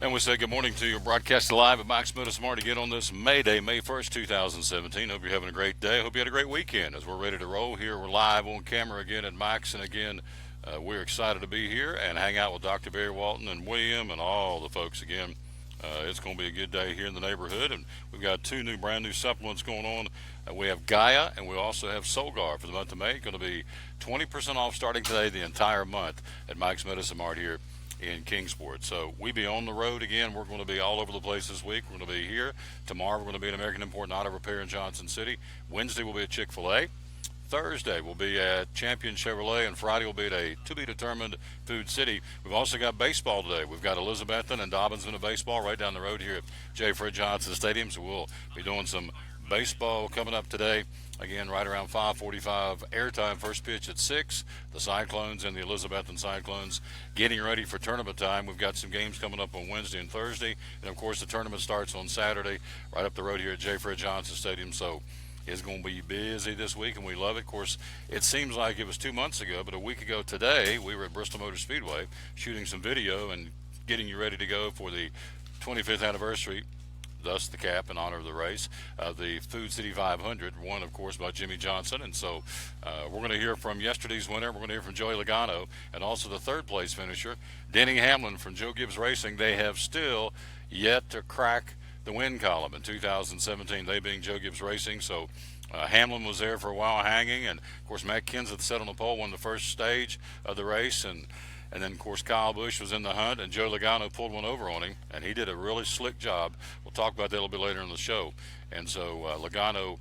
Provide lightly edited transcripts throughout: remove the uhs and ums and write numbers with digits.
And we say good morning to you, broadcasting live at Mike's Meadows Mart again on this May Day, May 1st, 2017. Hope you're having a great day. Hope you had a great weekend as we're ready to roll here. We're live on camera again at Mike's, and again, we're excited to be here and hang out with Dr. Barry Walton and William and all the folks again. It's going to be a good day here in the neighborhood, and we've got two brand new supplements going on. We have Gaia, and we also have Solgar for the month of May. Going to be 20% off starting today, the entire month at Mike's Medicine Mart here in Kingsport. So we be on the road again. We're going to be all over the place this week. We're going to be here. Tomorrow we're going to be at American Import and Auto Repair in Johnson City. Wednesday we'll be at Chick-fil-A. Thursday we'll be at Champion Chevrolet, and Friday we'll be at a to-be-determined Food City. We've also got baseball today. We've got Elizabethton and Dobbins in a baseball right down the road here at J. Fred Johnson Stadium. So we'll be doing some baseball coming up today. Again, right around 5:45 airtime. First pitch at 6. The Cyclones and the Elizabethton Cyclones getting ready for tournament time. We've got some games coming up on Wednesday and Thursday. And, of course, the tournament starts on Saturday right up the road here at J. Fred Johnson Stadium. So it's going to be busy this week, and we love it. Of course, it seems like it was 2 months ago, but a week ago today, we were at Bristol Motor Speedway shooting some video and getting you ready to go for the 25th anniversary, thus the cap in honor of the race, the Food City 500, won, of course, by Jimmy Johnson. And so we're going to hear from yesterday's winner. We're going to hear from Joey Logano and also the third place finisher, Denny Hamlin from Joe Gibbs Racing. They have still yet to crack the win column in 2017, they being Joe Gibbs Racing. So Hamlin was there for a while hanging, and of course Matt Kenseth set on the pole, won the first stage of the race, and then of course Kyle Busch was in the hunt, and Joe Logano pulled one over on him, and he did a really slick job. We'll talk about that a little bit later in the show. And so Logano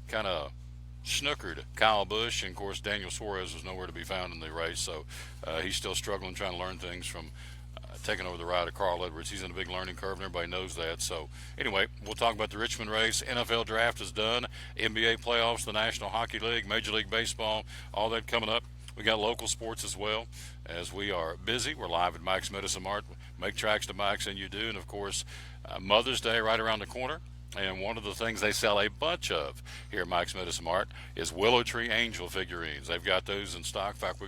kind of snookered Kyle Busch, and of course Daniel Suarez was nowhere to be found in the race, so he's still struggling, trying to learn things from taking over the ride of Carl Edwards. He's in a big learning curve, and everybody knows that. So anyway, we'll talk about the Richmond race. NFL draft is done. NBA playoffs, the National Hockey League, Major League Baseball, all that coming up. We got local sports as well, as we are busy. We're live at Mike's Medicine Mart. Make tracks to Mike's, and you do. And of course, Mother's Day right around the corner. And one of the things they sell a bunch of here at Mike's Medicine Mart is Willow Tree Angel figurines. They've got those in stock. In fact,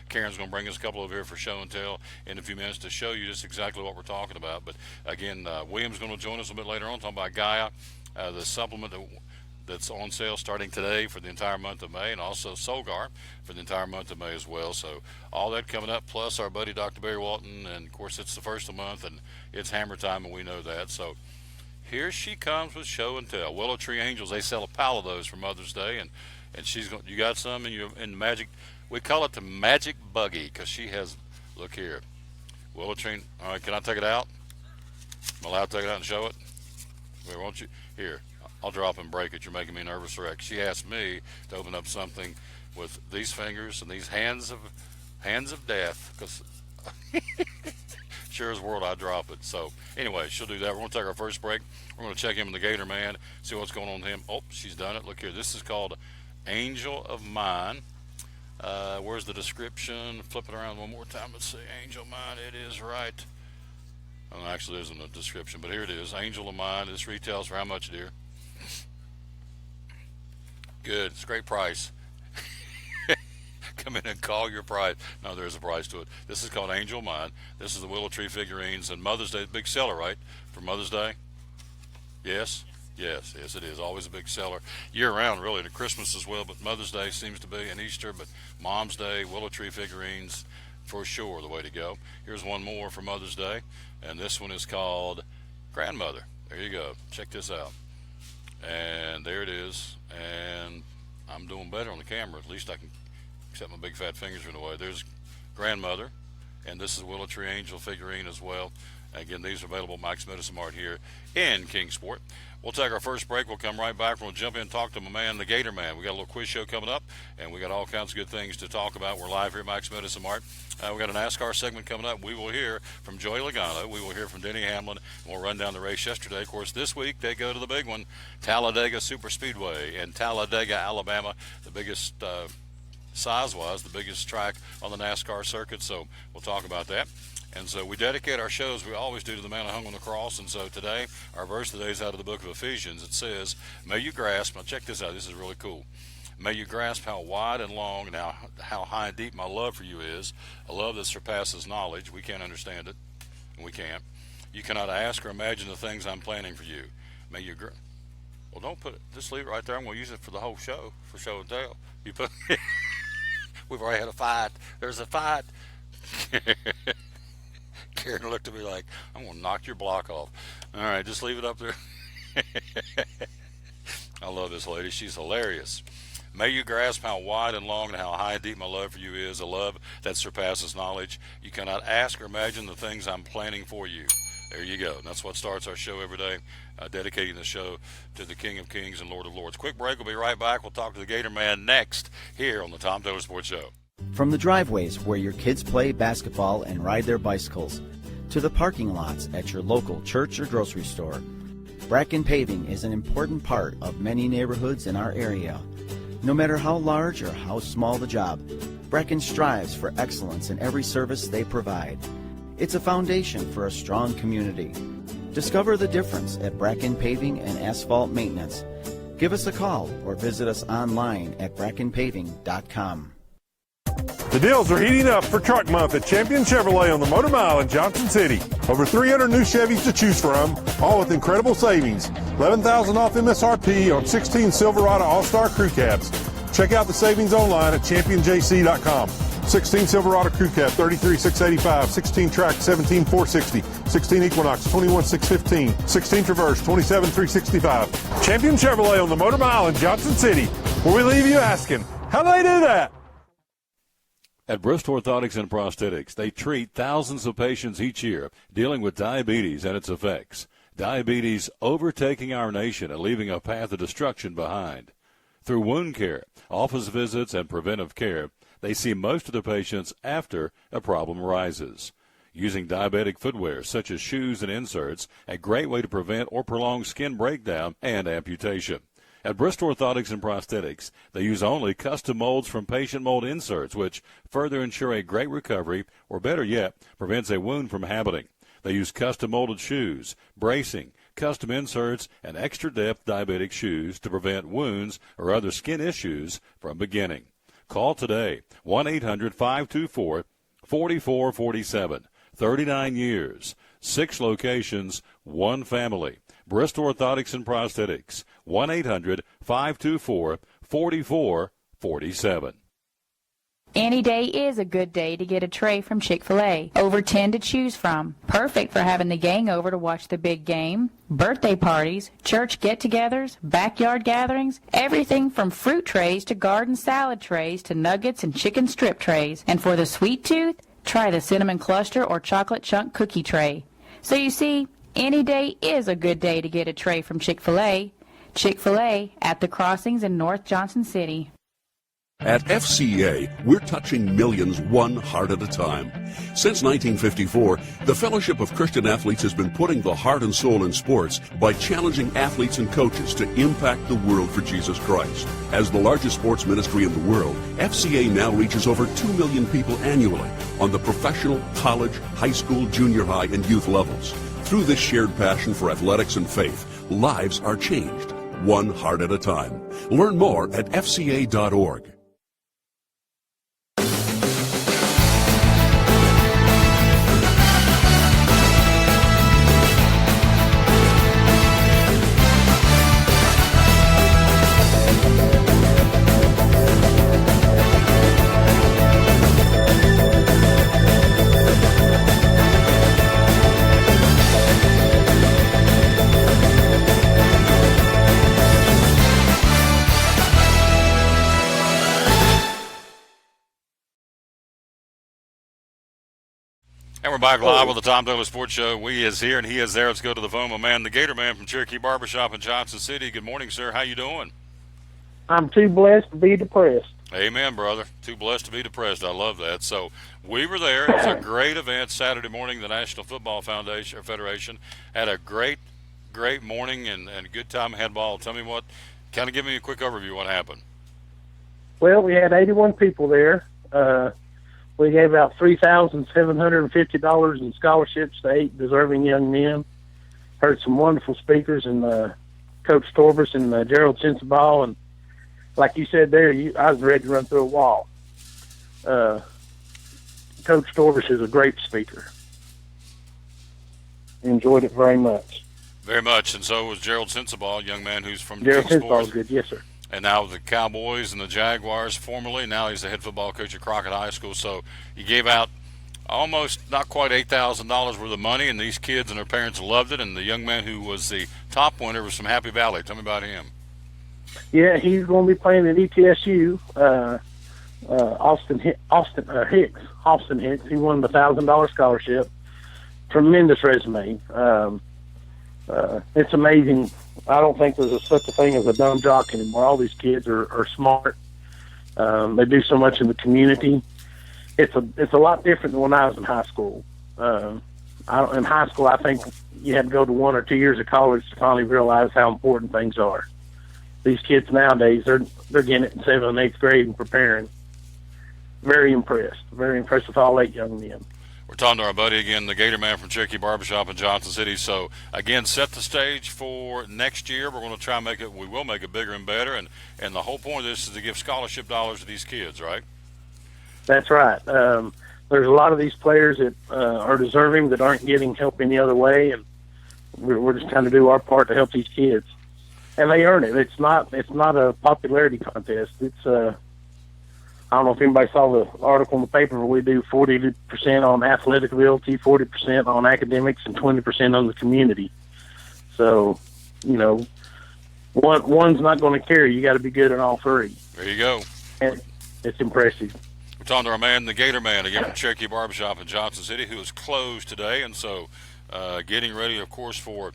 Karen's going to bring us a couple of here for show and tell in a few minutes to show you just exactly what we're talking about. But again, William's going to join us a bit later on talking about Gaia, the supplement that's on sale starting today for the entire month of May, and also Solgar for the entire month of May as well. So all that coming up, plus our buddy Dr. Barry Walton, and of course it's the first of the month, and it's hammer time, and we know that. So here she comes with show and tell. Willow Tree Angels, they sell a pile of those for Mother's Day, and she's going. You got some in the magic. We call it the magic buggy because she has. Look here, Willow Tree. All right, can I take it out? I'm allowed to take it out and show it. Where won't you? Here, I'll drop and break it. You're making me nervous, wreck. She asked me to open up something with these fingers and these hands of death because. Sure as world I drop it. So anyway, she'll do that. We're going to take our first break. We're going to check in with the Gator Man, see what's going on with him. Oh, she's done it. Look here. This is called Angel of Mine. Where's the description? Flip it around one more time. Let's see. Angel of Mine. It is right. Oh, actually, there isn't a description, but here it is. Angel of Mine. This retails for how much, dear? Good. It's a great price. Come in and call your price. No, there's a price to it. This is called Angel Mine. This is the Willow Tree figurines, and Mother's Day, big seller, right? For Mother's Day? Yes? Yes, it is. Always a big seller. Year round, really, and Christmas as well, but Mother's Day seems to be, and Easter, but Mom's Day, Willow Tree figurines, for sure, the way to go. Here's one more for Mother's Day, and this one is called Grandmother. There you go. Check this out. And there it is, and I'm doing better on the camera. At least I can, except my big fat fingers are in the way. There's Grandmother, and this is Willow Tree Angel figurine as well. Again, these are available at Mike's Medicine Mart here in Kingsport. We'll take our first break. We'll come right back. We'll jump in and talk to my man, the Gator Man. We got a little quiz show coming up, and we got all kinds of good things to talk about. We're live here at Mike's Medicine Mart. We got a NASCAR segment coming up. We will hear from Joey Logano. We will hear from Denny Hamlin. We'll run down the race yesterday. Of course, this week they go to the big one, Talladega Super Speedway in Talladega, Alabama, the biggest size-wise, the biggest track on the NASCAR circuit. So we'll talk about that. And so we dedicate our shows, we always do, to the man who hung on the cross. And so today, our verse today is out of the book of Ephesians. It says, may you grasp, now check this out, this is really cool. May you grasp how wide and long and how high and deep my love for you is, a love that surpasses knowledge. We can't understand it, and we can't. You cannot ask or imagine the things I'm planning for you. May you well, don't put it. Just leave it right there. I'm going to use it for the whole show, for show and tell. You put. We've already had a fight. There's a fight. Karen looked at me like, I'm going to knock your block off. All right, just leave it up there. I love this lady. She's hilarious. May you grasp how wide and long and how high and deep my love for you is, a love that surpasses knowledge. You cannot ask or imagine the things I'm planning for you. There you go. And that's what starts our show every day, dedicating the show to the King of Kings and Lord of Lords. Quick break. We'll be right back. We'll talk to the Gator Man next here on the Tom Taylor Sports Show. From the driveways where your kids play basketball and ride their bicycles, to the parking lots at your local church or grocery store, Bracken Paving is an important part of many neighborhoods in our area. No matter how large or how small the job, Bracken strives for excellence in every service they provide. It's a foundation for a strong community. Discover the difference at Bracken Paving and Asphalt Maintenance. Give us a call or visit us online at brackenpaving.com. The deals are heating up for Truck Month at Champion Chevrolet on the Motor Mile in Johnson City. Over 300 new Chevys to choose from, all with incredible savings. $11,000 off MSRP on 16 Silverado All-Star Crew Cabs. Check out the savings online at championjc.com. 16 Silverado Crew Cab, $33,685. 16 Track, $17,460. 16 Equinox, $21,615. 16 Traverse, $27,365. Champion Chevrolet on the Motor Mile in Johnson City, where we leave you asking, how do they do that? At Bristol Orthotics and Prosthetics, they treat thousands of patients each year dealing with diabetes and its effects. Diabetes overtaking our nation and leaving a path of destruction behind. Through wound care, office visits, and preventive care, they see most of the patients after a problem arises. Using diabetic footwear such as shoes and inserts, a great way to prevent or prolong skin breakdown and amputation. At Bristol Orthotics and Prosthetics, they use only custom molds from patient mold inserts, which further ensure a great recovery, or better yet, prevents a wound from happening. They use custom molded shoes, bracing, custom inserts, and extra depth diabetic shoes to prevent wounds or other skin issues from beginning. Call today, 1-800-524-4447. 39 years, 6 locations, 1 family. Bristol Orthotics and Prosthetics, 1-800-524-4447. Any day is a good day to get a tray from Chick-fil-A. Over 10 to choose from. Perfect for having the gang over to watch the big game. Birthday parties, church get-togethers, backyard gatherings, everything from fruit trays to garden salad trays to nuggets and chicken strip trays. And for the sweet tooth, try the cinnamon cluster or chocolate chunk cookie tray. So you see, any day is a good day to get a tray from Chick-fil-A. Chick-fil-A at the crossings in North Johnson City. At FCA, we're touching millions one heart at a time. Since 1954, the Fellowship of Christian Athletes has been putting the heart and soul in sports by challenging athletes and coaches to impact the world for Jesus Christ. As the largest sports ministry in the world, FCA now reaches over 2 million people annually on the professional, college, high school, junior high, and youth levels. Through this shared passion for athletics and faith, lives are changed, one heart at a time. Learn more at fca.org. And we're back live with the Tom Taylor Sports Show. We is here and he is there. Let's go to the phone. My man, the Gator Man from Cherokee Barbershop in Johnson City. Good morning, sir. How you doing? I'm too blessed to be depressed. Amen, brother. Too blessed to be depressed. I love that. So we were there. It was a great event Saturday morning. The National Football Federation had a great morning and good time had ball. Tell me what, kind of give me a quick overview of what happened. Well, we had 81 people there. We gave out $3,750 in scholarships to 8 deserving young men. Heard some wonderful speakers and Coach Torbers and Gerald Sensabaugh. And like you said there, I was ready to run through a wall. Coach Torbers is a great speaker. enjoyed it very much. Very much, and so was Gerald Sensabaugh, a young man who's from Gerald Kingsport. Sensabaugh is good, yes, sir. And now with the Cowboys and the Jaguars formerly. Now he's the head football coach at Crockett High School. So he gave out almost not quite $8,000 worth of money, and these kids and their parents loved it. And the young man who was the top winner was from Happy Valley. Tell me about him. Yeah, he's going to be playing at ETSU. Austin Hicks. He won the $1,000 scholarship. Tremendous resume. It's amazing. I don't think there's such a thing as a dumb jock anymore. All these kids are smart. They do so much in the community. It's a lot different than when I was in high school. In high school, I think you had to go to 1 or 2 years of college to finally realize how important things are. These kids nowadays, they're getting it in 7th and 8th grade and preparing. Very impressed with all 8 young men. We're talking to our buddy again, the Gator Man from Cherokee Barbershop in Johnson City. So, again, set the stage for next year. We're going to try and we will make it bigger and better. And the whole point of this is to give scholarship dollars to these kids, right? That's right. There's a lot of these players that are deserving that aren't getting help any other way. And we're just trying to do our part to help these kids. And they earn it. It's not a popularity contest. It's I don't know if anybody saw the article in the paper where we do 40% on athletic ability, 40% on academics, and 20% on the community. So, one's not going to carry. You got to be good in all 3. There you go. And it's impressive. We're talking to our man, the Gator Man, again from Cherokee Barbershop in Johnson City, who is closed today. And so getting ready, of course, for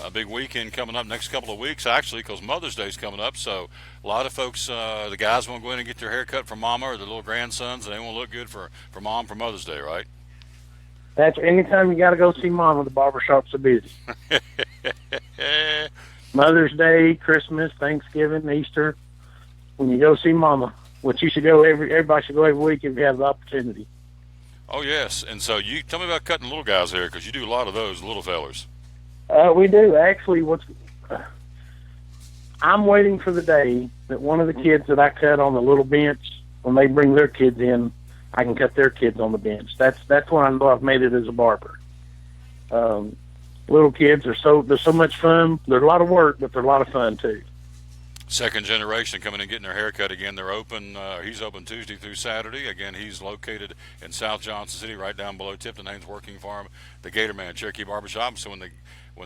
a big weekend coming up next couple of weeks, actually, because Mother's Day is coming up. So a lot of folks, the guys want to go in and get their hair cut for Mama or their little grandsons, and they want to look good for Mom for Mother's Day, right? That's anytime you got to go see Mama, the barbershops are busy. Mother's Day, Christmas, Thanksgiving, Easter. When you go see Mama, which you should go everybody should go every week if you have the opportunity. Oh, yes. And so you tell me about cutting little guys' hair, because you do a lot of those little fellers. We do. Actually, I'm waiting for the day that one of the kids that I cut on the little bench, when they bring their kids in, I can cut their kids on the bench. That's when I know I've made it as a barber. Little kids they're so much fun. They're a lot of work, but they're a lot of fun too. Second generation coming and getting their hair cut again. They're open. He's open Tuesday through Saturday. Again, he's located in South Johnson City, right down below Tipton Haynes Working Farm. The Gator Man, Cherokee Barbershop. So when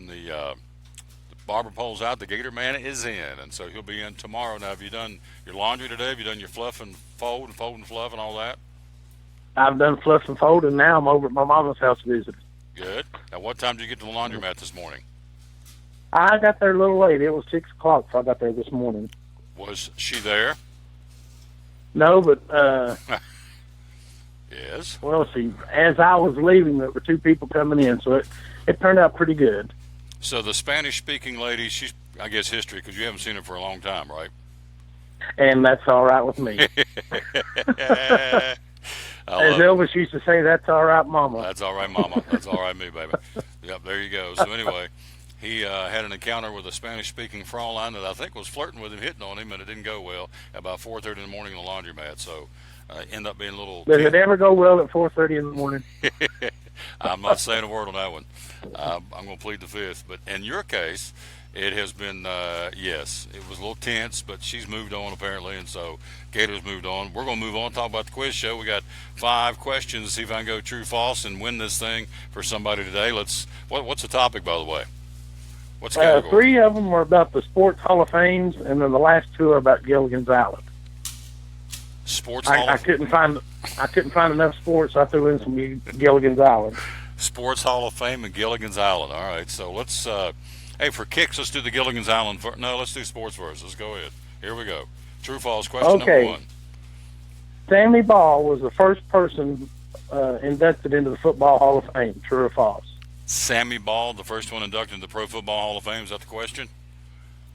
the barber pulls out, the Gator Man is in, and so he'll be in tomorrow. Now, have you done your laundry today? Have you done your fluff and fold and fluff and all that? I've done fluff and fold, and now I'm over at my mama's house visiting. Good. Now, what time did you get to the laundromat this morning? I got there a little late. It was 6 o'clock, so I got there this morning. Was she there? No, but yes. Well, see, as I was leaving, there were 2 people coming in, so it turned out pretty good. So the Spanish-speaking lady, she's, I guess, history, because you haven't seen her for a long time, right? And that's all right with me. As Elvis used to say, that's all right, Mama. That's all right, Mama. That's all right, me, baby. Yep, there you go. So anyway, he had an encounter with a Spanish-speaking Fraulein that I think was flirting with him, hitting on him, and it didn't go well about 4:30 in the morning in the laundromat. So end up being a little... Does it ever go well at 4:30 in the morning? I'm not saying a word on that one. I'm going to plead the fifth. But in your case, it has been, yes, it was a little tense, but she's moved on apparently, and so Gator's moved on. We're going to move on, talk about the quiz show. We got 5 questions, see if I can go true, false, and win this thing for somebody today. What's the topic, by the way? What's the 3 of them are about the Sports Hall of Fames, and then the last 2 are about Gilligan's Island. Sports Hall? I couldn't find enough sports, so I threw in some Gilligan's Island. Sports Hall of Fame and Gilligan's Island. All right, so let's, hey, for kicks, let's do the Gilligan's Island first. No, let's do sports first. Let's go ahead. Here we go. True, false, question number 1. Sammy Ball was the first person inducted into the Football Hall of Fame. True or false? Sammy Ball, the first one inducted into the Pro Football Hall of Fame. Is that the question?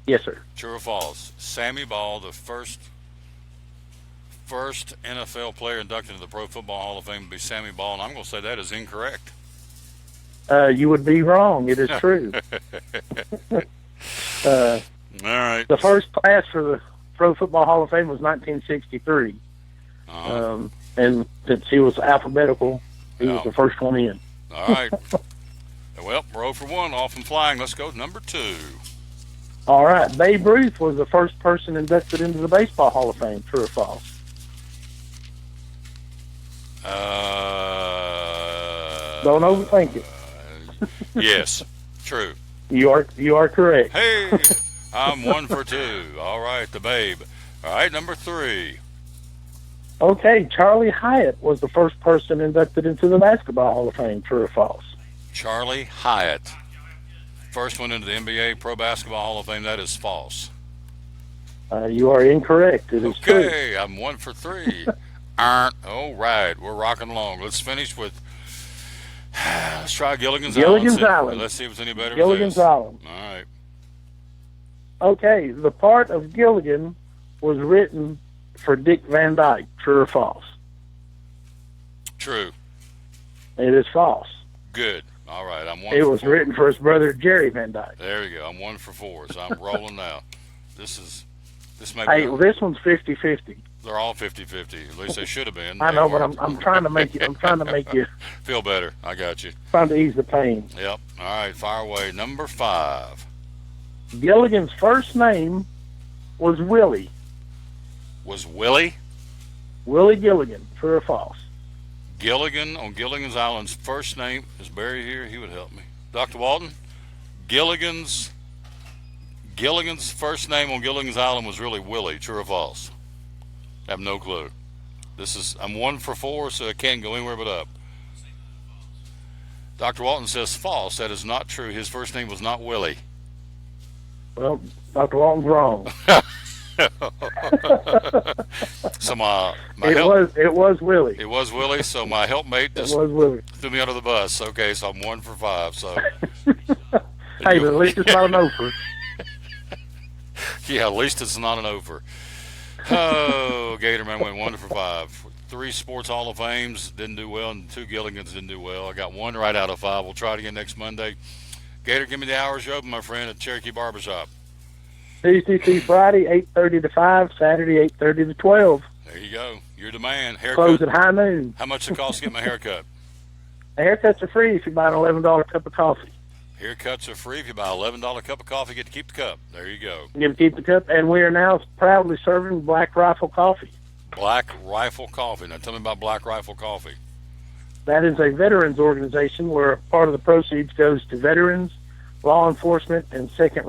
Yes, sir. True or false? Sammy Ball, the first NFL player inducted into the Pro Football Hall of Fame would be Sammy Ball, and I'm going to say that is incorrect. You would be wrong. It is true. All right. The first class for the Pro Football Hall of Fame was 1963. And since he was alphabetical, he was the first one in. All right. Well, we're 0 for 1, off and flying. Let's go to number 2. All right. Babe Ruth was the first person inducted into the Baseball Hall of Fame. True or false? Don't overthink it. Yes, true. You are correct. Hey, I'm 1 for 2. All right, the Babe. All right, number 3. Okay, Charlie Hyatt was the first person inducted into the Basketball Hall of Fame. True or false? Charlie Hyatt, first one into the NBA Pro Basketball Hall of Fame. That is false. You are incorrect. It is true. Okay, I'm 1 for 3. All right, we're rocking along. Let's finish with, let's try Gilligan's Island. Let's see if it's any better. Gilligan's Island. All right. Okay, the part of Gilligan was written for Dick Van Dyke. True or false? True. It is false. Good. All right, I'm 1 It for was 4. written for his brother Jerry Van Dyke. There you go. I'm 1 for 4, so I'm rolling now. This may Hey, be. well, this one's 50-50. They're all 50-50. At least they should have been. I They know, but weren't. I'm trying to make you Feel better. I got you. trying to ease the pain. Yep. All right, fire away. Number 5. Gilligan's first name was Willie. Was Willie Willie Gilligan. True or false? Gilligan on Gilligan's Island's first name is Barry here? He would help me. Dr. Walton, Gilligan's first name on Gilligan's Island was really Willie. True or false? I have no clue. I'm 1 for 4, so it can't go anywhere but up. Dr. Walton says false. That is not true. His first name was not Willie. Well, Dr. Walton's wrong. So my It was Willie. It was Willie. So my helpmate just It was Willie. threw me under the bus. Okay, so I'm 1 for 5. So Hey, but at least it's not an over. yeah, at least it's not an over. Oh, Gatorman went 1 for 5. 3 Sports Hall of Fames didn't do well, and 2 Gilligans didn't do well. I got 1 right out of 5. We'll try it again next Monday. Gator, give me the hours you're open, my friend, at Cherokee Barbershop. Tuesday through Friday, 8:30 to 5. Saturday, 8:30 to 12. There you go. You're the man. Haircut. Close at high noon. How much it cost to get my haircut? The haircuts are free if you buy an $11 cup of coffee. Haircuts are free. If you buy an $11 cup of coffee, you get to keep the cup. There you go. You can keep the cup, and we are now proudly serving Black Rifle Coffee. Black Rifle Coffee. Now tell me about Black Rifle Coffee. That is a veterans organization where part of the proceeds goes to veterans, law enforcement, and Second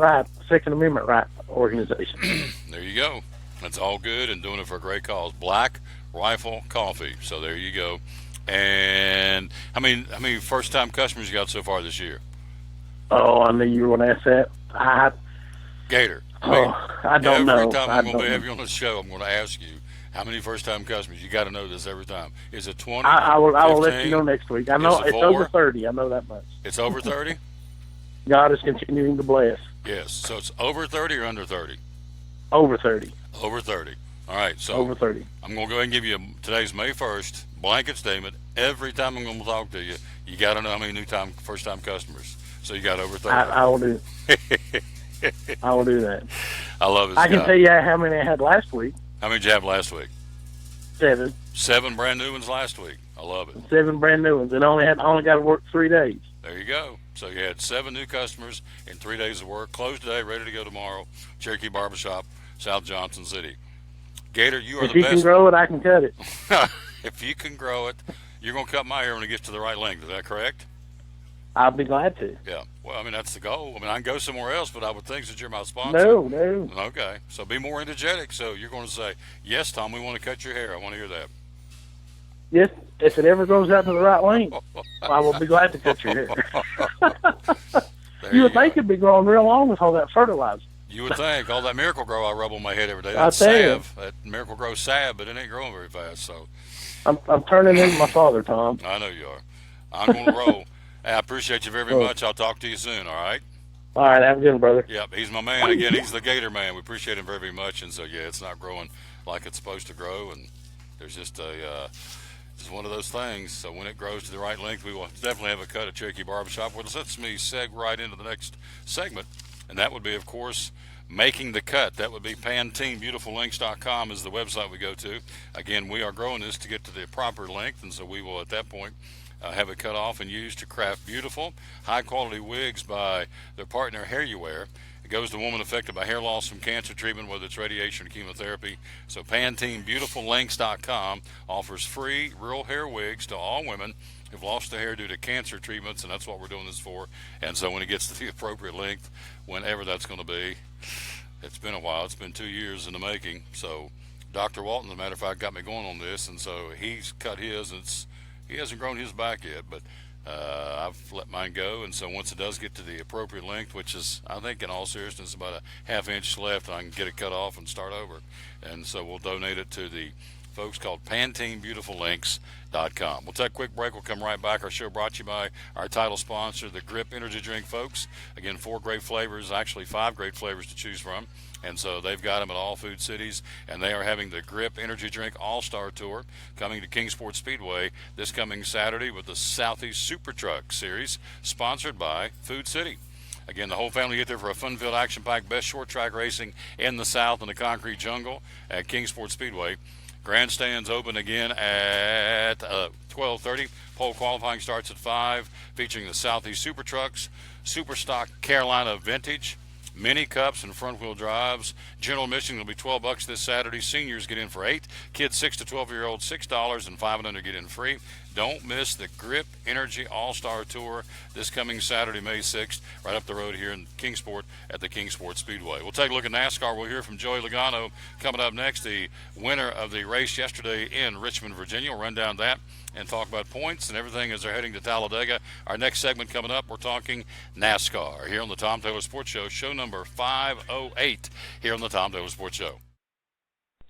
Amendment right organizations. There you go. That's all good and doing it for a great cause. Black Rifle Coffee. So there you go. And how many first-time customers you got so far this year? Oh, I knew you were going to ask that. Gator. I don't know. Every time I I'm going don't to have know. you on the show, I'm going to ask you how many first-time customers. You got to know this every time. Is it 20? I will let 15? you know next week. I know Is it it's 4? over 30. I know that much. It's over 30? God is continuing to bless. Yes. So it's over 30 or under 30? Over 30. Over 30. All right. So Over 30. I'm going to go ahead and give you today's May 1st blanket statement. Every time I'm going to talk to you, you got to know how many first-time customers. So you got over 30. I will do. I will do that. I love it. I can tell you how many I had last week. How many did you have last week? 7. 7 brand new ones last week. I love it. 7 brand new ones, and I only got to work 3 days. There you go. So you had 7 new customers in 3 days of work. Closed today, ready to go tomorrow. Cherokee Barbershop, South Johnson City. Gator, you are If the you best. can grow it, I can cut it. If you can grow it, you're going to cut my hair when it gets to the right length. Is that correct? I'll be glad to. Yeah. Well, that's the goal. I can go somewhere else, but I would think since you're my sponsor. No. Okay. So be more energetic. So you're going to say, yes, Tom, we want to cut your hair. I want to hear that. Yes, if it ever grows out to the right length, I will be glad to cut your hair. You would think it'd be growing real long with all that fertilizer. You would think. All that Miracle Grow I rub on my head every day. I'll That's tell you. salve. That Miracle Grow salve, but it ain't growing very fast. So I'm turning into my father, Tom. I know you are. I'm going to roll. Hey, I appreciate you very much. I'll talk to you soon, all right? All right, have a good one, brother. Yep, he's my man. Again, he's the Gator man. We appreciate him very much. And so, yeah, it's not growing like it's supposed to grow. And there's just just one of those things. So when it grows to the right length, we will definitely have a cut at Cherokee Barbershop. Well, this lets me seg right into the next segment. And that would be, of course, making the cut. That would be PanteneBeautifulLinks.com is the website we go to. Again, we are growing this to get to the proper length. And so we will, at that point, have it cut off and used to craft beautiful, high-quality wigs by their partner HairUwear. It goes to women affected by hair loss from cancer treatment, whether it's radiation or chemotherapy. So PanteneBeautifulLengths.com offers free real hair wigs to all women who've lost their hair due to cancer treatments, and that's what we're doing this for. And so when it gets to the appropriate length, whenever that's going to be, it's been a while. It's been 2 years in the making. So Dr. Walton, as a matter of fact, got me going on this, and so he's cut his. He hasn't grown his back yet, but I've let mine go, and so once it does get to the appropriate length, which is, I think, in all seriousness, about a half-inch left, I can get it cut off and start over. And so we'll donate it to the folks called PanteneBeautifulLengths.com. We'll take a quick break. We'll come right back. Our show brought to you by our title sponsor, the Grip Energy Drink, folks. Again, 4 great flavors, actually 5 great flavors to choose from. And so they've got them at all food cities, and they are having the Grip Energy Drink All-Star Tour coming to Kingsport Speedway this coming Saturday with the Southeast Super Truck Series, sponsored by Food City. Again, the whole family get there for a fun-filled, action-packed, best short track racing in the South in the concrete jungle at Kingsport Speedway. Grandstands open again at 12:30. Pole qualifying starts at 5, featuring the Southeast Super Trucks, Super Stock Carolina Vintage, mini cups and front-wheel drives. General admission will be $12 this Saturday. Seniors get in for $8. Kids 6 to 12-year-olds $6, and 5 and under get in free. Don't miss the Grip Energy All-Star Tour this coming Saturday, May 6th, right up the road here in Kingsport at the Kingsport Speedway. We'll take a look at NASCAR. We'll hear from Joey Logano coming up next, the winner of the race yesterday in Richmond, Virginia. We'll run down that and talk about points and everything as they're heading to Talladega. Our next segment coming up, we're talking NASCAR here on the Tom Taylor Sports Show, show number 508 here on the Tom Taylor Sports Show.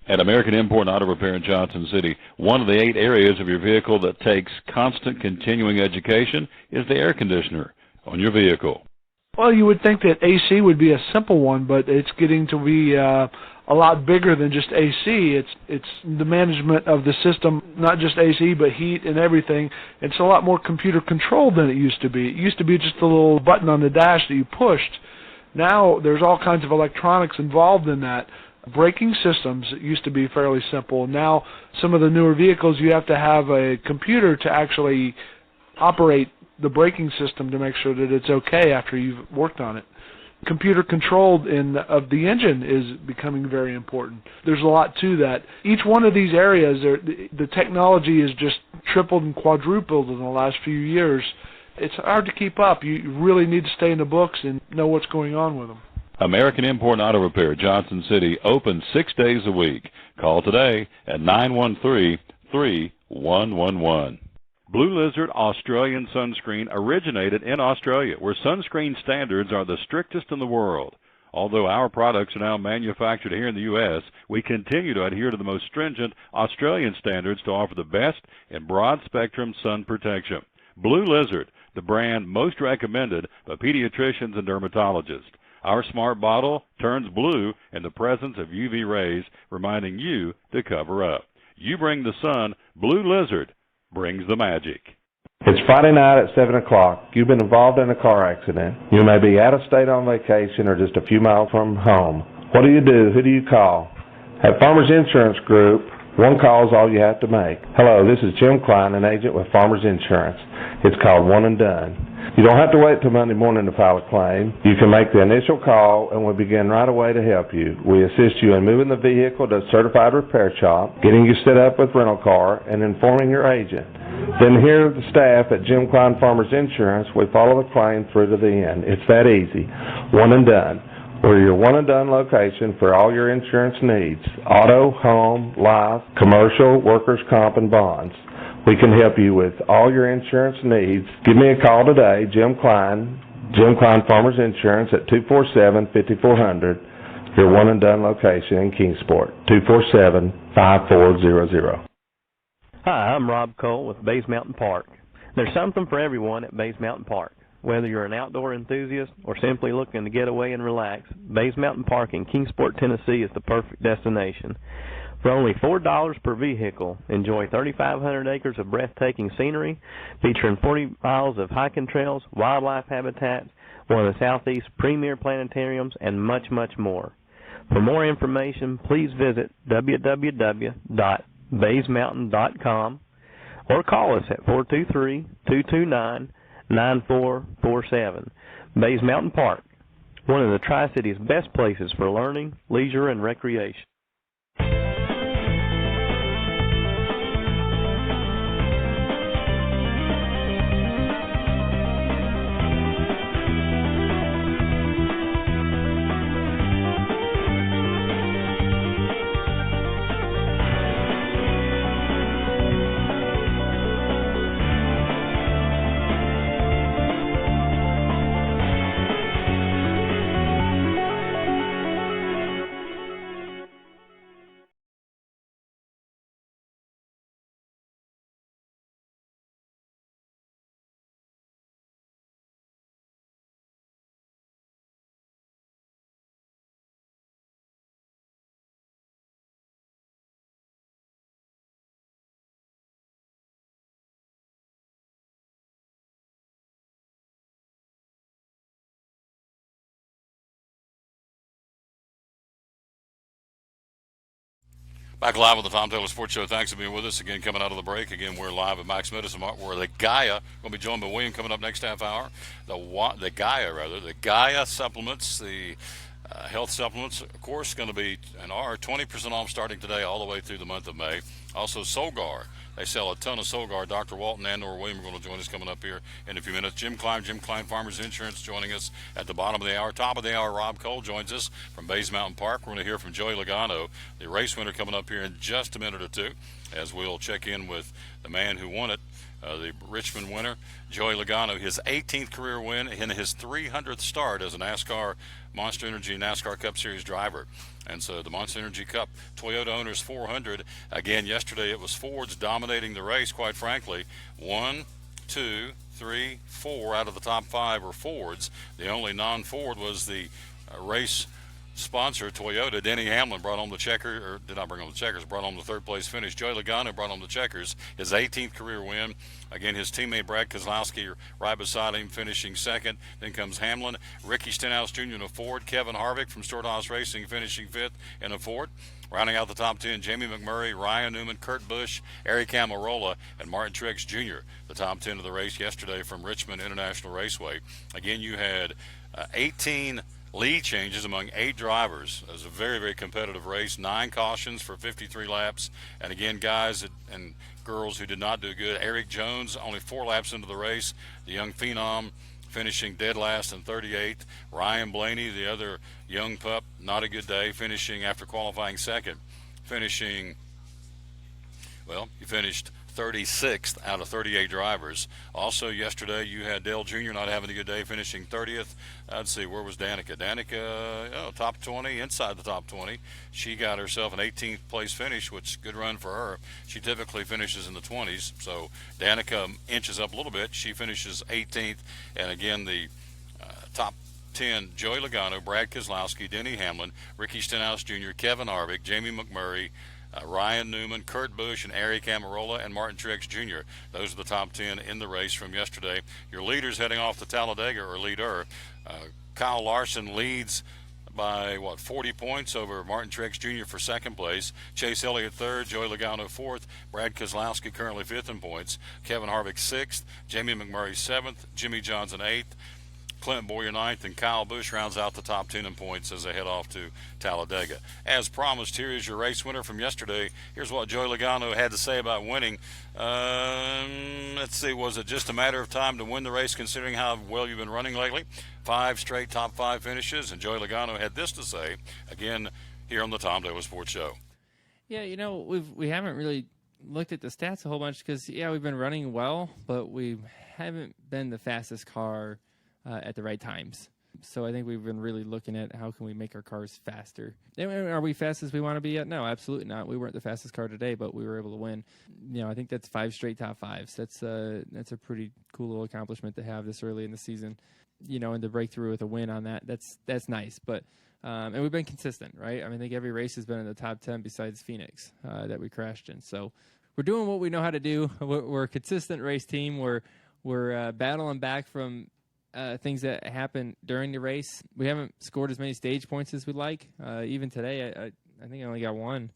At American Import and Auto Repair in Johnson City, one of the 8 areas of your vehicle that takes constant continuing education is the air conditioner on your vehicle. Well, you would think that AC would be a simple one, but it's getting to be a lot bigger than just AC. It's the management of the system, not just AC, but heat and everything. It's a lot more computer controlled than it used to be. It used to be just a little button on the dash that you pushed. Now there's all kinds of electronics involved in that. Braking systems used to be fairly simple. Now some of the newer vehicles, you have to have a computer to actually operate the braking system to make sure that it's okay after you've worked on it. Computer controlled of the engine is becoming very important. There's a lot to that. Each one of these areas, the technology is just tripled and quadrupled in the last few years. It's hard to keep up. You really need to stay in the books and know what's going on with them. American Import and Auto Repair, Johnson City, open 6 days a week. Call today at 913-3111. Blue Lizard Australian Sunscreen originated in Australia, where sunscreen standards are the strictest in the world. Although our products are now manufactured here in the U.S., we continue to adhere to the most stringent Australian standards to offer the best in broad-spectrum sun protection. Blue Lizard, the brand most recommended by pediatricians and dermatologists. Our smart bottle turns blue in the presence of UV rays, reminding you to cover up. You bring the sun, Blue Lizard brings the magic. It's Friday night at 7 o'clock. You've been involved in a car accident. You may be out of state on vacation or just a few miles from home. What do? Who do you call? At Farmers Insurance Group, one call is all you have to make. Hello, this is Jim Klein, an agent with Farmers Insurance. It's called One and Done. You don't have to wait till Monday morning to file a claim. You can make the initial call and we'll begin right away to help you. We assist you in moving the vehicle to a certified repair shop, getting you set up with rental car, and informing your agent. Then here are the staff at Jim Klein Farmers Insurance. We follow the claim through to the end. It's that easy. One and Done. We're your one and done location for all your insurance needs. Auto, home, life, commercial, workers' comp, and bonds. We can help you with all your insurance needs. Give me a call today, Jim Klein Farmers Insurance at 247-5400, your one and done location in Kingsport, 247-5400. Hi, I'm Rob Cole with Bays Mountain Park. There's something for everyone at Bays Mountain Park. Whether you're an outdoor enthusiast or simply looking to get away and relax, Bays Mountain Park in Kingsport, Tennessee is the perfect destination. For only $4 per vehicle, enjoy 3,500 acres of breathtaking scenery, featuring 40 miles of hiking trails, wildlife habitats, one of the Southeast's premier planetariums, and much, much more. For more information, please visit www.baysmountain.com or call us at 423-229-9447. Bays Mountain Park, one of the Tri-City's best places for learning, leisure, and recreation. Back live with the Tom Taylor Sports Show. Thanks for being with us. Again, coming out of the break. Again, we're live at Max Medicine Mart, where the Gaia, going to be joined by William coming up next half hour. The Gaia supplements, the health supplements, of course, going to be and are 20% off starting today all the way through the month of May. Also, Solgar. They sell a ton of Solgar. Dr. Walton and or William are going to join us coming up here in a few minutes. Jim Klein Farmers Insurance joining us at the bottom of the hour. Top of the hour, Rob Cole joins us from Bays Mountain Park. We're going to hear from Joey Logano, the race winner, coming up here in just a minute or two, as we'll check in with the man who won it, the Richmond winner, Joey Logano, his 18th career win and his 300th start as a NASCAR Monster Energy NASCAR Cup Series driver. And so the Monster Energy Cup Toyota Owners 400, again, yesterday it was Fords dominating the race, quite frankly. 1, 2, 3, 4 out of the top 5 were Fords. The only non-Ford was the race sponsor, Toyota. Denny Hamlin brought home the checkers, or did not bring home the checkers, brought home the third place finish. Joey Logano brought home the checkers, his 18th career win. Again, his teammate Brad Keselowski right beside him, finishing second. Then comes Hamlin, Ricky Stenhouse Jr. in a Ford, Kevin Harvick from Storehouse Racing finishing fifth in a Ford. Rounding out the top 10, Jamie McMurray, Ryan Newman, Kurt Busch, Eric Almirola, and Martin Truex Jr., the top 10 of the race yesterday from Richmond International Raceway. Again, you had 18 lead changes among 8 drivers. It was a very, very competitive race. 9 cautions for 53 laps. And again, guys and girls who did not do good. Eric Jones, only 4 laps into the race. The young phenom finishing dead last in 38th. Ryan Blaney, the other young pup, not a good day, finishing after qualifying second. He finished 36th out of 38 drivers. Also yesterday you had Dale Jr. not having a good day, finishing 30th. Let's see, where was Danica? Danica, top 20, inside the top 20. She got herself an 18th place finish, which good run for her. She typically finishes in the 20s, so Danica inches up a little bit. She finishes 18th, and again the top 10, Joey Logano, Brad Keselowski, Denny Hamlin, Ricky Stenhouse Jr., Kevin Harvick, Jamie McMurray, Ryan Newman, Kurt Busch, and Eric Almirola, and Martin Truex Jr. Those are the top 10 in the race from yesterday. Your leaders heading off to Talladega, or leader, Kyle Larson leads by 40 points over Martin Truex Jr. for second place. Chase Elliott third, Joey Logano fourth, Brad Keselowski currently fifth in points, Kevin Harvick sixth, Jamie McMurray seventh, Jimmy Johnson eighth, Clint Boyer ninth, and Kyle Busch rounds out the top 10 in points as they head off to Talladega. As promised, here is your race winner from yesterday. Here's what Joey Logano had to say about winning. Let's see, was it just a matter of time to win the race considering how well you've been running lately? 5 straight top 5 finishes, and Joey Logano had this to say, again, here on the Tom Taylor Sports Show. Yeah, we haven't really looked at the stats a whole bunch because, we've been running well, but we haven't been the fastest car at the right times. So I think we've been really looking at how can we make our cars faster. Are we fast as we want to be yet? No, absolutely not. We weren't the fastest car today, but we were able to win. I think that's 5 straight top 5s. That's a pretty cool little accomplishment to have this early in the season. And to break through with a win on that, that's nice. But and we've been consistent, right? I think every race has been in the top 10 besides Phoenix that we crashed in. So we're doing what we know how to do. We're a consistent race team. We're battling back from things that happen during the race. We haven't scored as many stage points as we'd like. Even today, I think I only got 1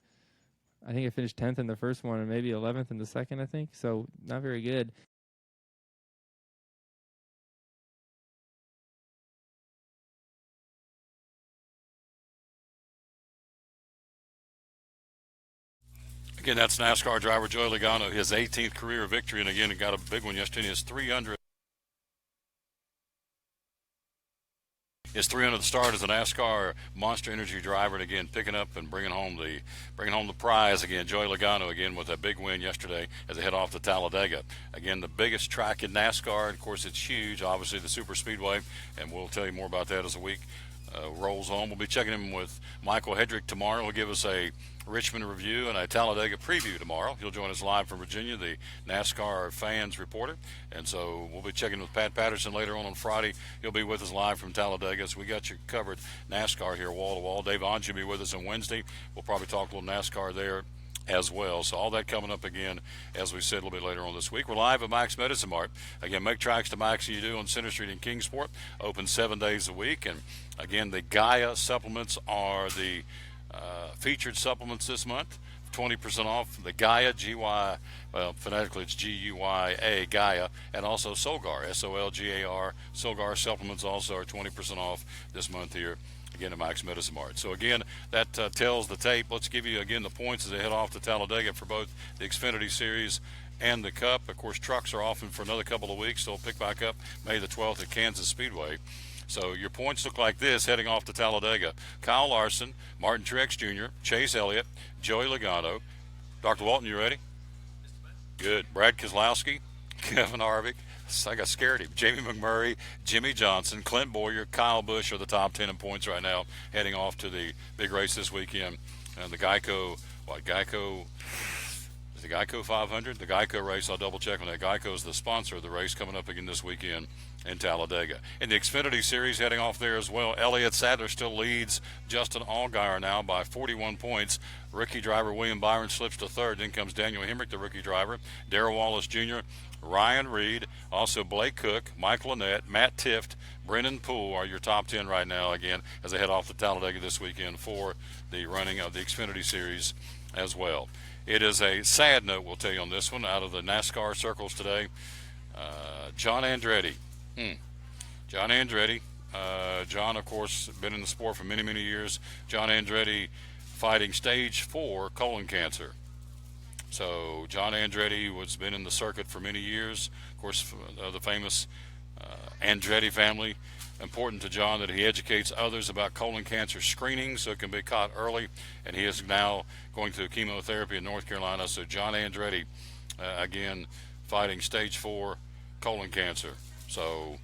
I think I finished 10th in the first one and maybe 11th in the second, I think. So not very good. Again, that's NASCAR driver Joey Logano, his 18th career victory, and again, he got a big one yesterday. His 300th start as a NASCAR Monster Energy driver, and again, picking up and bringing home the prize again. Joey Logano again with a big win yesterday as they head off to Talladega. Again, the biggest track in NASCAR. Of course, it's huge. Obviously, the Super Speedway, and we'll tell you more about that as the week rolls on. We'll be checking in with Michael Hedrick tomorrow. He'll give us a Richmond review and a Talladega preview tomorrow. He'll join us live from Virginia, the NASCAR fans reporter. And so we'll be checking with Pat Patterson later on Friday. He'll be with us live from Talladega. So we got you covered NASCAR here wall to wall. Dave Ange will be with us on Wednesday. We'll probably talk a little NASCAR there as well. So all that coming up again, as we said, a little bit later on this week. We're live at Mike's Medicine Mart. Again, make tracks to Mike's you do on Center Street in Kingsport. Open 7 days a week. And again, the Gaia supplements are the featured supplements this month. 20% off the Gaia, G-Y, well, phonetically it's G-U-Y-A, Gaia, and also Solgar, S-O-L-G-A-R. Solgar supplements also are 20% off this month here, again, at Mike's Medicine Mart. So, again, that tells the tape. Let's give you, again, the points as they head off to Talladega for both the Xfinity Series and the Cup. Of course, trucks are off for another couple of weeks. They'll pick back up May the 12th at Kansas Speedway. So your points look like this heading off to Talladega. Kyle Larson, Martin Truex Jr., Chase Elliott, Joey Logano. Dr. Walton, you ready? Good. Brad Keselowski, Kevin Harvick. I got scared of him. Jamie McMurray, Jimmy Johnson, Clint Boyer, Kyle Busch are the top 10 in points right now, heading off to the big race this weekend. And the Geico 500? The Geico race, I'll double check on that. Geico is the sponsor of the race coming up again this weekend in Talladega. In the Xfinity Series, heading off there as well, Elliott Sadler still leads Justin Allgaier now by 41 points. Rookie driver William Byron slips to third. Then comes Daniel Hemrick, the rookie driver. Darrell Wallace Jr., Ryan Reed, also Blake Cook, Mike Lynette, Matt Tifft, Brennan Poole are your top 10 right now, again, as they head off to Talladega this weekend for the running of the Xfinity Series as well. It is a sad note, we'll tell you on this one, out of the NASCAR circles today. John Andretti. John Andretti. John, of course, been in the sport for many, many years. John Andretti fighting stage 4 colon cancer. So John Andretti has been in the circuit for many years. Of course, the famous Andretti family. Important to John that he educates others about colon cancer screening so it can be caught early. And he is now going through chemotherapy in North Carolina. So John Andretti, again, fighting stage 4 colon cancer. So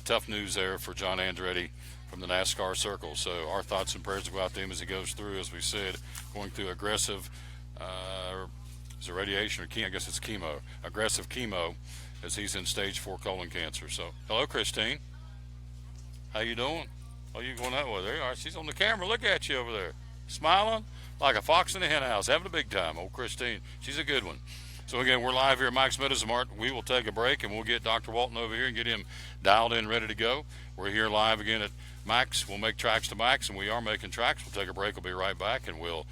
tough news there for John Andretti from the NASCAR circle. So our thoughts and prayers go out to him as he goes through, as we said, going through aggressive is it radiation or chemo? I guess it's chemo. Aggressive chemo as he's in stage 4 colon cancer. So, hello, Christine. How you doing? Oh, you going that way? There you are. She's on the camera. Look at you over there. Smiling like a fox in a hen house. Having a big time. Old Christine. She's a good one. So, again, we're live here at Mike's Medicine Mart. We will take a break, and we'll get Dr. Walton over here and get him dialed in, ready to go. We're here live again at Mike's. We'll make tracks to Mike's, and we are making tracks. We'll take a break. We'll be right back, and we'll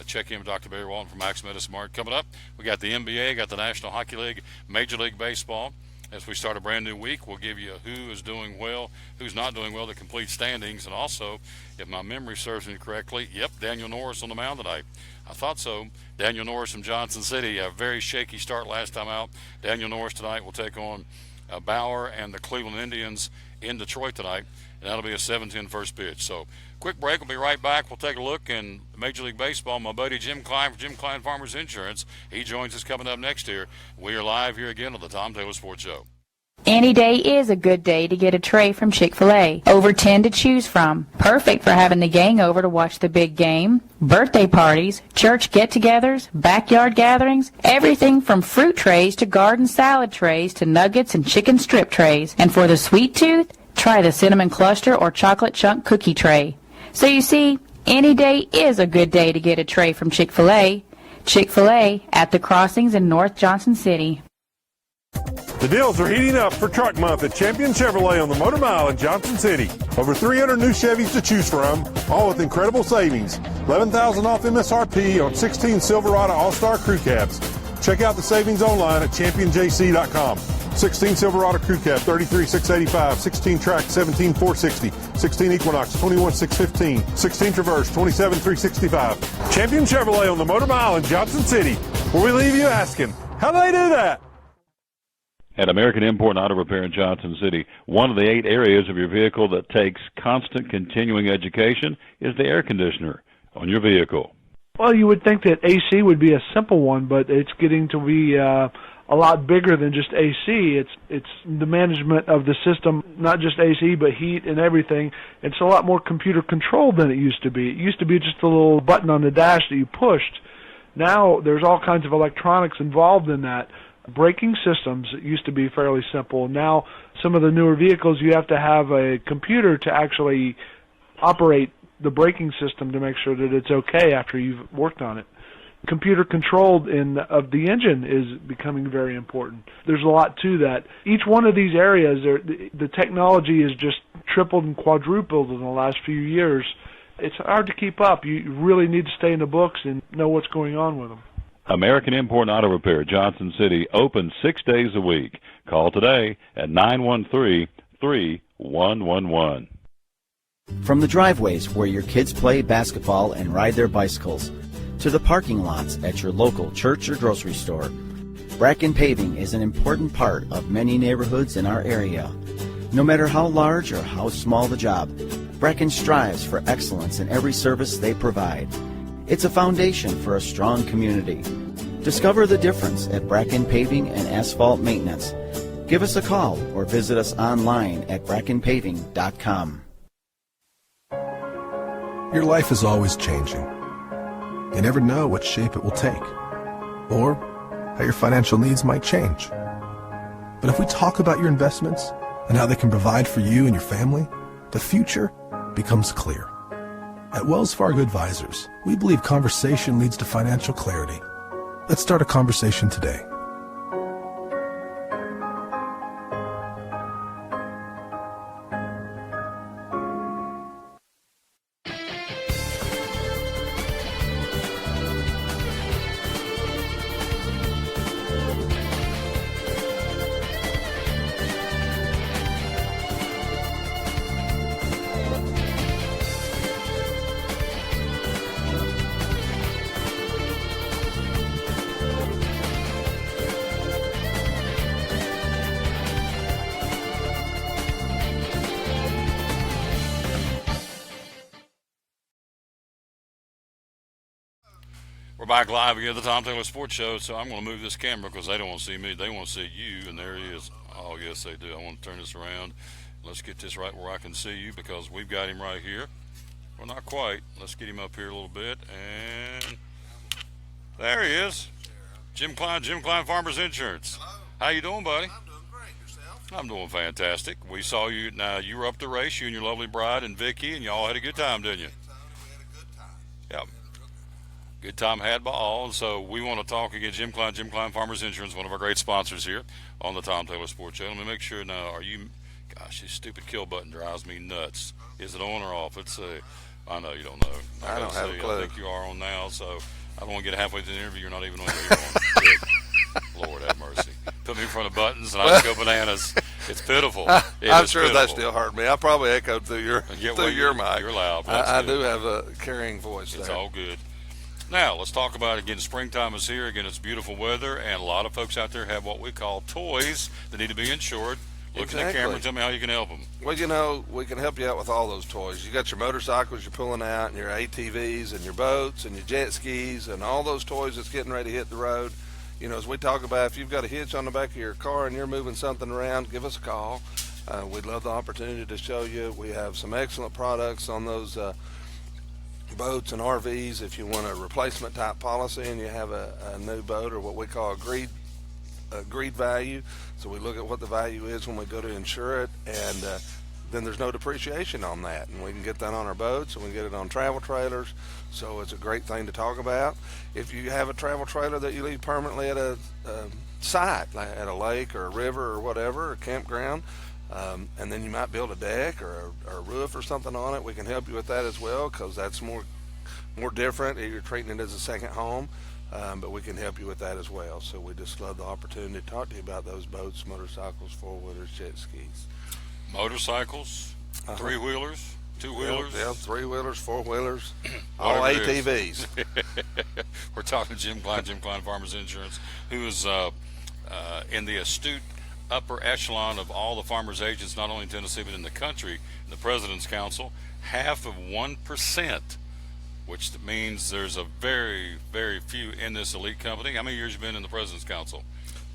check in with Dr. Barry Walton from Mike's Medicine Mart. Coming up, we got the NBA, got the National Hockey League, Major League Baseball. As we start a brand new week, we'll give you who is doing well, who's not doing well, the complete standings. And also, if my memory serves me correctly, yep, Daniel Norris on the mound tonight. I thought so. Daniel Norris from Johnson City, a very shaky start last time out. Daniel Norris tonight will take on Bauer and the Cleveland Indians in Detroit tonight. And that'll be a 7-10 first pitch. So, quick break. We'll be right back. We'll take a look in Major League Baseball. My buddy Jim Klein from Jim Klein Farmers Insurance. He joins us coming up next year. We are live here again on the Tom Taylor Sports Show. Any day is a good day to get a tray from Chick-fil-A. Over 10 to choose from. Perfect for having the gang over to watch the big game, birthday parties, church get-togethers, backyard gatherings, everything from fruit trays to garden salad trays to nuggets and chicken strip trays. And for the sweet tooth, try the cinnamon cluster or chocolate chunk cookie tray. So you see, any day is a good day to get a tray from Chick-fil-A. Chick-fil-A at the crossings in North Johnson City. The deals are heating up for Truck Month at Champion Chevrolet on the Motor Mile in Johnson City. Over 300 new Chevys to choose from, all with incredible savings. $11,000 off MSRP on 16 Silverado All-Star Crew Cabs. Check out the savings online at championjc.com. 16 Silverado Crew Cab, $33,685. 16 Track, $17,460. 16 Equinox, $21,615. 16 Traverse, $27,365. Champion Chevrolet on the Motor Mile in Johnson City, where we leave you asking, how do they do that? At American Import and Auto Repair in Johnson City, one of the 8 areas of your vehicle that takes constant continuing education is the air conditioner on your vehicle. Well, you would think that AC would be a simple one, but it's getting to be a lot bigger than just AC. It's the management of the system, not just AC, but heat and everything. It's a lot more computer controlled than it used to be. It used to be just a little button on the dash that you pushed. Now there's all kinds of electronics involved in that. Braking systems used to be fairly simple. Now some of the newer vehicles, you have to have a computer to actually operate the braking system to make sure that it's okay after you've worked on it. Computer controlled of the engine is becoming very important. There's a lot to that. Each one of these areas, the technology is just tripled and quadrupled in the last few years. It's hard to keep up. You really need to stay in the books and know what's going on with them. American Import and Auto Repair, Johnson City, open 6 days a week. Call today at 913-3111. From the driveways where your kids play basketball and ride their bicycles, to the parking lots at your local church or grocery store, Bracken Paving is an important part of many neighborhoods in our area. No matter how large or how small the job, Bracken strives for excellence in every service they provide. It's a foundation for a strong community. Discover the difference at Bracken Paving and Asphalt Maintenance. Give us a call or visit us online at brackenpaving.com. Your life is always changing. You never know what shape it will take, or how your financial needs might change. But if we talk about your investments and how they can provide for you and your family, the future becomes clear. At Wells Fargo Advisors, we believe conversation leads to financial clarity. Let's start a conversation today. We're back live again at the Tom Taylor Sports Show, so I'm going to move this camera because they don't want to see me. They want to see you, and there he is. Oh, yes, they do. I want to turn this around. Let's get this right where I can see you because we've got him right here. Well, not quite. Let's get him up here a little bit, and there he is. Jim Klein Farmers Insurance. Hello. How you doing, buddy? I'm doing great. Yourself? I'm doing fantastic. We saw you. Now, you were up the race, you and your lovely bride and Vicky, and y'all had a good time, didn't you? We had a good time. Yep. Good time had by all, and so we want to talk again. Jim Klein Farmers Insurance, one of our great sponsors here on the Tom Taylor Sports Show. Let me make sure now, are you, gosh, this stupid kill button drives me nuts. Is it on or off? Let's see. I know you don't know. I don't have a clue. I think you are on now, so I don't want to get halfway through the interview. You're not even on. You're on. Good. Lord have mercy. Put me in front of buttons and I just go bananas. It's pitiful. I'm sure pitiful. That still hurt me. I probably echoed through your mic. You're loud. I do have a carrying voice there. It's all good. Now, let's talk about it again. Springtime is here. Again, it's beautiful weather, and a lot of folks out there have what we call toys that need to be insured. Look at the camera and tell me how you can help them. Well, you know, we can help you out with all those toys. You got your motorcycles you're pulling out, and your ATVs, and your boats, and your jet skis, and all those toys that's getting ready to hit the road. You know, as we talk about, if you've got a hitch on the back of your car and you're moving something around, give us a call. We'd love the opportunity to show you. We have some excellent products on those boats and RVs. If you want a replacement type policy and you have a new boat or what we call agreed value, so we look at what the value is when we go to insure it, and then there's no depreciation on that, and we can get that on our boats and we can get it on travel trailers, so it's a great thing to talk about. If you have a travel trailer that you leave permanently at a site, like at a lake or a river or whatever, or campground. And then you might build a deck or a roof or something on it. We can help you with that as well, because that's more different. You're treating it as a second home, but we can help you with that as well. So we just love the opportunity to talk to you about those boats, motorcycles, four-wheelers, jet skis. Motorcycles, three-wheelers, two-wheelers. Yeah, three-wheelers, four-wheelers, all ATVs. We're talking to Jim Klein Farmers Insurance, who is in the astute upper echelon of all the farmers agents, not only in Tennessee but in the country, in the President's Council. Half of 1%, which means there's a very, very few in this elite company. How many years have you been in the President's Council?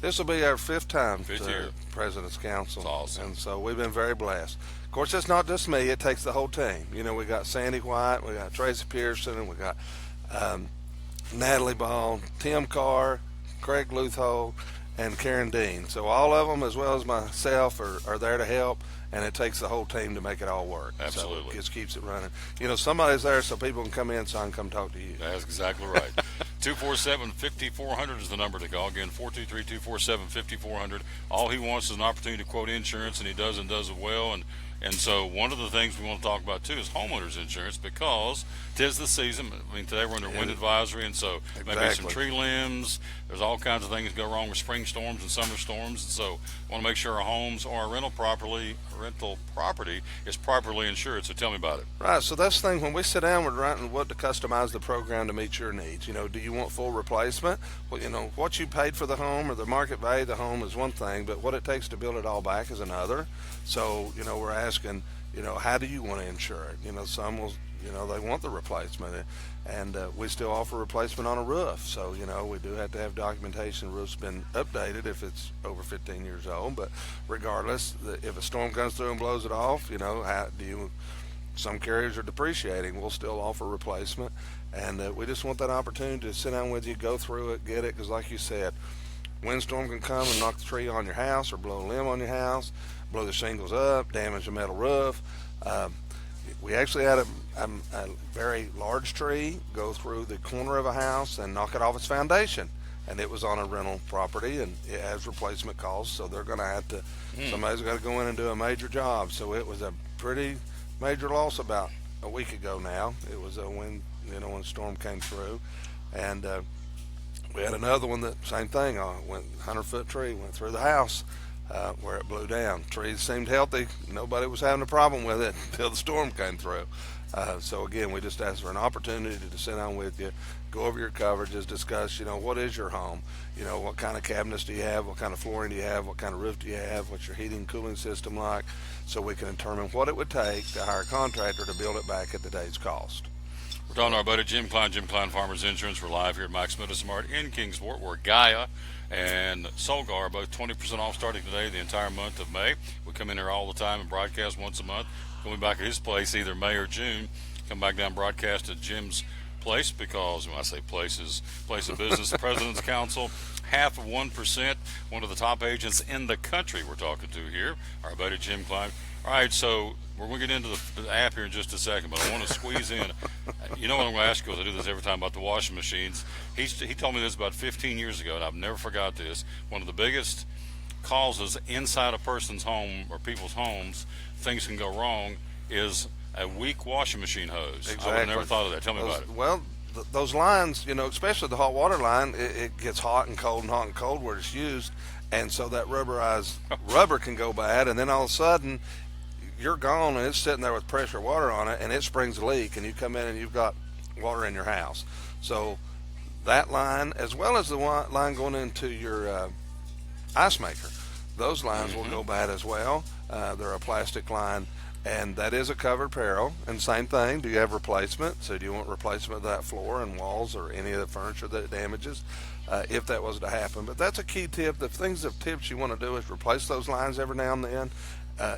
This will be our fifth time Fifth to year. President's Council. That's awesome. And so we've been very blessed. Of course, it's not just me. It takes the whole team. You know, we got Sandy White, we got Tracy Pearson, and we got Natalie Ball, Tim Carr, Craig Luthole, and Karen Dean. So all of them, as well as myself, are there to help, and it takes the whole team to make it all work. Absolutely. So it just keeps it running. You know, somebody's there so people can come in, so I can come talk to you. That's exactly right. 247-5400 is the number to call. Again, 423-247-5400. All he wants is an opportunity to quote insurance, and he does and does it well. And so one of the things we want to talk about, too, is homeowners insurance, because 'tis the season. I mean, today we're under wind advisory, and so maybe some tree limbs. There's all kinds of things go wrong with spring storms and summer storms. And so we want to make sure our homes or our rental property is properly insured. So tell me about it. Right, so that's the thing. When we sit down, we're writing what to customize the program to meet your needs. You know, do you want full replacement? Well, you know, what you paid for the home or the market value of the home is one thing, but what it takes to build it all back is another. So, you know, we're asking, you know, how do you want to insure it? You know, some will, you know, they want the replacement, and we still offer replacement on a roof. So, you know, we do have to have documentation. The roof's been updated if it's over 15 years old, but regardless, if a storm comes through and blows it off, you know, some carriers are depreciating. We'll still offer replacement, and we just want that opportunity to sit down with you, go through it, get it, because like you said, windstorm can come and knock the tree on your house or blow a limb on your house, blow the shingles up, damage the metal roof. We actually had a very large tree go through the corner of a house and knock it off its foundation, and it was on a rental property, and it has replacement costs, so they're going to have to, somebody's got to go in and do a major job. So it was a pretty major loss about a week ago now. It was when the storm came through, and we had another one that same thing. Went 100-foot tree went through the house where it blew down. Trees seemed healthy. Nobody was having a problem with it until the storm came through. So again, we just asked for an opportunity to sit down with you, go over your coverages, discuss, you know, what is your home? You know, what kind of cabinets do you have? What kind of flooring do you have? What kind of roof do you have? What's your heating and cooling system like? So we can determine what it would take to hire a contractor to build it back at today's cost. We're talking to our buddy Jim Klein Farmers Insurance. We're live here at Mike Smith Mart in Kingsport, where Gaia and Solgar are both 20% off starting today, the entire month of May. We come in here all the time and broadcast once a month. We'll be back at his place either May or June. Come back down and broadcast at Jim's place, because when I say place of business, the President's Council, half of 1%, one of the top agents in the country we're talking to here, our buddy Jim Klein. All right, so we're going to get into the app here in just a second, but I want to squeeze in. You know what I'm going to ask you, because I do this every time about the washing machines. He told me this about 15 years ago, and I've never forgot this. One of the biggest causes inside a person's home or people's homes, things can go wrong, is a weak washing machine hose. Exactly. I would have never thought of that. Tell me about it. Well, those lines, you know, especially the hot water line, it gets hot and cold where it's used, and so that rubber can go bad, and then all of a sudden you're gone and it's sitting there with pressure water on it, and it springs a leak, and you come in and you've got water in your house. So that line, as well as the line going into your ice maker, those lines will go bad as well. They're a plastic line, and that is a covered peril. And same thing, do you have replacement? So do you want replacement of that floor and walls or any of the furniture that it damages if that was to happen? But that's a key tip. The tips you want to do is replace those lines every now and then.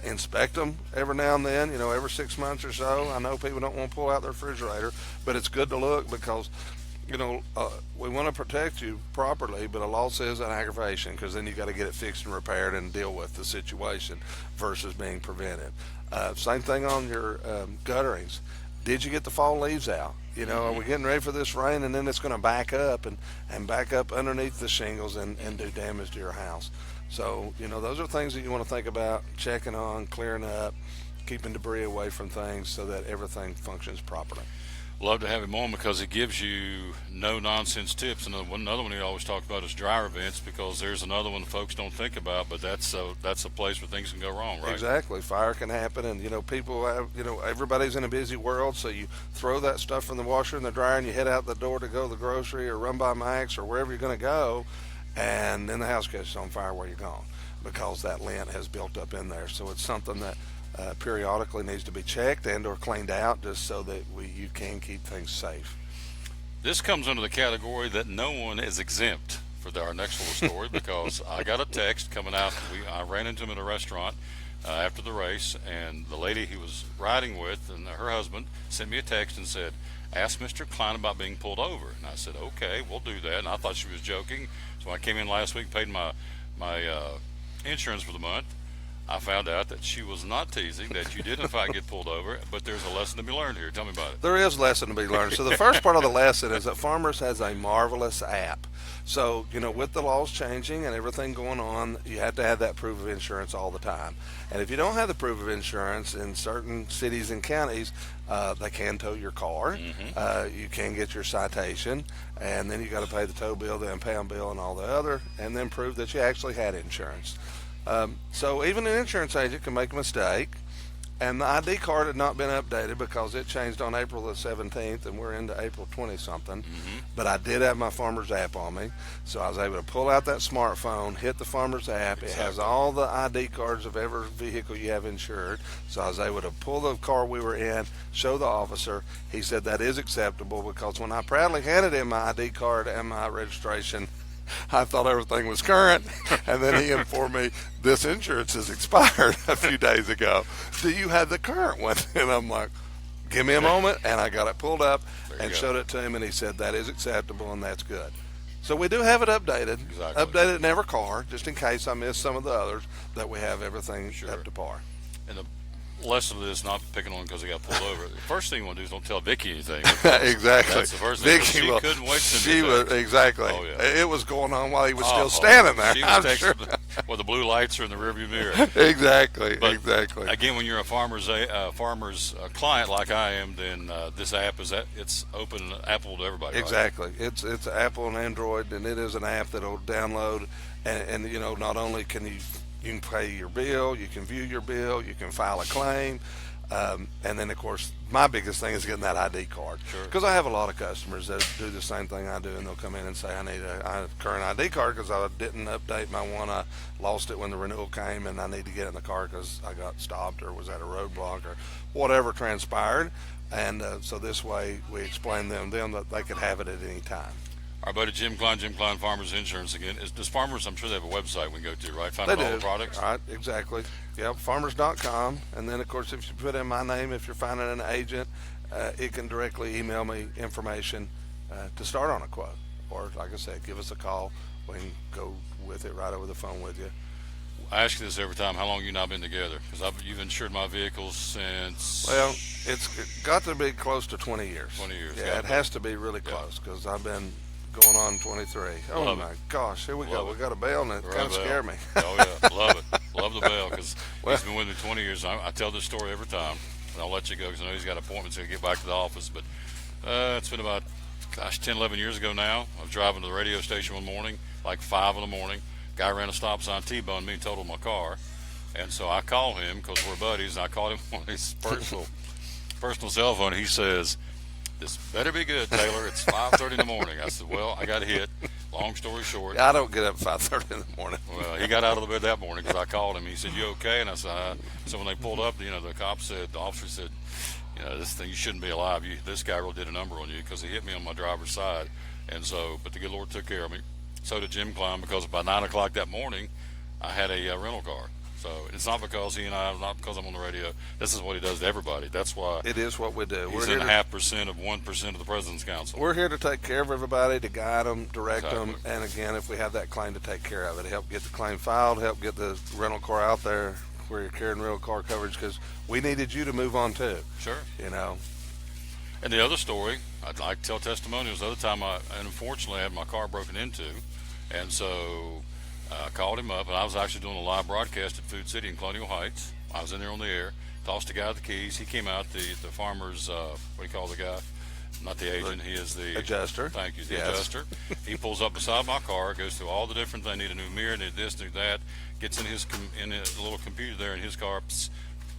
Inspect them every now and then, you know, every 6 months or so. I know people don't want to pull out their refrigerator, but it's good to look, because, you know, we want to protect you properly, but a loss is an aggravation, because then you got to get it fixed and repaired and deal with the situation versus being prevented. Same thing on your gutterings. did you get the fall leaves out? You know, are we getting ready for this rain, and then it's going to back up and back up underneath the shingles and do damage to your house. So, you know, those are things that you want to think about, checking on, clearing up, keeping debris away from things so that everything functions properly. Love to have him on because he gives you no nonsense tips. Another one he always talks about is dryer vents, because there's another one folks don't think about, but that's a place where things can go wrong, right? Exactly. Fire can happen, and people have, everybody's in a busy world, so you throw that stuff from the washer in the dryer and you head out the door to go to the grocery or run by Max or wherever you're going to go, and then the house catches on fire where you're gone because that lint has built up in there. So it's something that periodically needs to be checked and or cleaned out, just so that you can keep things safe. This comes under the category that no one is exempt for our next little story, because I got a text coming out. I ran into him in a restaurant after the race, and the lady he was riding with and her husband sent me a text and said, "Ask Mr. Klein about being pulled over." And I said, "Okay, we'll do that." And I thought she was joking. So I came in last week, paid my insurance for the month. I found out that she was not teasing, that you did in fact get pulled over, but there's a lesson to be learned here. Tell me about it. There is a lesson to be learned. So the first part of the lesson is that Farmers has a marvelous app. So, with the laws changing and everything going on, you have to have that proof of insurance all the time. And if you don't have the proof of insurance in certain cities and counties, they can tow your car. You can get your citation, and then you got to pay the tow bill, the impound bill, and all the other, and then prove that you actually had insurance. So even an insurance agent can make a mistake, and the ID card had not been updated because it changed on April the 17th, and we're into April 20-something. But I did have my Farmers app on me, so I was able to pull out that smartphone, hit the Farmers app. It has all the ID cards of every vehicle you have insured, so I was able to pull the car we were in, show the officer. He said that is acceptable, because when I proudly handed him my ID card and my registration, I thought everything was current, and then he informed me this insurance has expired a few days ago. Do you have the current one? And I'm like, give me a moment, and I got it pulled up and showed it to him, and he said that is acceptable and that's good. So we do have it updated, updated in every car, just in case I missed some of the others, that we have everything up to par. And the lesson of this, not picking on because he got pulled over. The first thing you want to do is don't tell Vicky anything. Exactly. That's the first thing. Vicky, she couldn't wait to she was exactly. Oh, yeah. It was going on while he was still standing there. She was texting well, the blue lights are in the rearview mirror. Exactly. But exactly. Again, when you're a farmer's client like I am, then this app it's open Apple to everybody. Exactly. Right? It's Apple and Android, and it is an app that'll download, and not only can you can pay your bill, you can view your bill, you can file a claim. And then, of course, my biggest thing is getting that ID card. Because I have a lot of customers that do the same thing I do, and they'll come in and say, I need a current ID card because I didn't update my one. I lost it when the renewal came, and I need to get it in the car because I got stopped or was at a roadblock or whatever transpired. And so this way we explain them that they could have it at any time. Our buddy Jim Klein Farmers Insurance again. Does Farmers, I'm sure they have a website we can go to, right? Find out all the products? Right, exactly. Yep, farmers.com. And then, of course, if you put in my name, if you're finding an agent, it can directly email me information to start on a quote. Or, like I said, give us a call. We can go with it right over the phone with you. I ask you this every time. How long have you not been together? Because you've insured my vehicles since... Well, it's got to be close to 20 years. 20 years. Yeah, it has to be really close because I've been... going on 23. Oh my gosh, here we go. We got a bell, and it kind of scared me. Oh yeah, love it. Love the bell because he's been with me 20 years. I tell this story every time, and I'll let you go because I know he's got appointments to get back to the office. But it's been about 10, 11 years ago now. I was driving to the radio station one morning, like 5 in the morning. Guy ran a stop sign, T-boned me, and totaled my car. And so I call him because we're buddies, and I called him on his personal cell phone. He says, "This better be good, Taylor. It's 5:30 in the morning." I said, "Well, I got hit." Long story short. I don't get up at 5:30 in the morning. Well, he got out of the bed that morning because I called him. He said, "You okay?" And I said, So when they pulled up, the officer said, "This thing, you shouldn't be alive. This guy really did a number on you because he hit me on my driver's side." And so, but the good Lord took care of me. So did Jim Klein, because by 9 o'clock that morning, I had a rental car. So it's not because he and I, not because I'm on the radio. This is what he does to everybody. That's why it is what we do. He's in 0.5% of 1% of the President's Council. We're here to take care of everybody, to guide them, direct them, and again, if we have that claim, to take care of it, help get the claim filed, help get the rental car out there where you're carrying rental car coverage, because we needed you to move on too. Sure. And the other story, I'd like to tell testimonials. The other time, unfortunately, I had my car broken into, and so I called him up, and I was actually doing a live broadcast at Food City in Colonial Heights. I was in there on the air, tossed the guy the keys. He came out, the farmer's, what do you call the guy? Not the agent, he is the adjuster. Thank you, the Yes. adjuster. He pulls up beside my car, goes through all the different things. Need a new mirror, need this, need that. Gets in his little computer there in his car,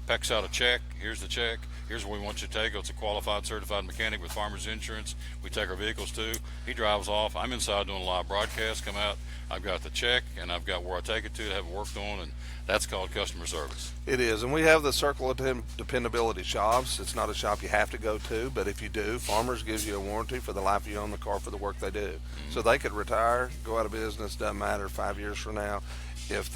pecks out a check. Here's the check. Here's where we want you to take. It's a qualified, certified mechanic with Farmers Insurance. We take our vehicles to. He drives off. I'm inside doing a live broadcast. Come out. I've got the check, and I've got where I take it to have it worked on, and that's called customer service. It is, and we have the Circle of Dependability shops. It's not a shop you have to go to, but if you do, Farmers gives you a warranty for the life you own the car for the work they do. So they could retire, go out of business, doesn't matter 5 years from now. If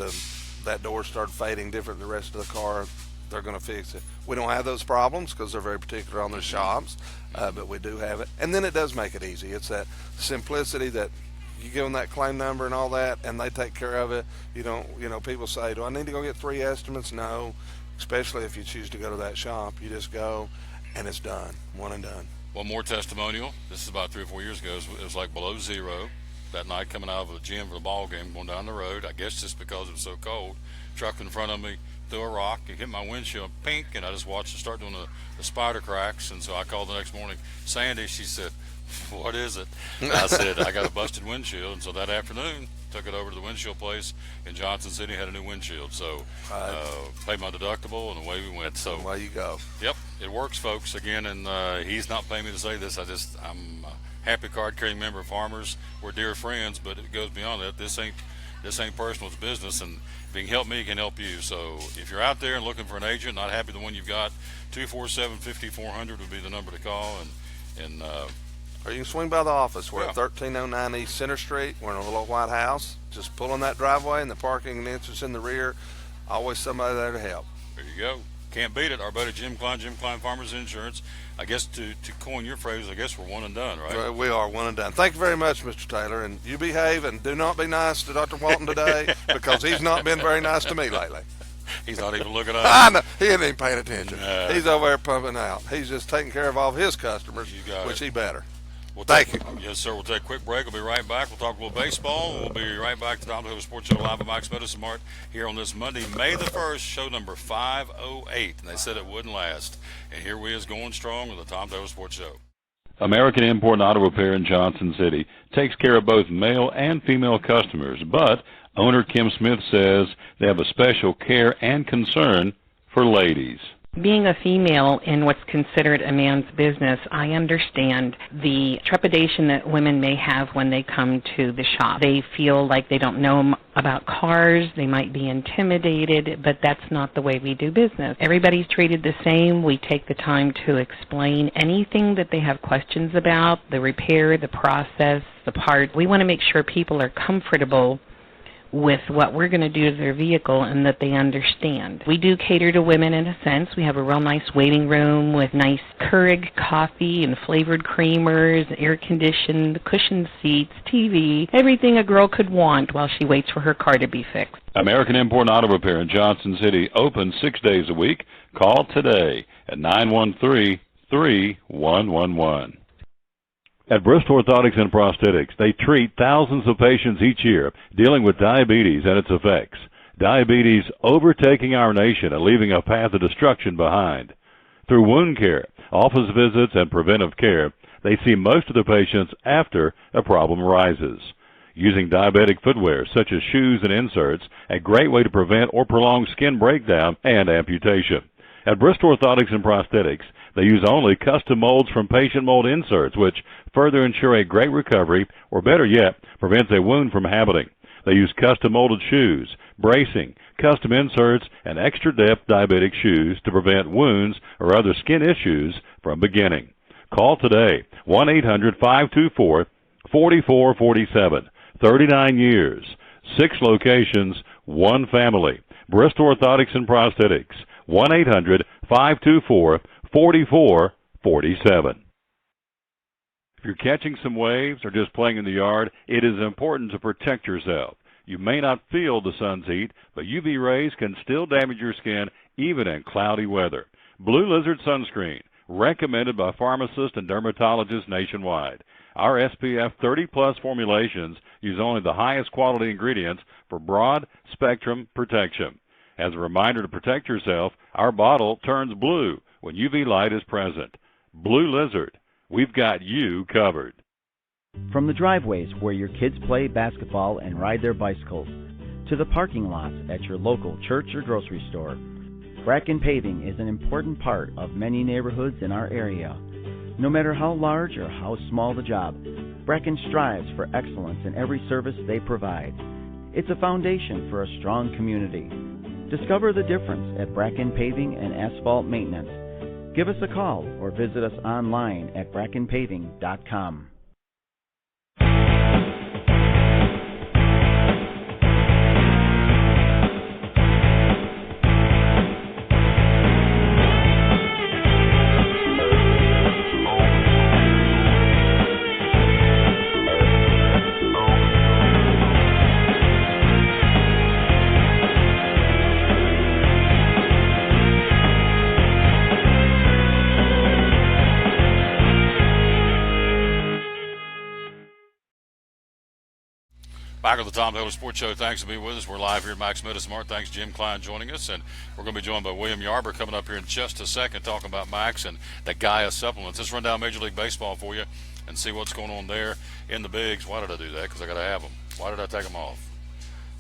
that door started fading different than the rest of the car, they're going to fix it. We don't have those problems because they're very particular on their shops, but we do have it. And then it does make it easy. It's that simplicity that you give them that claim number and all that, and they take care of it. You don't, people say, do I need to go get 3 estimates? No, especially if you choose to go to that shop. You just go, and it's done, one and done. One more testimonial. This is about 3 or 4 years ago. It was like below zero that night coming out of the gym for the ball game, going down the road. I guess just because it was so cold. Truck in front of me threw a rock and hit my windshield, pink, and I just watched it start doing the spider cracks. And so I called the next morning. Sandy, she said, what is it? I said, I got a busted windshield. And so that afternoon, took it over to the windshield place in Johnson City, had a new windshield. So paid my deductible, and away we went. So away you go. Yep, it works, folks. Again, and he's not paying me to say this. I'm a happy card-carrying member of Farmers. We're dear friends, but it goes beyond that. This ain't personal, it's business, and if you can help me, can help you. So if you're out there and looking for an agent, not happy with the one you've got, 247-5400 would be the number to call, and or you can swing by the office. We're at 1309 East Center Street. We're in a little white house. Just pull in that driveway, and the parking and entrance in the rear. Always somebody there to help. There you go. Can't beat it. Our buddy Jim Klein Farmers Insurance. I guess to coin your phrase, I guess we're one and done, right? We are one and done. Thank you very much, Mr. Taylor. And you behave, and do not be nice to Dr. Walton today because he's not been very nice to me lately. He's not even looking up. I know. He ain't even paying attention. He's over there pumping out. He's just taking care of all of his customers, which he better. Thank you. Yes, sir. We'll take a quick break. We'll be right back. We'll talk a little baseball. We'll be right back to the Untitled Sports Show live at Mike's Medicine Mart here on this Monday, May the 1st, show number 508. And they said it wouldn't last. And here we is going strong with the Untitled Sports Show. American Import and Auto Repair in Johnson City takes care of both male and female customers, but owner Kim Smith says they have a special care and concern for ladies. Being a female in what's considered a man's business, I understand the trepidation that women may have when they come to the shop. They feel like they don't know about cars, they might be intimidated, but that's not the way we do business. Everybody's treated the same. We take the time to explain anything that they have questions about, the repair, the process, the part. We want to make sure people are comfortable with what we're going to do to their vehicle and that they understand. We do cater to women in a sense. We have a real nice waiting room with nice Keurig coffee and flavored creamers, air-conditioned, cushioned seats, TV, everything a girl could want while she waits for her car to be fixed. American Import and Auto Repair in Johnson City, open 6 days a week. Call today at 913-3111. At Bristol Orthotics and Prosthetics, they treat thousands of patients each year dealing with diabetes and its effects. Diabetes overtaking our nation and leaving a path of destruction behind. Through wound care, office visits, and preventive care, they see most of the patients after a problem arises. Using diabetic footwear such as shoes and inserts, a great way to prevent or prolong skin breakdown and amputation. At Bristol Orthotics and Prosthetics, they use only custom molds from patient mold inserts, which further ensure a great recovery, or better yet, prevents a wound from happening. They use custom molded shoes, bracing, custom inserts, and extra depth diabetic shoes to prevent wounds or other skin issues from beginning. Call today, 1-800-524-4447. 39 years, 6 locations, 1 family. Bristol Orthotics and Prosthetics, 1-800-524-4447. If you're catching some waves or just playing in the yard, it is important to protect yourself. You may not feel the sun's heat, but UV rays can still damage your skin even in cloudy weather. Blue Lizard Sunscreen recommended by pharmacists and dermatologists nationwide. Our SPF 30-plus formulations use only the highest quality ingredients for broad-spectrum protection. As a reminder to protect yourself, our bottle turns blue when UV light is present. Blue Lizard, we've got you covered. From the driveways where your kids play basketball and ride their bicycles, to the parking lots at your local church or grocery store, Bracken Paving is an important part of many neighborhoods in our area. No matter how large or how small the job, Bracken strives for excellence in every service they provide. It's a foundation for a strong community. Discover the difference at Bracken Paving and Asphalt Maintenance. Give us a call or visit us online at brackenpaving.com. Back at the Tom Taylor Sports Show. Thanks for being with us. We're live here at Max Meadows Mart. Thanks, Jim Klein, joining us. And we're going to be joined by William Yarber coming up here in just a second, talking about Max and the Gaia supplements. Let's run down Major League Baseball for you and see what's going on there in the bigs. Why did I do that? Because I got to have them. Why did I take them off?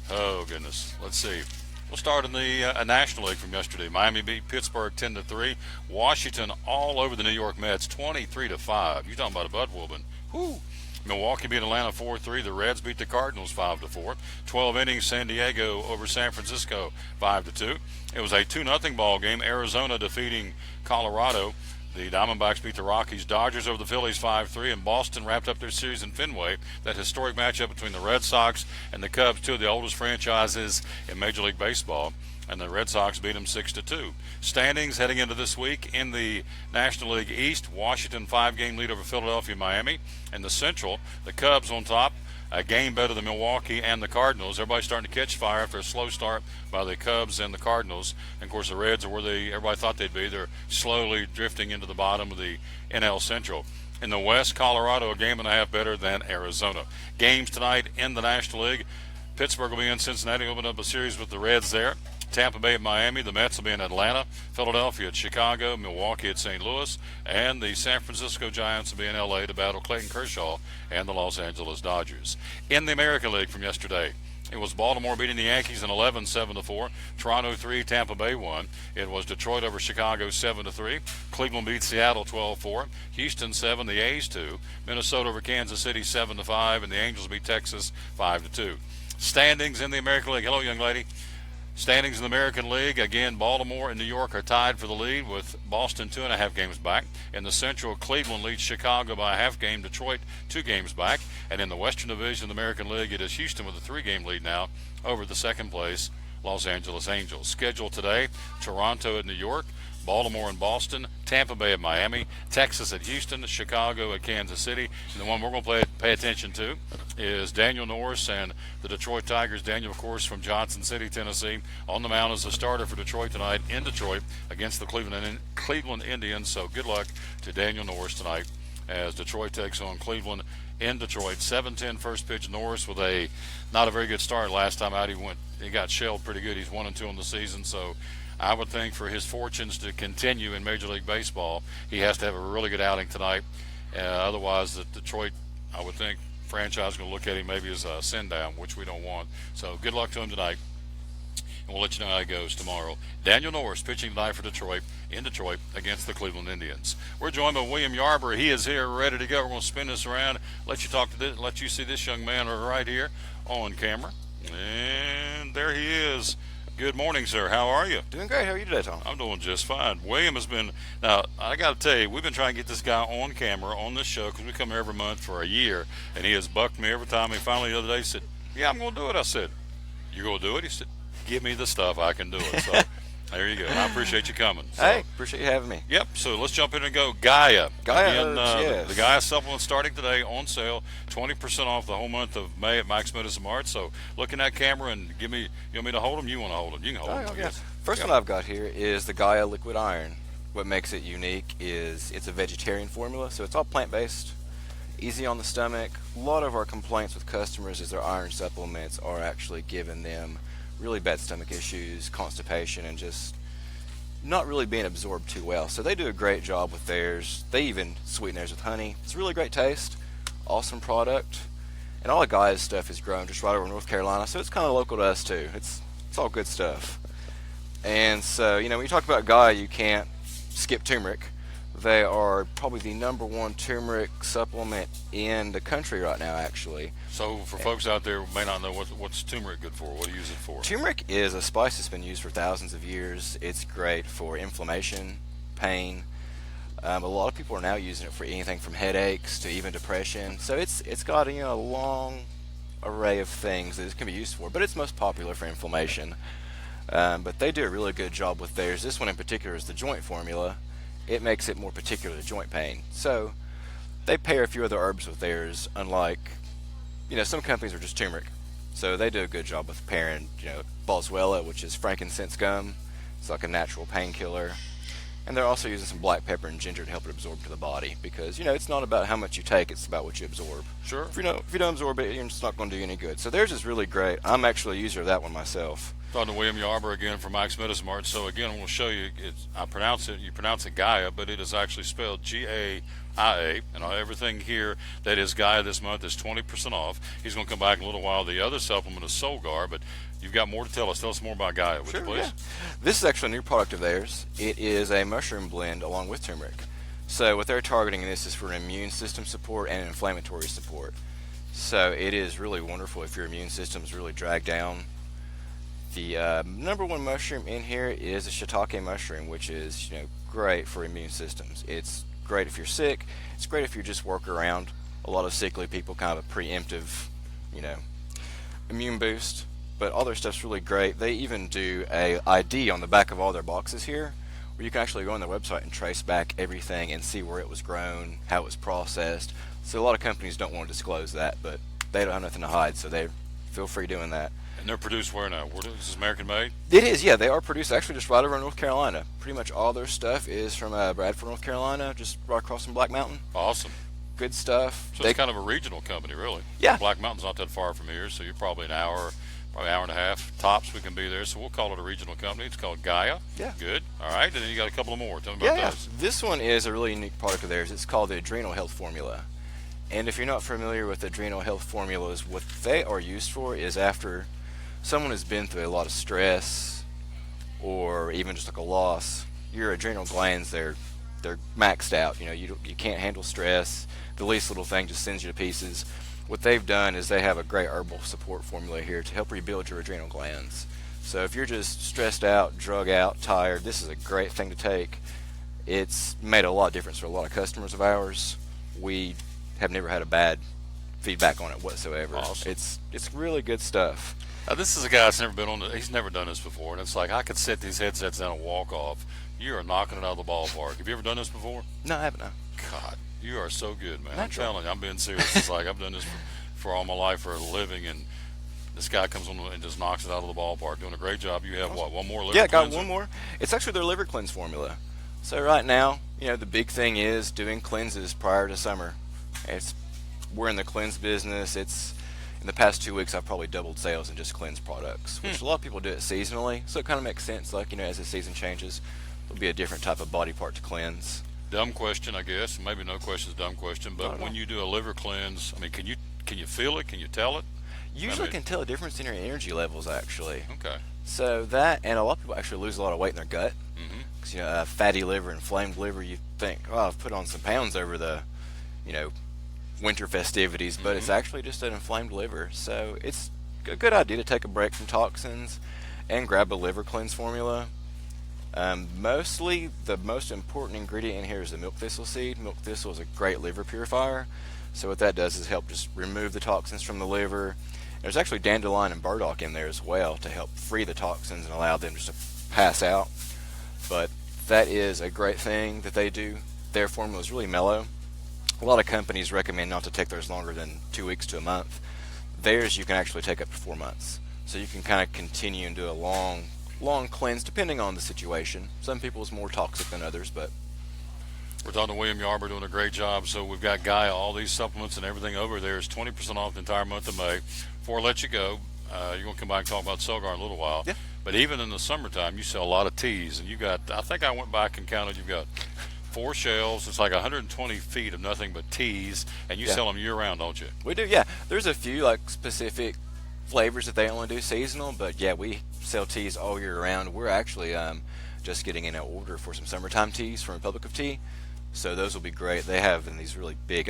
Oh, goodness. Let's see. We'll start in the National League from yesterday. Miami beat Pittsburgh 10-3. Washington all over the New York Mets 23-5. You're talking about a butt whooping. Whoo! Milwaukee beat Atlanta 4-3. The Reds beat the Cardinals 5-4. 12 innings, San Diego over San Francisco 5-2. It was a 2-0 ball game. Arizona defeating Colorado. The Diamondbacks beat the Rockies. Dodgers over the Phillies 5-3. And Boston wrapped up their series in Fenway. That historic matchup between the Red Sox and the Cubs, two of the oldest franchises in Major League Baseball. And the Red Sox beat them 6-2. Standings heading into this week in the National League East: Washington 5-game lead over Philadelphia, Miami. In the Central, the Cubs on top, a game better than Milwaukee and the Cardinals. Everybody's starting to catch fire after a slow start by the Cubs and the Cardinals. And of course, the Reds are where everybody thought they'd be. They're slowly drifting into the bottom of the NL Central. In the West, Colorado a game and a half better than Arizona. Games tonight in the National League: Pittsburgh will be in Cincinnati, open up a series with the Reds there. Tampa Bay at Miami, the Mets will be in Atlanta, Philadelphia at Chicago, Milwaukee at St. Louis, and the San Francisco Giants will be in L.A. to battle Clayton Kershaw and the Los Angeles Dodgers. In the American League from yesterday, it was Baltimore beating the Yankees in 11, 7-4. Toronto 3, Tampa Bay 1. It was Detroit over Chicago 7-3. Cleveland beat Seattle 12-4. Houston 7, the A's 2. Minnesota over Kansas City 7-5, and the Angels beat Texas 5-2. Standings in the American League. Hello, young lady. Standings in the American League, again, Baltimore and New York are tied for the lead with Boston 2.5 games back. In the Central, Cleveland leads Chicago by a half game, Detroit 2 games back. And in the Western Division of the American League, it is Houston with a 3-game lead now over the second place Los Angeles Angels. Scheduled today: Toronto at New York, Baltimore and Boston, Tampa Bay at Miami, Texas at Houston, Chicago at Kansas City. And the one we're going to pay attention to is Daniel Norris and the Detroit Tigers. Daniel, of course, from Johnson City, Tennessee, on the mound as a starter for Detroit tonight in Detroit against the Cleveland Indians. So good luck to Daniel Norris tonight as Detroit takes on Cleveland in Detroit. 7-10 first pitch. Norris with not a very good start last time out. He got shelled pretty good. He's 1-2 on the season, so I would think for his fortunes to continue in Major League Baseball, he has to have a really good outing tonight. Otherwise, the Detroit, I would think, franchise is going to look at him maybe as a send-down, which we don't want. So good luck to him tonight, and we'll let you know how it goes tomorrow. Daniel Norris pitching tonight for Detroit, in Detroit against the Cleveland Indians. We're joined by William Yarber. He is here ready to go. We're going to spin this around, let you see this young man right here on camera. And there he is. Good morning, sir. How are you? Doing great. How are you today, Tom? I'm doing just fine. William has been, now, I got to tell you, we've been trying to get this guy on camera on this show because we come here every month for a year, and he has bucked me every time. He finally the other day said, yeah, I'm going to do it. I said, you're going to do it? He said, give me the stuff. I can do it. So there you go. I appreciate you coming. So, hey, appreciate you having me. Yep. So let's jump in and go. Gaia. Again, yes. The Gaia supplement starting today on sale. 20% off the whole month of May at Max Meadows Mart. So look in that camera and you want me to hold them? You want to hold them? You can hold them. Yeah. First one I've got here is the Gaia Liquid Iron. what makes it unique is it's a vegetarian formula, so it's all plant-based, easy on the stomach. A lot of our complaints with customers is their iron supplements are actually giving them really bad stomach issues, constipation, and just not really being absorbed too well. So they do a great job with theirs. They even sweeten theirs with honey. It's a really great taste, awesome product. And all the Gaia's stuff is grown just right over in North Carolina, so it's kind of local to us too. It's all good stuff. And so, when you talk about Gaia, you can't skip turmeric. They are probably the #1 turmeric supplement in the country right now, actually. So for folks out there who may not know, what's turmeric good for? What do you use it for? Turmeric is a spice that's been used for thousands of years. It's great for inflammation, pain. A lot of people are now using it for anything from headaches to even depression. So it's got a long array of things that it can be used for, but it's most popular for inflammation. But they do a really good job with theirs. This one in particular is the joint formula. It makes it more particular to joint pain. So they pair a few other herbs with theirs, unlike, some companies are just turmeric. So they do a good job with pairing, boswellia, which is frankincense gum. It's like a natural painkiller. And they're also using some black pepper and ginger to help it absorb to the body, because it's not about how much you take, it's about what you absorb. Sure. If you don't absorb it, it's not going to do you any good. So theirs is really great. I'm actually a user of that one myself. Talking to William Yarber again from Mike's Medicine Mart. So again, we'll show you. You pronounce it Gaia, but it is actually spelled G-A-I-A. And everything here that is Gaia this month is 20% off. He's going to come back in a little while. The other supplement is Solgar, but you've got more to tell us. Tell us more about Gaia, would you please? Yeah. This is actually a new product of theirs. It is a mushroom blend along with turmeric. So what they're targeting in this is for immune system support and inflammatory support. So it is really wonderful if your immune system is really dragged down. The #1 mushroom in here is a shiitake mushroom, which is great for immune systems. It's great if you're sick. It's great if you just work around. A lot of sickly people kind of a preemptive, immune boost. But all their stuff's really great. They even do a ID on the back of all their boxes here, where you can actually go on their website and trace back everything and see where it was grown, how it was processed. So a lot of companies don't want to disclose that, but they don't have nothing to hide, so they feel free doing that. And they're produced where now? Is this American made? It is, yeah. They are produced actually just right over in North Carolina. Pretty much all their stuff is from Bradford, North Carolina, just right across from Black Mountain. Awesome. Good stuff. So it's kind of a regional company, really. Yeah. Black Mountain's not that far from here, so you're probably an hour, probably hour and a half tops we can be there. So we'll call it a regional company. It's called Gaia. Yeah. Good. All right. And then you got a couple of more. Tell me about those. This one is a really unique product of theirs. It's called the Adrenal Health Formula. And if you're not familiar with adrenal health formulas, what they are used for is after someone has been through a lot of stress or even just like a loss, your adrenal glands, they're maxed out. You can't handle stress. The least little thing just sends you to pieces. What they've done is they have a great herbal support formula here to help rebuild your adrenal glands. So if you're just stressed out, drug out, tired, this is a great thing to take. It's made a lot of difference for a lot of customers of ours. We have never had a bad feedback on it whatsoever. Awesome. It's really good stuff. Now, this is a guy that's never been on he's never done this before, and it's like I could set these headsets down and walk off. You are knocking it out of the ballpark. Have you ever done this before? No, I haven't. No. God, you are so good, man. Natural. I'm telling you, I'm being serious. It's like I've done this for all my life for a living, and this guy comes on and just knocks it out of the ballpark. Doing a great job. You have what, one more liver cleanser? Yeah, got one more. It's actually their liver cleanse formula. So right now, the big thing is doing cleanses prior to summer. We're in the cleanse business. In the past 2 weeks, I've probably doubled sales in just cleanse products, which a lot of people do it seasonally. So it kind of makes sense. Like, as the season changes, there'll be a different type of body part to cleanse. Dumb question, I guess. Maybe no question is a dumb question. But when you do a liver cleanse, can you feel it? Can you tell it? Usually can tell a difference in your energy levels, actually. Okay. So that, and a lot of people actually lose a lot of weight in their gut. Because, fatty liver, inflamed liver, you think, I've put on some pounds over the, winter festivities, but it's actually just an inflamed liver. So it's a good idea to take a break from toxins and grab a liver cleanse formula. Mostly the most important ingredient in here is the milk thistle seed. Milk thistle is a great liver purifier. So what that does is help just remove the toxins from the liver. There's actually dandelion and burdock in there as well to help free the toxins and allow them just to pass out. But that is a great thing that they do. Their formula is really mellow. A lot of companies recommend not to take theirs longer than 2 weeks to a month. Theirs you can actually take up to 4 months. So you can kind of continue and do a long long cleanse, depending on the situation. Some people it's more toxic than others, but we're talking to William Yarber, doing a great job. So we've got Gaia, all these supplements and everything over there is 20% off the entire month of May. Before I let you go, you're going to come back and talk about Solgar in a little while. Yeah. But even in the summertime, you sell a lot of teas, and you got, I think I went back and counted, you've got 4 shelves. It's like 120 feet of nothing but teas, and you sell them year-round, don't you? We do, yeah. There's a few like specific flavors that they only do seasonal, but yeah, we sell teas all year round. We're actually just getting in an order for some summertime teas from Republic of Tea, so those will be great. They have in these really big,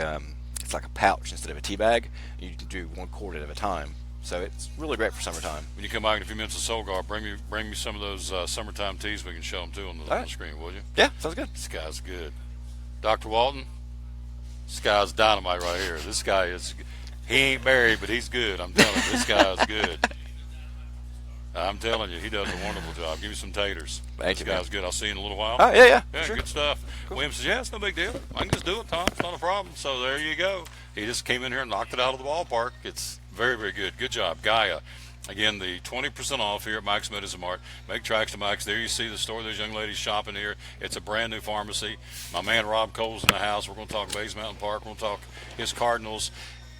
it's like a pouch instead of a tea bag. You can do 1 quart at a time, so it's really great for summertime. When you come back in a few minutes of Solgar, bring me some of those summertime teas. We can show them too on the screen, will you? Yeah, sounds good. This guy's good. Dr. Walton, this guy's dynamite right here. This guy is, he ain't married, but he's good. I'm telling you, this guy's good. I'm telling you, he does a wonderful job. Give me some taters. Thank you, This guy's good. I'll see you in a little while. Oh, yeah, Yeah, sure. good stuff. Cool. William says, yeah, it's no big deal. I can just do it, Tom. It's not a problem. So there you go. He just came in here and knocked it out of the ballpark. It's very, very good. Good job. Gaia. Again, the 20% off here at Mike's Medicine Mart. Make tracks to Mike's. There you see the store. There's young ladies shopping here. It's a brand new pharmacy. My man Rob Cole's in the house. We're going to talk Bays Mountain Park. We're going to talk his Cardinals.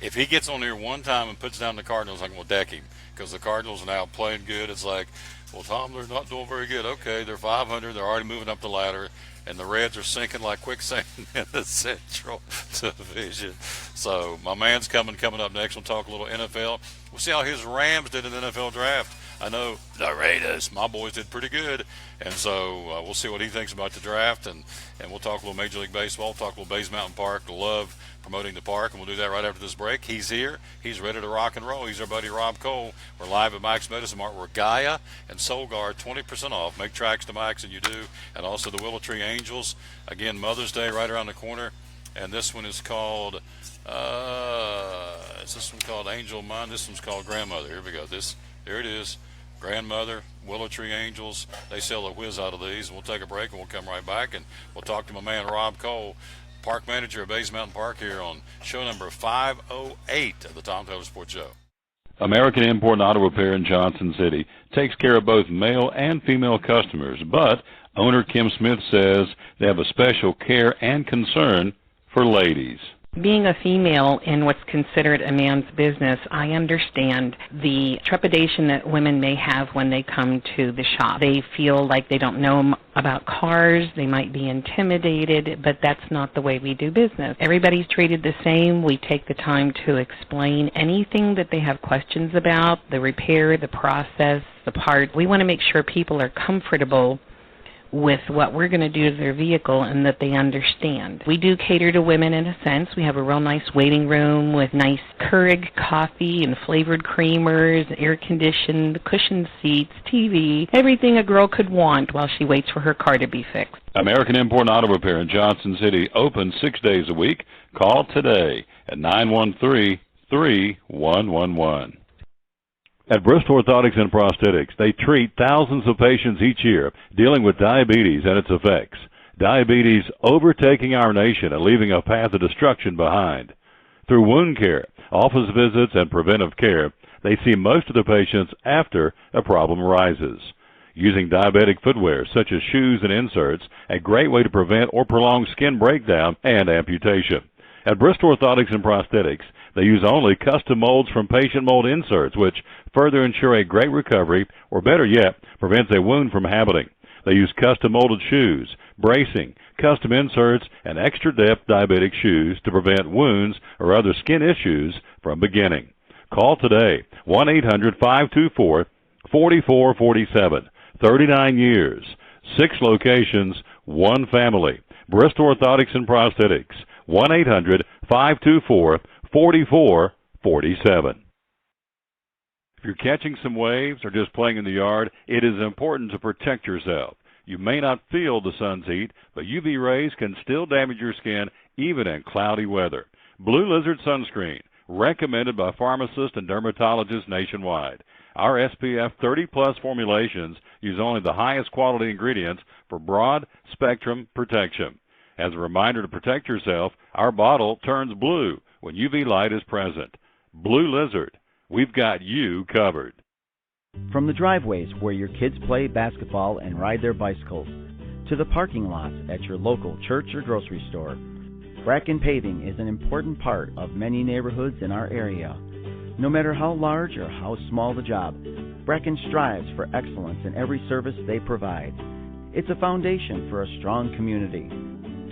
If he gets on here one time and puts down the Cardinals, I'm going to deck him because the Cardinals are now playing good. It's like, well, Tom, they're not doing very good. Okay, they're 500. They're already moving up the ladder. And the Reds are sinking like quicksand in the Central Division. So my man's coming up next. We'll talk a little NFL. We'll see how his Rams did in the NFL draft. I know the Raiders, my boys, did pretty good. And so we'll see what he thinks about the draft. And we'll talk a little Major League Baseball, talk a little Bays Mountain Park. Love promoting the park, and we'll do that right after this break. He's here. He's ready to rock and roll. He's our buddy Rob Cole. We're live at Mike's Medicine Mart. We're Gaia and Solgar, 20% off. Make tracks to Mike's, and you do. And also the Willow Tree Angels. Again, Mother's Day right around the corner. And this one is called, is this one called Angel Mine? This one's called Grandmother. Here we go. There it is. Grandmother, Willow Tree Angels. They sell a whiz out of these. And we'll take a break, and we'll come right back, and we'll talk to my man Rob Cole, Park Manager of Bays Mountain Park, here on show number 508 of the Tom Taylor Sports Show. American Import and Auto Repair in Johnson City takes care of both male and female customers, but owner Kim Smith says they have a special care and concern for ladies. Being a female in what's considered a man's business, I understand the trepidation that women may have when they come to the shop. They feel like they don't know about cars, they might be intimidated, but that's not the way we do business. Everybody's treated the same. We take the time to explain anything that they have questions about, the repair, the process, the part. We want to make sure people are comfortable with what we're going to do to their vehicle and that they understand. We do cater to women in a sense. We have a real nice waiting room with nice Keurig coffee and flavored creamers, air-conditioned, cushioned seats, TV, everything a girl could want while she waits for her car to be fixed. American Import and Auto Repair in Johnson City, open 6 days a week. Call today at 913-3111. At Bristol Orthotics and Prosthetics, they treat thousands of patients each year dealing with diabetes and its effects. Diabetes overtaking our nation and leaving a path of destruction behind. Through wound care, office visits, and preventive care, they see most of the patients after a problem arises. Using diabetic footwear such as shoes and inserts, a great way to prevent or prolong skin breakdown and amputation. At Bristol Orthotics and Prosthetics, they use only custom molds from patient mold inserts, which further ensure a great recovery, or better yet, prevents a wound from happening. They use custom molded shoes, bracing, custom inserts, and extra depth diabetic shoes to prevent wounds or other skin issues from beginning. Call today, 1-800-524-4447. 39 years, 6 locations, 1 family. Bristol Orthotics and Prosthetics, 1-800-524-4447. If you're catching some waves or just playing in the yard, it is important to protect yourself. You may not feel the sun's heat, but UV rays can still damage your skin even in cloudy weather. Blue Lizard Sunscreen, recommended by pharmacists and dermatologists nationwide. Our SPF 30-plus formulations use only the highest quality ingredients for broad spectrum protection. As a reminder to protect yourself, our bottle turns blue when UV light is present. Blue Lizard, we've got you covered. From the driveways where your kids play basketball and ride their bicycles, to the parking lots at your local church or grocery store, Bracken Paving is an important part of many neighborhoods in our area. No matter how large or how small the job, Bracken strives for excellence in every service they provide. It's a foundation for a strong community.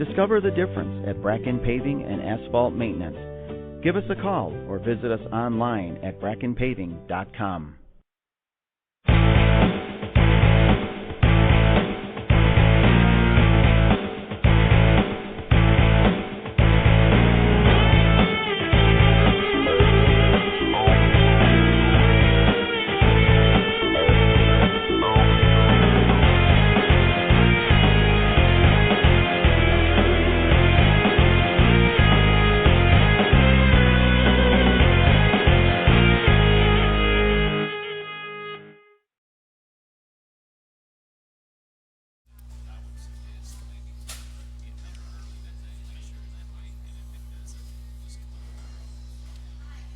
Discover the difference at Bracken Paving and Asphalt Maintenance. Give us a call or visit us online at brackenpaving.com.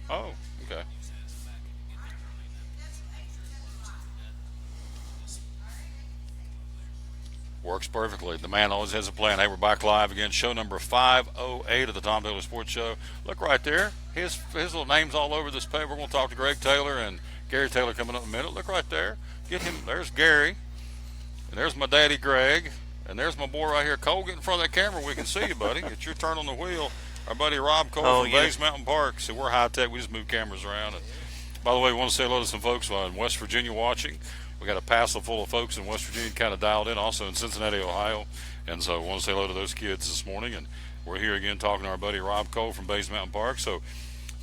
Oh, okay. Works perfectly. The man always has a plan. Hey, we're back live again. Show number 508 of the Tom Taylor Sports Show. Look right there. His little name's all over this paper. We're going to talk to Greg Taylor and Gary Taylor coming up in a minute. Look right there. Get him. There's Gary. And there's my daddy, Greg. And there's my boy right here, Cole. Get in front of that camera. We can see you, buddy. It's your turn on the wheel. Our buddy Rob Cole from Bays Mountain Park. So we're high tech. We just move cameras around. And by the way, we want to say hello to some folks in West Virginia watching. We got a passel full of folks in West Virginia kind of dialed in, also in Cincinnati, Ohio. And so we want to say hello to those kids this morning. And we're here again talking to our buddy Rob Cole from Bays Mountain Park. So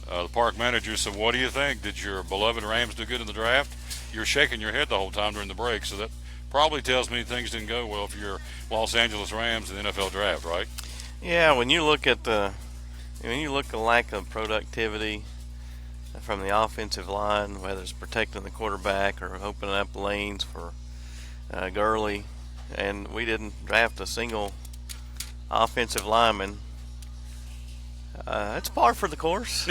the park manager said, what do you think? Did your beloved Rams do good in the draft? You're shaking your head the whole time during the break. So that probably tells me things didn't go well for your Los Angeles Rams in the NFL draft, right? Yeah, when you look at the lack of productivity from the offensive line, whether it's protecting the quarterback or opening up lanes for Gurley, and we didn't draft a single offensive lineman, it's par for the course.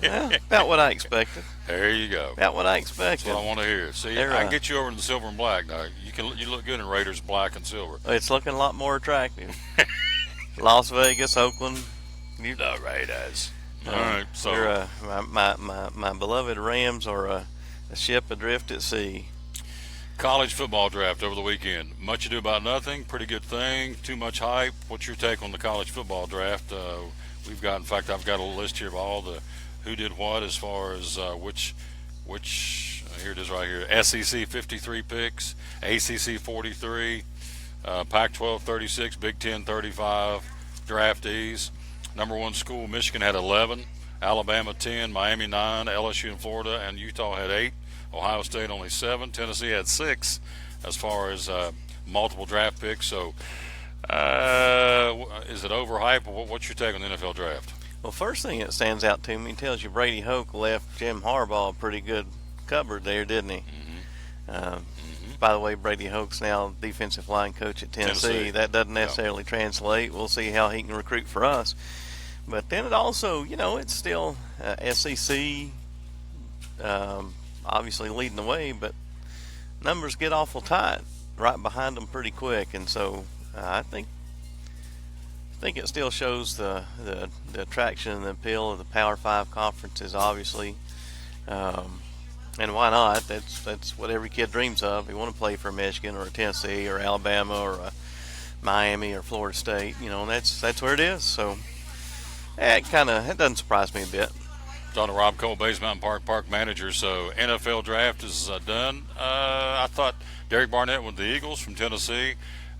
Yeah, about what I expected. There you go. About what I expected. That's what I want to hear. See, I can get you over in the silver and black. Now, you look good in Raiders black and silver. It's looking a lot more attractive. Las Vegas, Oakland. The Raiders. All right. So my beloved Rams are a ship adrift at sea. College football draft over the weekend. Much ado about nothing. Pretty good thing. Too much hype. What's your take on the college football draft? I've got a list here of all the who did what as far as which here it is right here. SEC 53 picks, ACC 43, Pac-12 36, Big Ten 35 draftees. Number one school, Michigan had 11, Alabama 10, Miami 9, LSU and Florida and Utah had 8, Ohio State only 7, Tennessee had 6 as far as multiple draft picks. So is it overhyped? What's your take on the NFL draft? Well, first thing that stands out to me tells you Brady Hoke left Jim Harbaugh a pretty good cupboard there, didn't he? Mm-hmm. By the way, Brady Hoke's now defensive line coach at Tennessee. That doesn't necessarily translate. We'll see how he can recruit for us. But then it also, it's still SEC, obviously leading the way, but numbers get awful tight right behind them pretty quick. And so I think it still shows the attraction and the appeal of the Power 5 conferences, obviously. And why not? That's what every kid dreams of. You want to play for Michigan or Tennessee or Alabama or Miami or Florida State. And that's where it is. So it doesn't surprise me a bit. Talking to Rob Cole, Bays Mountain Park manager. So NFL draft is done. I thought Derek Barnett with the Eagles from Tennessee.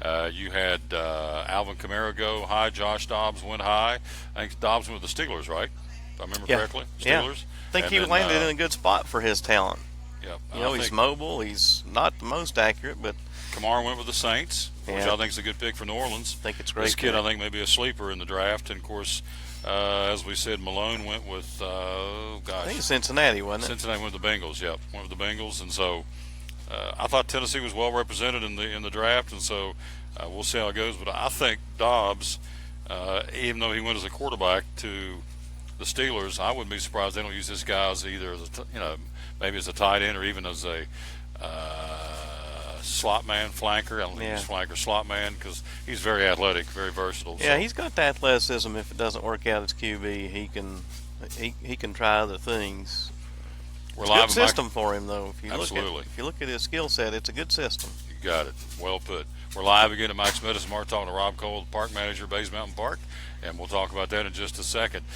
You had Alvin Kamara go high. Josh Dobbs went high. I think Dobbs went with the Steelers, right? If I remember correctly. Steelers. Yeah. I think he landed in a good spot for his talent. Yeah. He's mobile. He's not the most accurate, but Kamara went with the Saints, which I think is a good pick for New Orleans. I think it's great. This kid, I think, may be a sleeper in the draft. And, of course, as we said, Malone went with, I think it's Cincinnati, wasn't it? Cincinnati went with the Bengals, went with the Bengals. And so I thought Tennessee was well represented in the draft, and so we'll see how it goes. But I think Dobbs, even though he went as a quarterback to the Steelers, I wouldn't be surprised they don't use this guy as either, maybe as a tight end or even as a slot man, flanker. I don't think he's flanker, slot man, because he's very athletic, very versatile. Yeah, he's got the athleticism. If it doesn't work out as QB, he can try other things. We're It's a live good system for him, though. If you look at his skill set, it's a good system. You got it. Well put. We're live again at Mike's Medicine Mart, talking to Rob Cole, the park manager of Bays Mountain Park, and we'll talk about that in just a second.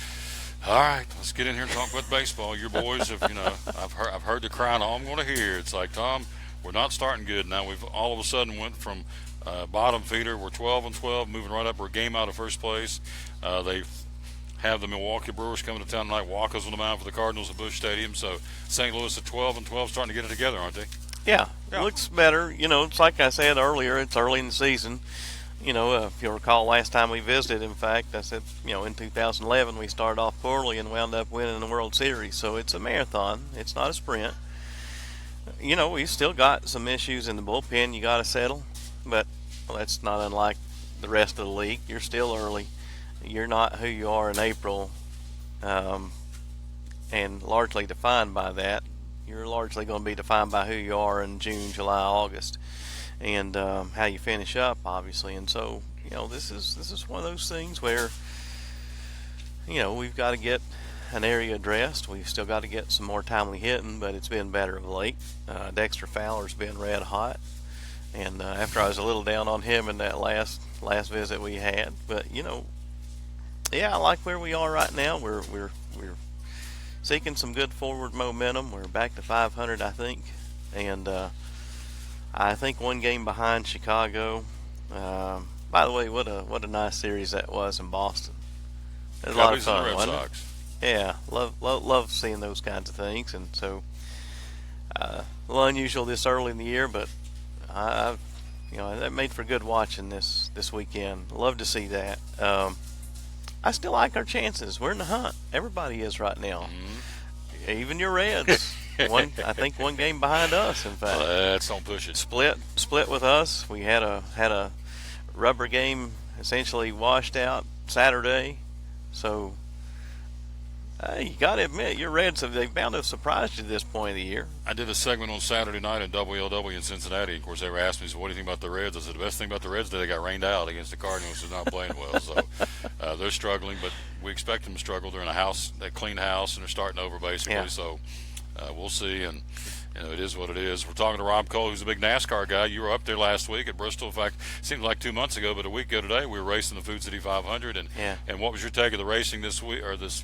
All right, let's get in here and talk about baseball. Your boys have, I've heard the crying all I'm going to hear. It's like, Tom, we're not starting good. Now we've all of a sudden went from bottom feeder. We're 12-12, moving right up. We're a game out of first place. They have the Milwaukee Brewers coming to town tonight. Walker's on the mound for the Cardinals at Busch Stadium. So St. Louis at 12-12, starting to get it together, aren't they? Yeah, it looks better. It's like I said earlier, it's early in the season. If you'll recall last time we visited, in fact, I said, in 2011 we started off poorly and wound up winning the World Series. So it's a marathon. It's not a sprint. We still got some issues in the bullpen you got to settle, but that's not unlike the rest of the league. You're still early. You're not who you are in April, and largely defined by that. You're largely going to be defined by who you are in June, July, August, and how you finish up, obviously. And so, this is one of those things where, we've got to get an area addressed. We've still got to get some more timely hitting, but it's been better of late. Dexter Fowler's been red hot, and after I was a little down on him in that last visit we had, but I like where we are right now. We're seeking some good forward momentum. We're back to 500, I think, and I think one game behind Chicago. By the way, what a nice series that was in Boston. It was a lot of fun, wasn't it? Yeah, love seeing those kinds of things, and so a little unusual this early in the year, but that made for good watching this weekend. Love to see that. I still like our chances. We're in the hunt. Everybody is right now. Mm-hmm. Even your Reds. I think one game behind us. In fact, let's don't push it. Split with us. We had a rubber game essentially washed out Saturday, so. You got to admit, your Reds they've bound to have surprised you at this point of the year. I did a segment on Saturday night in WLW in Cincinnati. Of course, they were asking me, so what do you think about the Reds? I said, the best thing about the Reds is they got rained out against the Cardinals, who's not playing well. So they're struggling, but we expect them to struggle. They're in a clean house, and they're starting over, basically. Yeah. So we'll see, and it is what it is. We're talking to Rob Cole, who's a big NASCAR guy. You were up there last week at Bristol. In fact, it seems like 2 months ago, but a week ago today, we were racing the Food City 500. And what was your take of the racing this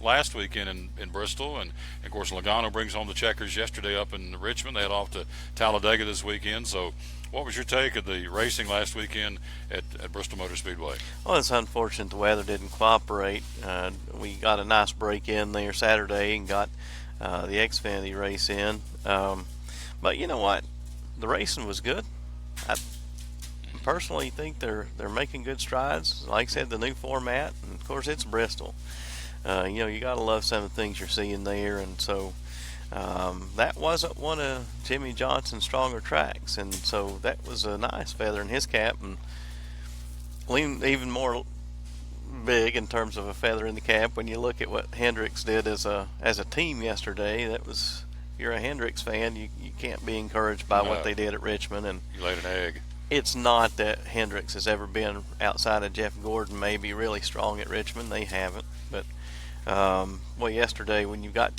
last weekend in Bristol? And of course, Logano brings home the checkers yesterday up in Richmond. They head off to Talladega this weekend. So, what was your take of the racing last weekend at Bristol Motor Speedway? Well, it's unfortunate the weather didn't cooperate. We got a nice break in there Saturday and got the Xfinity race in. But you know what? The racing was good. I personally think they're making good strides. Like I said, the new format, and of course it's Bristol. You got to love some of the things you're seeing there, and so that wasn't one of Jimmy Johnson's stronger tracks, and so that was a nice feather in his cap, and even more big in terms of a feather in the cap when you look at what Hendricks did as a team yesterday. That was. You're a Hendricks fan, you can't be encouraged by what they did at Richmond. And you laid an egg. It's not that Hendricks has ever been, outside of Jeff Gordon, maybe really strong at Richmond. They haven't. But yesterday when you got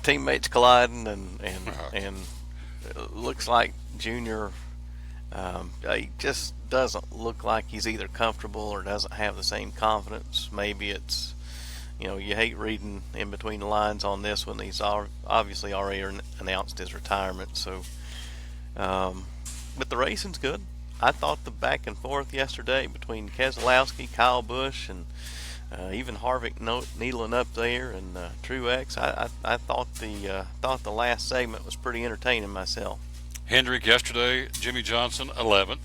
teammates colliding and it looks like Junior, he just doesn't look like he's either comfortable or doesn't have the same confidence. Maybe it's. You hate reading in between the lines on this one. He's obviously already announced his retirement. So, but the racing's good. I thought the back and forth yesterday between Keselowski, Kyle Busch, and even Harvick needling up there and Truex. I thought the last segment was pretty entertaining myself. Hendrick yesterday, Jimmy Johnson 11th,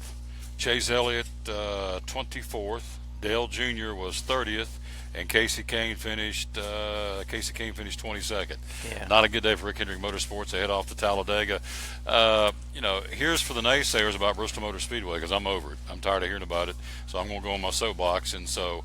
Chase Elliott 24th, Dale Jr. was 30th. And Casey Kane finished 22nd. Yeah. Not a good day for Rick Hendrick Motorsports. They head off to Talladega. Here's for the naysayers about Bristol Motor Speedway, because I'm over it. I'm tired of hearing about it. So I'm going to go on my soapbox. And so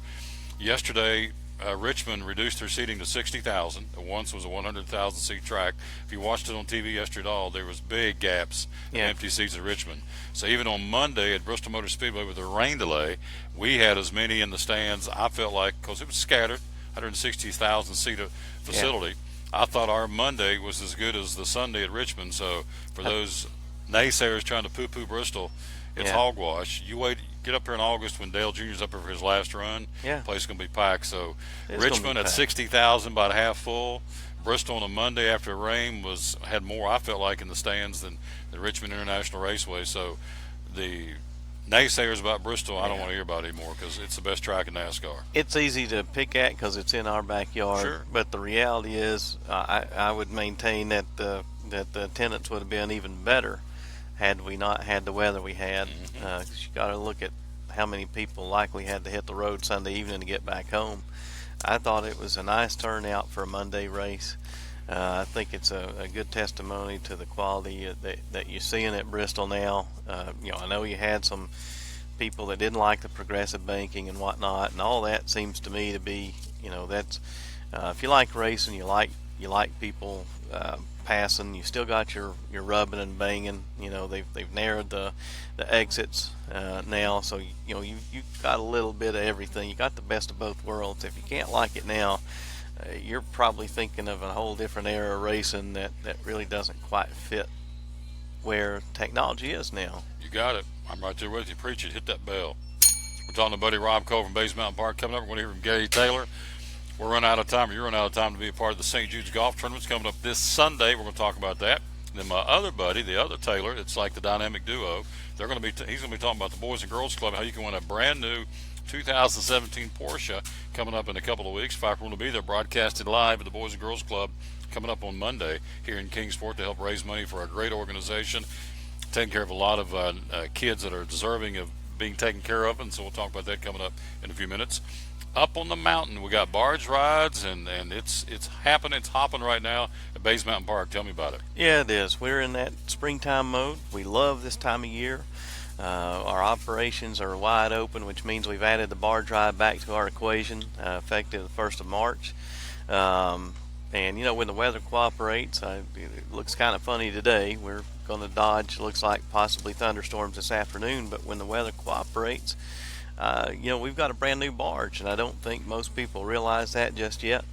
yesterday, Richmond reduced their seating to 60,000. It once was a 100,000 seat track. If you watched it on TV yesterday, there was big gaps in empty seats at Richmond. So even on Monday at Bristol Motor Speedway with the rain delay, we had as many in the stands. I felt like, because it was scattered, 160,000 seat facility. I thought our Monday was as good as the Sunday at Richmond. So for those naysayers trying to poo-poo Bristol, it's hogwash. You wait, get up here in August when Dale Jr.'s up here for his last run. The place is going to be packed. So Richmond at 60,000, about half full. Bristol on a Monday after rain had more, I felt like, in the stands than the Richmond International Raceway. So the naysayers about Bristol, I don't want to hear about it anymore, because it's the best track in NASCAR. It's easy to pick at because it's in our backyard. Sure. But the reality is, I would maintain that the attendance would have been even better had we not had the weather we had. Because you got to look at how many people likely had to hit the road Sunday evening to get back home. I thought it was a nice turnout for a Monday race. I think it's a good testimony to the quality that you're seeing at Bristol now. I know you had some people that didn't like the progressive banking and whatnot, and all that seems to me to be, that's if you like racing, you like people passing. You still got your rubbing and banging. They've narrowed the exits now, so you got a little bit of everything. You got the best of both worlds. If you can't like it now, you're probably thinking of a whole different era of racing that really doesn't quite fit where technology is now. You got it. I'm right there with you. Preach it. Hit that bell. We're talking to buddy Rob Cole from Bays Mountain Park. Coming up, we're going to hear from Gary Taylor. We're running out of time, or you're running out of time to be a part of the St. Jude's Golf Tournament's coming up this Sunday. We're going to talk about that. And then my other buddy, the other Taylor, it's like the dynamic duo. He's going to be talking about the Boys and Girls Club, how you can win a brand new 2017 Porsche coming up in a couple of weeks. In fact, we're going to be there broadcasted live at the Boys and Girls Club coming up on Monday here in Kingsport to help raise money for a great organization, taking care of a lot of kids that are deserving of being taken care of, and so we'll talk about that coming up in a few minutes. Up on the mountain, we got barge rides, and it's happening. It's hopping right now at Bays Mountain Park. Tell me about it. Yeah, it is. We're in that springtime mode. We love this time of year. Our operations are wide open, which means we've added the barge ride back to our equation, effective the 1st of March. And when the weather cooperates, it looks kind of funny today. We're going to dodge, looks like possibly thunderstorms this afternoon, but when the weather cooperates, we've got a brand new barge, and I don't think most people realize that just yet.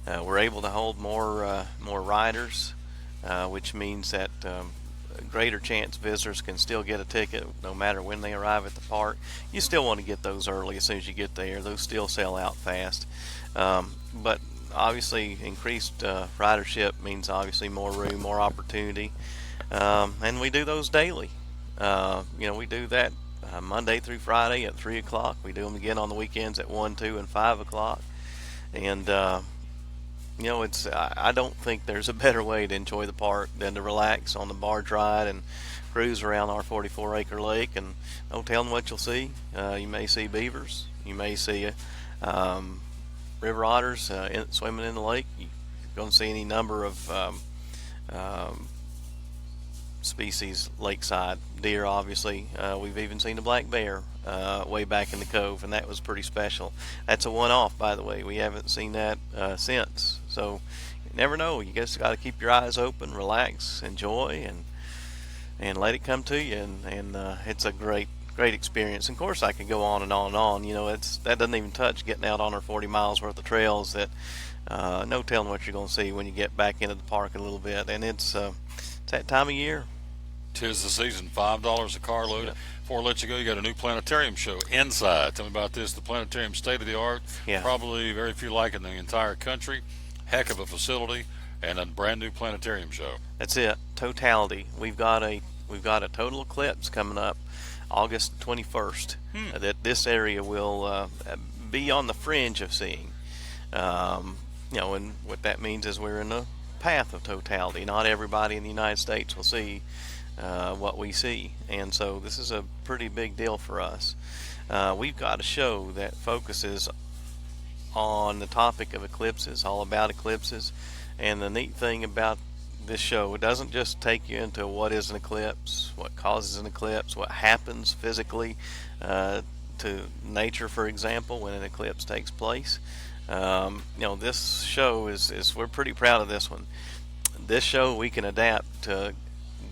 We're able to hold more riders, which means that a greater chance visitors can still get a ticket no matter when they arrive at the park. You still want to get those early as soon as you get there. Those still sell out fast. But obviously increased ridership means obviously more room, more opportunity. And we do those daily. We do that Monday through Friday at 3 o'clock. We do them again on the weekends at 1, 2, and 5 o'clock. And I don't think there's a better way to enjoy the park than to relax on the barge ride and cruise around our 44-acre lake. And no telling what you'll see. You may see beavers. You may see river otters swimming in the lake. You're going to see any number of species lakeside. Deer, obviously. We've even seen a black bear way back in the cove, and that was pretty special. That's a one-off, by the way. We haven't seen that since. So you never know. You just got to keep your eyes open, relax, enjoy, and let it come to you. And it's a great experience. And of course, I could go on and on and on. That doesn't even touch getting out on our 40 miles worth of trails that no telling what you're going to see when you get back into the park a little bit. And it's that time of year. 'Tis the season. $5 a carload. Yeah. Before I let you go, you got a new planetarium show inside. Tell me about this. The planetarium, state of the art. Yeah. Probably very few like it in the entire country. Heck of a facility and a brand new planetarium show. That's it. Totality. We've got a total eclipse coming up August 21st that this area will be on the fringe of seeing. And what that means is we're in the path of totality. Not everybody in the United States will see what we see, and so this is a pretty big deal for us. We've got a show that focuses on the topic of eclipses, all about eclipses. And the neat thing about this show, it doesn't just take you into what is an eclipse, what causes an eclipse, what happens physically to nature, for example, when an eclipse takes place. This show is we're pretty proud of this one. This show we can adapt to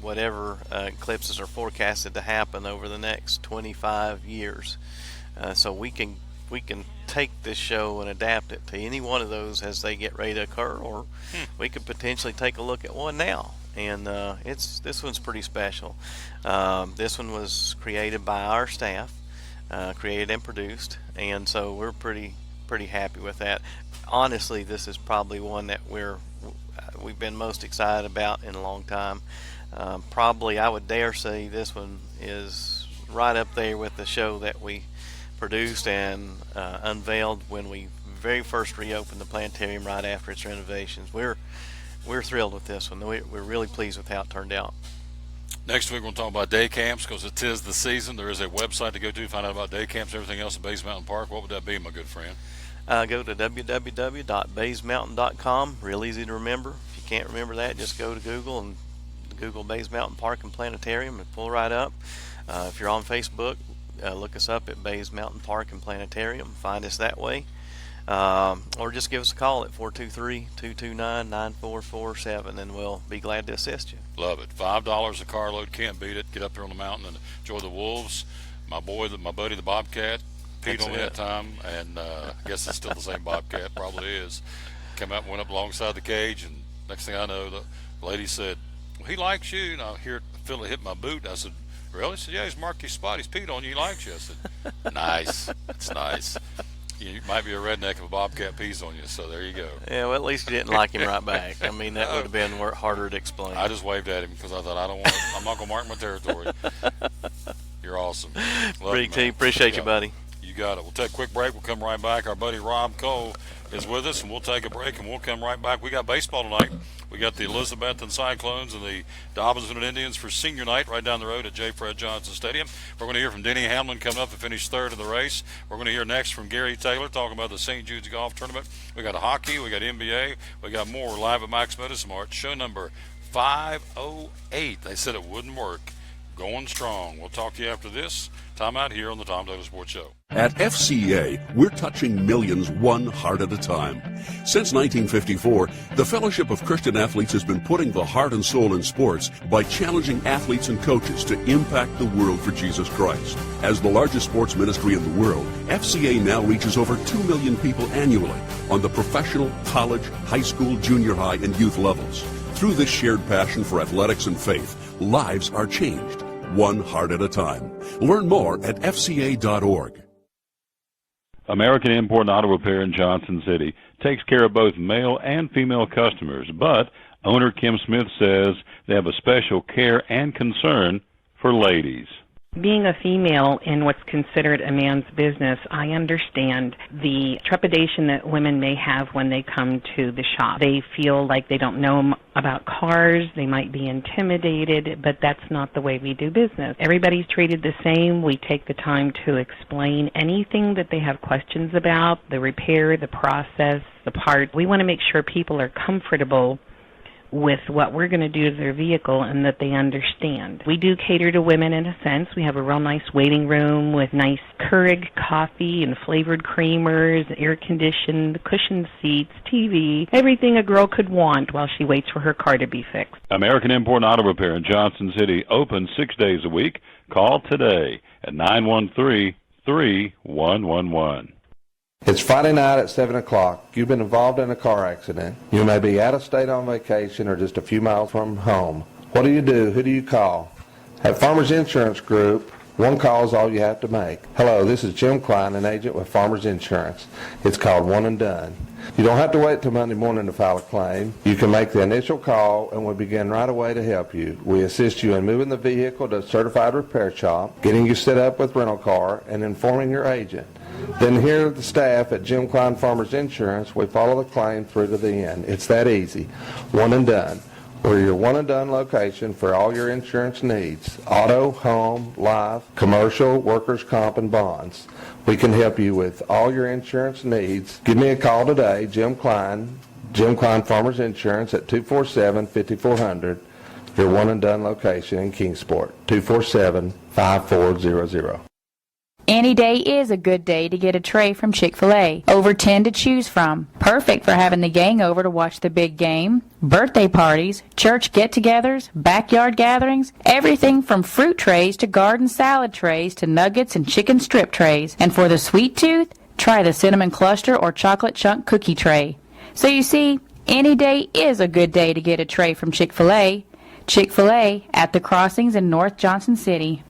whatever eclipses are forecasted to happen over the next 25 years. So we can take this show and adapt it to any one of those as they get ready to occur, or we could potentially take a look at one now. And this one's pretty special. This one was created by our staff, created and produced, and so we're pretty happy with that. Honestly, this is probably one that we've been most excited about in a long time. Probably, I would dare say, this one is right up there with the show that we produced and unveiled when we very first reopened the planetarium right after its renovations. We're thrilled with this one. We're really pleased with how it turned out. Next week we're going to talk about day camps because it is the season. There is a website to go to find out about day camps and everything else at Bays Mountain Park. What would that be, my good friend? Go to www.baysmountain.com. Real easy to remember. If you can't remember that, just go to Google and Google Bays Mountain Park and Planetarium and pull right up. If you're on Facebook, look us up at Bays Mountain Park and Planetarium. Find us that way. Or just give us a call at 423-229-9447 and we'll be glad to assist you. Love it. $5 a carload, can't beat it. Get up there on the mountain and enjoy the wolves. My buddy the Bobcat peed on me that time, and I guess it's still the same Bobcat, probably is. Came out and went up alongside the cage, and next thing I know, the lady said, "Well, he likes you." And I feel it hit my boot. And I said, "Really?" She said, "Yeah, he's marked his spot. He's peed on you. He likes you." I said, "Nice. It's nice." You might be a redneck if a Bobcat pees on you, so there you go. Yeah, well, at least you didn't like him right back. I mean, that would have been harder to explain. I just waved at him because I thought, I'm not going to mark my territory. You're awesome. Appreciate you, buddy. You got it. We'll take a quick break. We'll come right back. Our buddy Rob Cole is with us, and we'll take a break, and we'll come right back. We got baseball tonight. We got the Elizabethton Cyclones and the Dobbinson Indians for senior night right down the road at J. Fred Johnson Stadium. We're going to hear from Denny Hamlin coming up to finish third in the race. We're going to hear next from Gary Taylor talking about the St. Jude's Golf Tournament. We got hockey. We got NBA. We got more. We're live at Max Medicine Mart. Show number 508. They said it wouldn't work. Going strong. We'll talk to you after this. Time out here on the Tom Taylor Sports Show. At FCA, we're touching millions one heart at a time. Since 1954, the Fellowship of Christian Athletes has been putting the heart and soul in sports by challenging athletes and coaches to impact the world for Jesus Christ. As the largest sports ministry in the world, FCA now reaches over 2 million people annually on the professional, college, high school, junior high, and youth levels. Through this shared passion for athletics and faith, lives are changed, one heart at a time. Learn more at fca.org. American Import Auto Repair in Johnson City takes care of both male and female customers, but owner Kim Smith says they have a special care and concern for ladies. Being a female in what's considered a man's business, I understand the trepidation that women may have when they come to the shop. They feel like they don't know about cars, they might be intimidated, but that's not the way we do business. Everybody's treated the same. We take the time to explain anything that they have questions about, the repair, the process, the part. We want to make sure people are comfortable with what we're going to do to their vehicle and that they understand. We do cater to women in a sense. We have a real nice waiting room with nice Keurig coffee and flavored creamers, air-conditioned, cushioned seats, TV, everything a girl could want while she waits for her car to be fixed. American Import Auto Repair in Johnson City, open 6 days a week. Call today at 913-3111. It's Friday night at 7 o'clock. You've been involved in a car accident. You may be out of state on vacation or just a few miles from home. What do you do? Who do you call? At Farmers Insurance Group, one call is all you have to make. Hello, this is Jim Klein, an agent with Farmers Insurance. It's called One and Done. You don't have to wait till Monday morning to file a claim. You can make the initial call and we'll begin right away to help you. We assist you in moving the vehicle to a certified repair shop, getting you set up with rental car, and informing your agent. Then here at the staff at Jim Klein Farmers Insurance, we follow the claim through to the end. It's that easy. One and Done. We're your one and done location for all your insurance needs. Auto, home, life, commercial, workers' comp, and bonds. We can help you with all your insurance needs. Give me a call today, Jim Klein Farmers Insurance at 247-5400. Your one and done location in Kingsport, 247-5400. Any day is a good day to get a tray from Chick-fil-A. Over 10 to choose from. Perfect for having the gang over to watch the big game, birthday parties, church get-togethers, backyard gatherings, everything from fruit trays to garden salad trays to nuggets and chicken strip trays. And for the sweet tooth, try the cinnamon cluster or chocolate chunk cookie tray. So you see, any day is a good day to get a tray from Chick-fil-A. Chick-fil-A at the crossings in North Johnson City.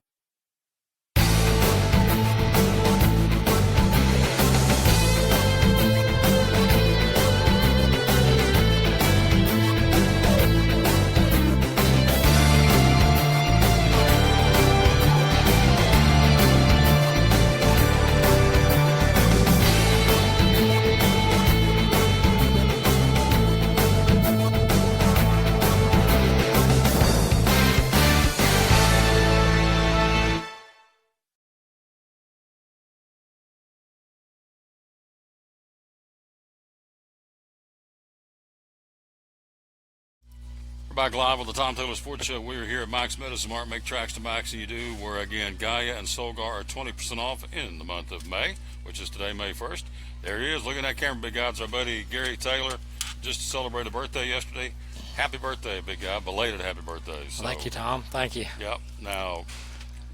We're back live on the Tom Taylor Sports Show. We're here at Mike's Medicine Mart. Make tracks to Max and you do, where again Gaia and Solgar are 20% off in the month of May, which is today, May 1st. There he is. Look at that camera, big guy. It's our buddy Gary Taylor. Just celebrated a birthday yesterday. Happy birthday, big guy. Belated happy birthday. So, thank you, Tom. Thank you. Yep. Now,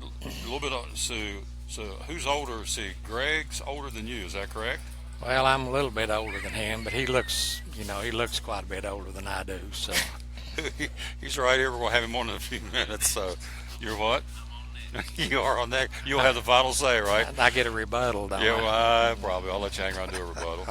a little bit on, so who's older? See, Greg's older than you. Is that correct? Well, I'm a little bit older than him, but he looks quite a bit older than I do. So he's right here. We're going to have him on in a few minutes. So you're what? You are on that. You'll have the final say, right? I get a rebuttal, don't yeah, I? well, probably. I'll let you hang around and do a rebuttal.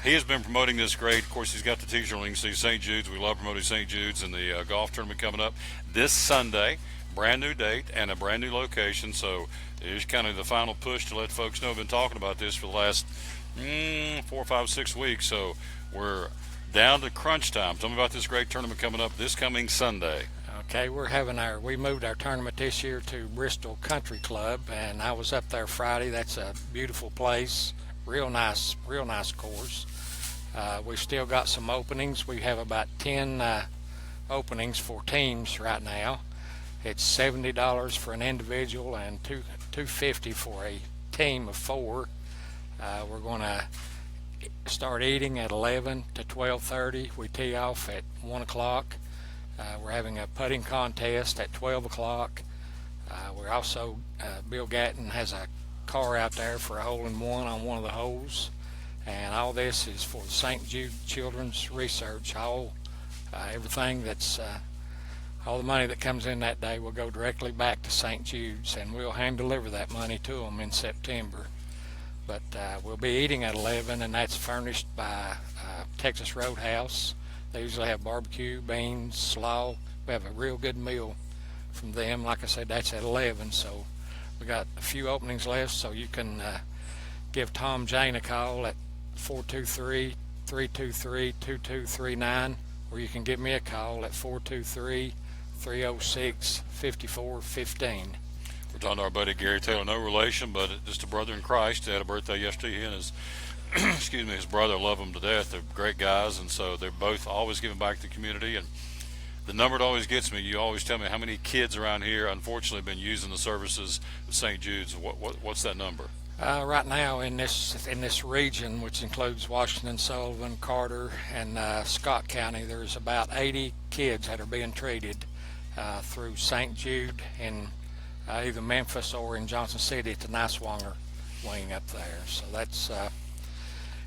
He has been promoting this great. Of course, he's got the t-shirt link. See St. Jude's. We love promoting St. Jude's and the golf tournament coming up this Sunday. Brand new date and a brand new location. So it's kind of the final push to let folks know. I've been talking about this for the last 4, 5, 6 weeks. So we're down to crunch time. Tell me about this great tournament coming up this coming Sunday. Okay, we moved our tournament this year to Bristol Country Club, and I was up there Friday. That's a beautiful place, real nice course. We've still got some openings. We have about 10 openings for teams right now. It's $70 for an individual and $250 for a team of 4. We're going to start eating at 11 to 12:30. We tee off at 1 o'clock. We're having a putting contest at 12 o'clock. We're also, Bill Gatton has a car out there for a hole-in-one on one of the holes. And all this is for the St. Jude Children's Research. Everything that's, all the money that comes in that day will go directly back to St. Jude's, and we'll hand deliver that money to them in September. But we'll be eating at 11, and that's furnished by Texas Roadhouse. They usually have barbecue, beans, slaw. We have a real good meal from them. Like I said, that's at 11, so we got a few openings left, so you can give Tom Jane a call at 423-323-2239, or you can give me a call at 423-306-5415. We're talking to our buddy Gary Taylor, no relation, but just a brother in Christ. He had a birthday yesterday. He and his his brother love him to death. They're great guys, and so they're both always giving back to the community. And the number that always gets me, you always tell me how many kids around here unfortunately have been using the services of St. Jude's. What's that number? Right now in this region, which includes Washington, Sullivan, Carter, and Scott County, there's about 80 kids that are being treated through St. Jude in either Memphis or in Johnson City at the Niswonger wing up there. So that's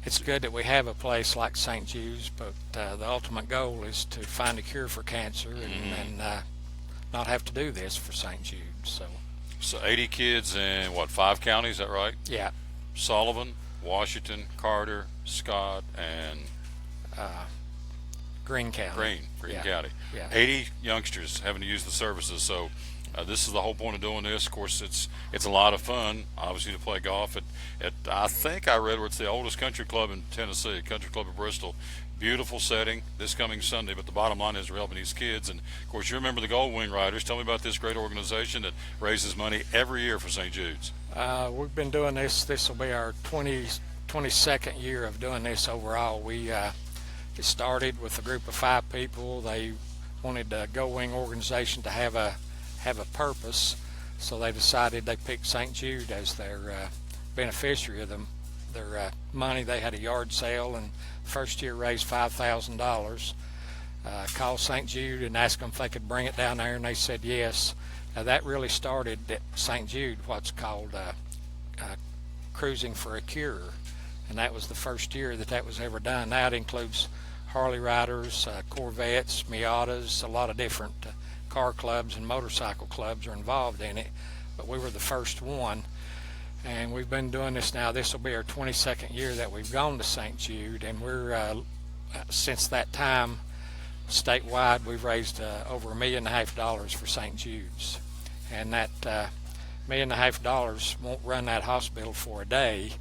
it's good that we have a place like St. Jude's, but the ultimate goal is to find a cure for cancer and not have to do this for St. Jude. So 80 kids in, 5 counties, is that right? Yeah. Sullivan, Washington, Carter, Scott, and Greene County. Greene County. Yeah. 80 youngsters having to use the services. So this is the whole point of doing this. Of course, it's a lot of fun, obviously, to play golf at I think I read where it's the oldest country club in Tennessee, Country Club of Bristol. Beautiful setting this coming Sunday, but the bottom line is we're helping these kids. And of course, you remember the Gold Wing Riders. Tell me about this great organization that raises money every year for St. Jude's. We've been doing this. This will be our 22nd year of doing this overall. It started with a group of 5 people. They wanted the Gold Wing organization to have a purpose. So they decided they picked St. Jude as their beneficiary of their money. They had a yard sale, and first year raised $5,000. Called St. Jude and asked them if they could bring it down there, and they said yes. Now that really started at St. Jude, what's called Cruising for a Cure, and that was the first year that was ever done. Now it includes Harley riders, Corvettes, Miatas, a lot of different car clubs and motorcycle clubs are involved in it, but we were the first one, and we've been doing this now. This will be our 22nd year that we've gone to St. Jude, and we're since that time statewide we've raised over $1.5 million for St. Jude's, and that $1.5 million won't run that hospital for a day,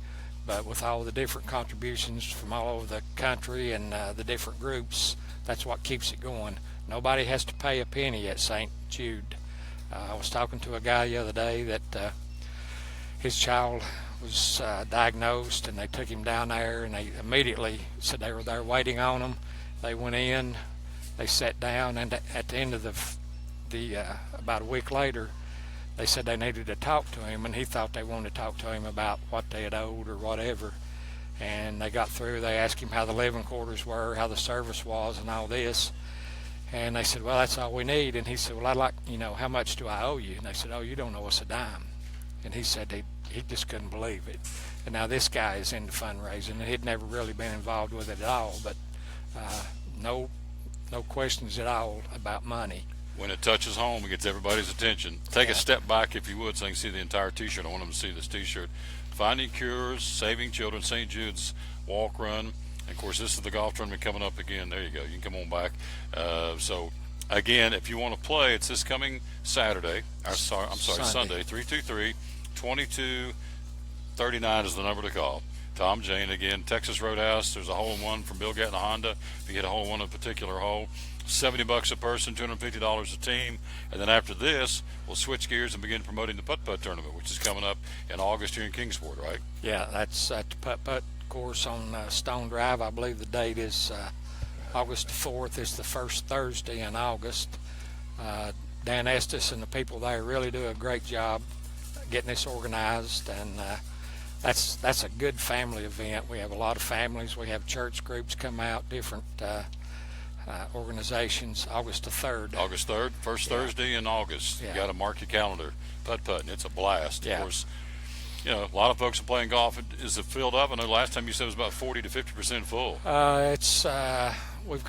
but with all the different contributions from all over the country and the different groups, that's what keeps it going. Nobody has to pay a penny at St. Jude. I was talking to a guy the other day that his child was diagnosed, and they took him down there, and they immediately said they were there waiting on him. They went in, they sat down, and at the end of the about a week later, they said they needed to talk to him, and he thought they wanted to talk to him about what they had owed or whatever. And they got through. They asked him how the living quarters were, how the service was, and all this. And they said, well, that's all we need. And he said, well, I'd like, how much do I owe you? And they said, oh, you don't owe us a dime. And he said he just couldn't believe it. And now this guy is into fundraising, and he'd never really been involved with it at all, but no questions at all about money. When it touches home, it gets everybody's attention. Take a step back, if you would, so they can see the entire T-shirt. I want them to see this T-shirt. Finding Cures, Saving Children, St. Jude's Walk Run. And of course, this is the golf tournament coming up again. There you go. You can come on back. So, again, if you want to play, it's this coming Saturday. Sunday. 323-2239 is the number to call. Tom Jane, again, Texas Roadhouse. There's a hole-in-one from Bill Gatton Honda. If you hit a hole-in-one in a particular hole, $70 a person, $250 a team. And then after this, we'll switch gears and begin promoting the putt-putt tournament, which is coming up in August here in Kingsport, right? Yeah, that's at the putt-putt course on Stone Drive. I believe the date is August 4th. It's the first Thursday in August. Dan Estes and the people there really do a great job getting this organized, and that's a good family event. We have a lot of families. We have church groups come out, different organizations. August the 3rd. August 3rd, first Thursday in August. You got to mark your calendar. Putt-putting, it's a blast. Of course, a lot of folks are playing golf. Is it filled up? I know last time you said it was about 40 to 50% full. We've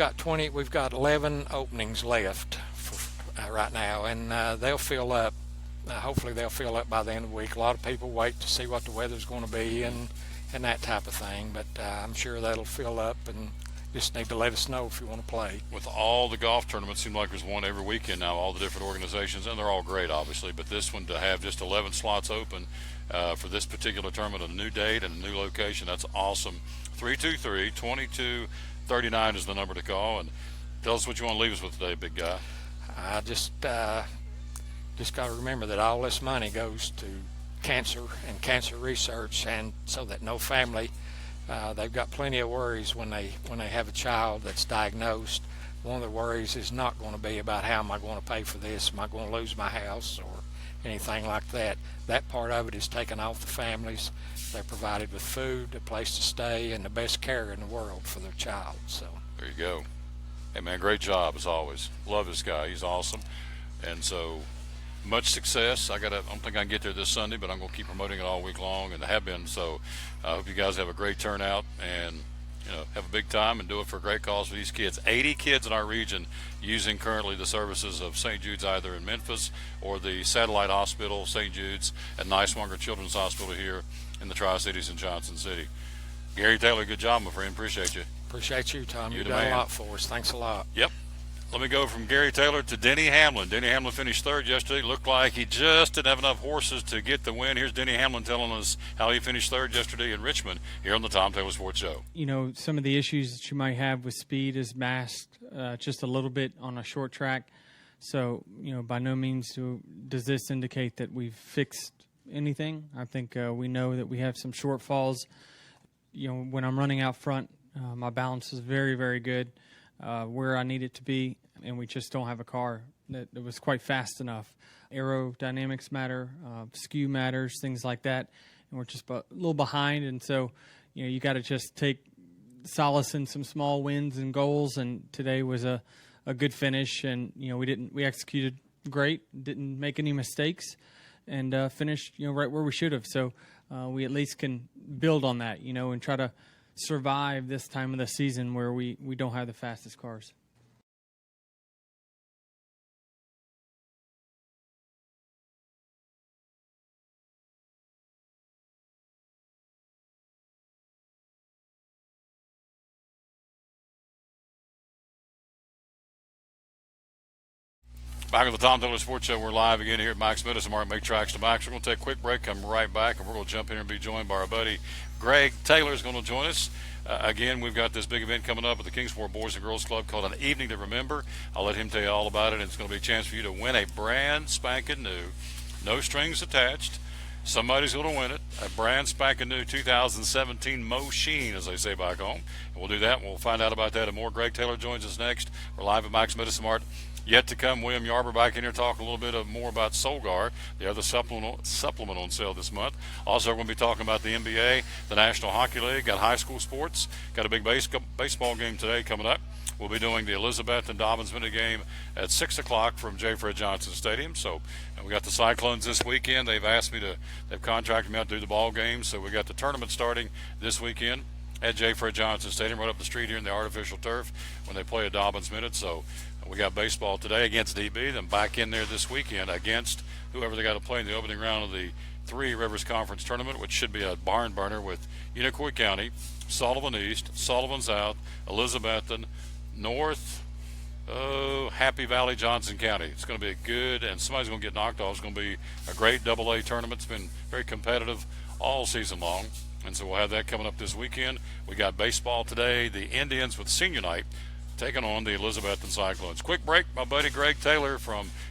got 11 openings left right now, and they'll fill up. Hopefully they'll fill up by the end of the week. A lot of people wait to see what the weather's going to be and that type of thing, but I'm sure that'll fill up, and just need to let us know if you want to play. With all the golf tournaments, seem like there's one every weekend now, all the different organizations, and they're all great, obviously, but this one, to have just 11 slots open for this particular tournament, a new date and a new location, that's awesome. 323-2239 is the number to call, and tell us what you want to leave us with today, big guy. I just got to remember that all this money goes to cancer and cancer research, and so that no family, they've got plenty of worries when they have a child that's diagnosed. One of the worries is not going to be about how am I going to pay for this, am I going to lose my house or anything like that. That part of it is taken off the families. They're provided with food, a place to stay, and the best care in the world for their child. So there you go. Hey man, great job as always. Love this guy. He's awesome. And so much success. I don't think I can get there this Sunday, but I'm going to keep promoting it all week long, and have been. So I hope you guys have a great turnout and have a big time and do it for a great cause for these kids. 80 kids in our region using currently the services of St. Jude's, either in Memphis or the satellite hospital, St. Jude's, at Niswonger Children's Hospital here in the Tri-Cities in Johnson City. Gary Taylor, good job, my friend. Appreciate you. Appreciate you, Tom. You've done a lot for us. Thanks a lot. Yep. Let me go from Gary Taylor to Denny Hamlin. Denny Hamlin finished third yesterday. Looked like he just didn't have enough horses to get the win. Here's Denny Hamlin telling us how he finished third yesterday in Richmond here on the Tom Taylor Sports Show. Some of the issues that you might have with speed is masked just a little bit on a short track. So, by no means does this indicate that we've fixed anything. I think we know that we have some shortfalls. When I'm running out front, my balance is very, very good where I need it to be, and we just don't have a car that it was quite fast enough. Aerodynamics matter, skew matters, things like that, and we're just a little behind. And so, you got to just take solace in some small wins and goals. And today was a good finish, and we executed great, didn't make any mistakes, and finished right where we should have. So we at least can build on that, and try to survive this time of the season where we don't have the fastest cars. Back on the Tom Taylor Sports Show, we're live again here at Mike's Medicine Mart. Make tracks to Mike's. We're going to take a quick break, come right back, and we're going to jump in and be joined by our buddy Greg Taylor is going to join us. Again, we've got this big event coming up at the Kingsport Boys and Girls Club called An Evening to Remember. I'll let him tell you all about it. It's going to be a chance for you to win a brand spanking new, no strings attached. Somebody's going to win it, a brand spanking new 2017 Mosheen, as they say back home. And we'll do that, and we'll find out about that and more. Greg Taylor joins us next. We're live at Mike's Medicine Mart. Yet to come, William Yarber back in here talking a little bit more about Solgar, the other supplement on sale this month. Also, we're going to be talking about the NBA, the National Hockey League, got high school sports, got a big baseball game today coming up. We'll be doing the Elizabeth and Dobbins Minute game at 6 o'clock from J. Fred Johnson Stadium. So we got the Cyclones this weekend. They've contracted me out to do the ball games. So we got the tournament starting this weekend at J. Fred Johnson Stadium, right up the street here in the artificial turf when they play a Dobbins Minute. So we got baseball today against DB, then back in there this weekend against whoever they got to play in the opening round of the Three Rivers Conference Tournament, which should be a barn burner with Unicoi County, Sullivan East, Sullivan South, Elizabethton, North, Happy Valley, Johnson County. It's going to be good, and somebody's going to get knocked off. It's going to be a great AA tournament. It's been very competitive all season long, and so we'll have that coming up this weekend. We got baseball today. The Indians with senior night taking on the Elizabethton Cyclones. Quick break. My buddy Greg Taylor of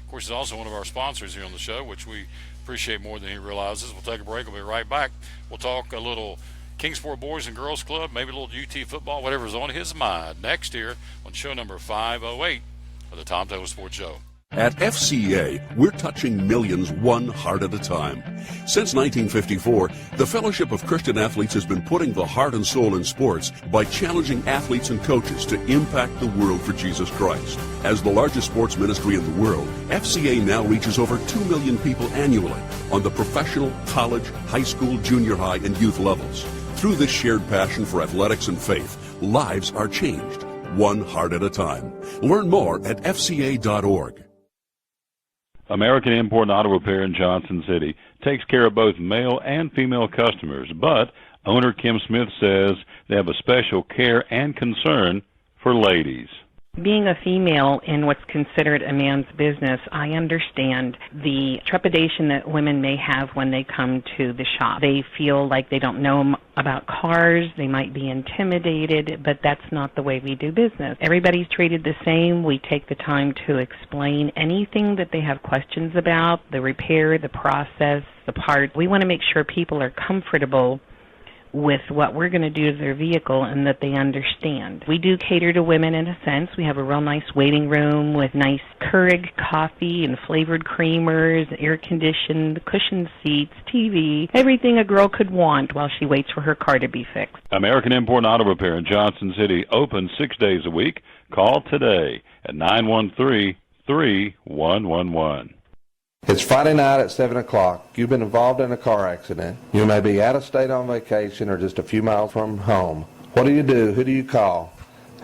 course, is also one of our sponsors here on the show, which we appreciate more than he realizes. We'll take a break. We'll be right back. We'll talk a little Kingsport Boys and Girls Club, maybe a little UT football, whatever's on his mind. Next here on show number 508 of the Tom Taylor Sports Show. At FCA, we're touching millions one heart at a time. Since 1954, the Fellowship of Christian Athletes has been putting the heart and soul in sports by challenging athletes and coaches to impact the world for Jesus Christ. As the largest sports ministry in the world, FCA now reaches over 2 million people annually on the professional, college, high school, junior high, and youth levels. Through this shared passion for athletics and faith, lives are changed, one heart at a time. Learn more at FCA.org. American Import and Auto Repair in Johnson City takes care of both male and female customers, but owner Kim Smith says they have a special care and concern for ladies. Being a female in what's considered a man's business, I understand the trepidation that women may have when they come to the shop. They feel like they don't know about cars, they might be intimidated, but that's not the way we do business. Everybody's treated the same. We take the time to explain anything that they have questions about, the repair, the process, the part. We want to make sure people are comfortable with what we're going to do to their vehicle and that they understand. We do cater to women in a sense. We have a real nice waiting room with nice Keurig coffee and flavored creamers, air-conditioned, cushioned seats, TV, everything a girl could want while she waits for her car to be fixed. American Import and Auto Repair in Johnson City, open 6 days a week. Call today at 913-3111. It's Friday night at 7 o'clock. You've been involved in a car accident. You may be out of state on vacation or just a few miles from home. What do you do? Who do you call?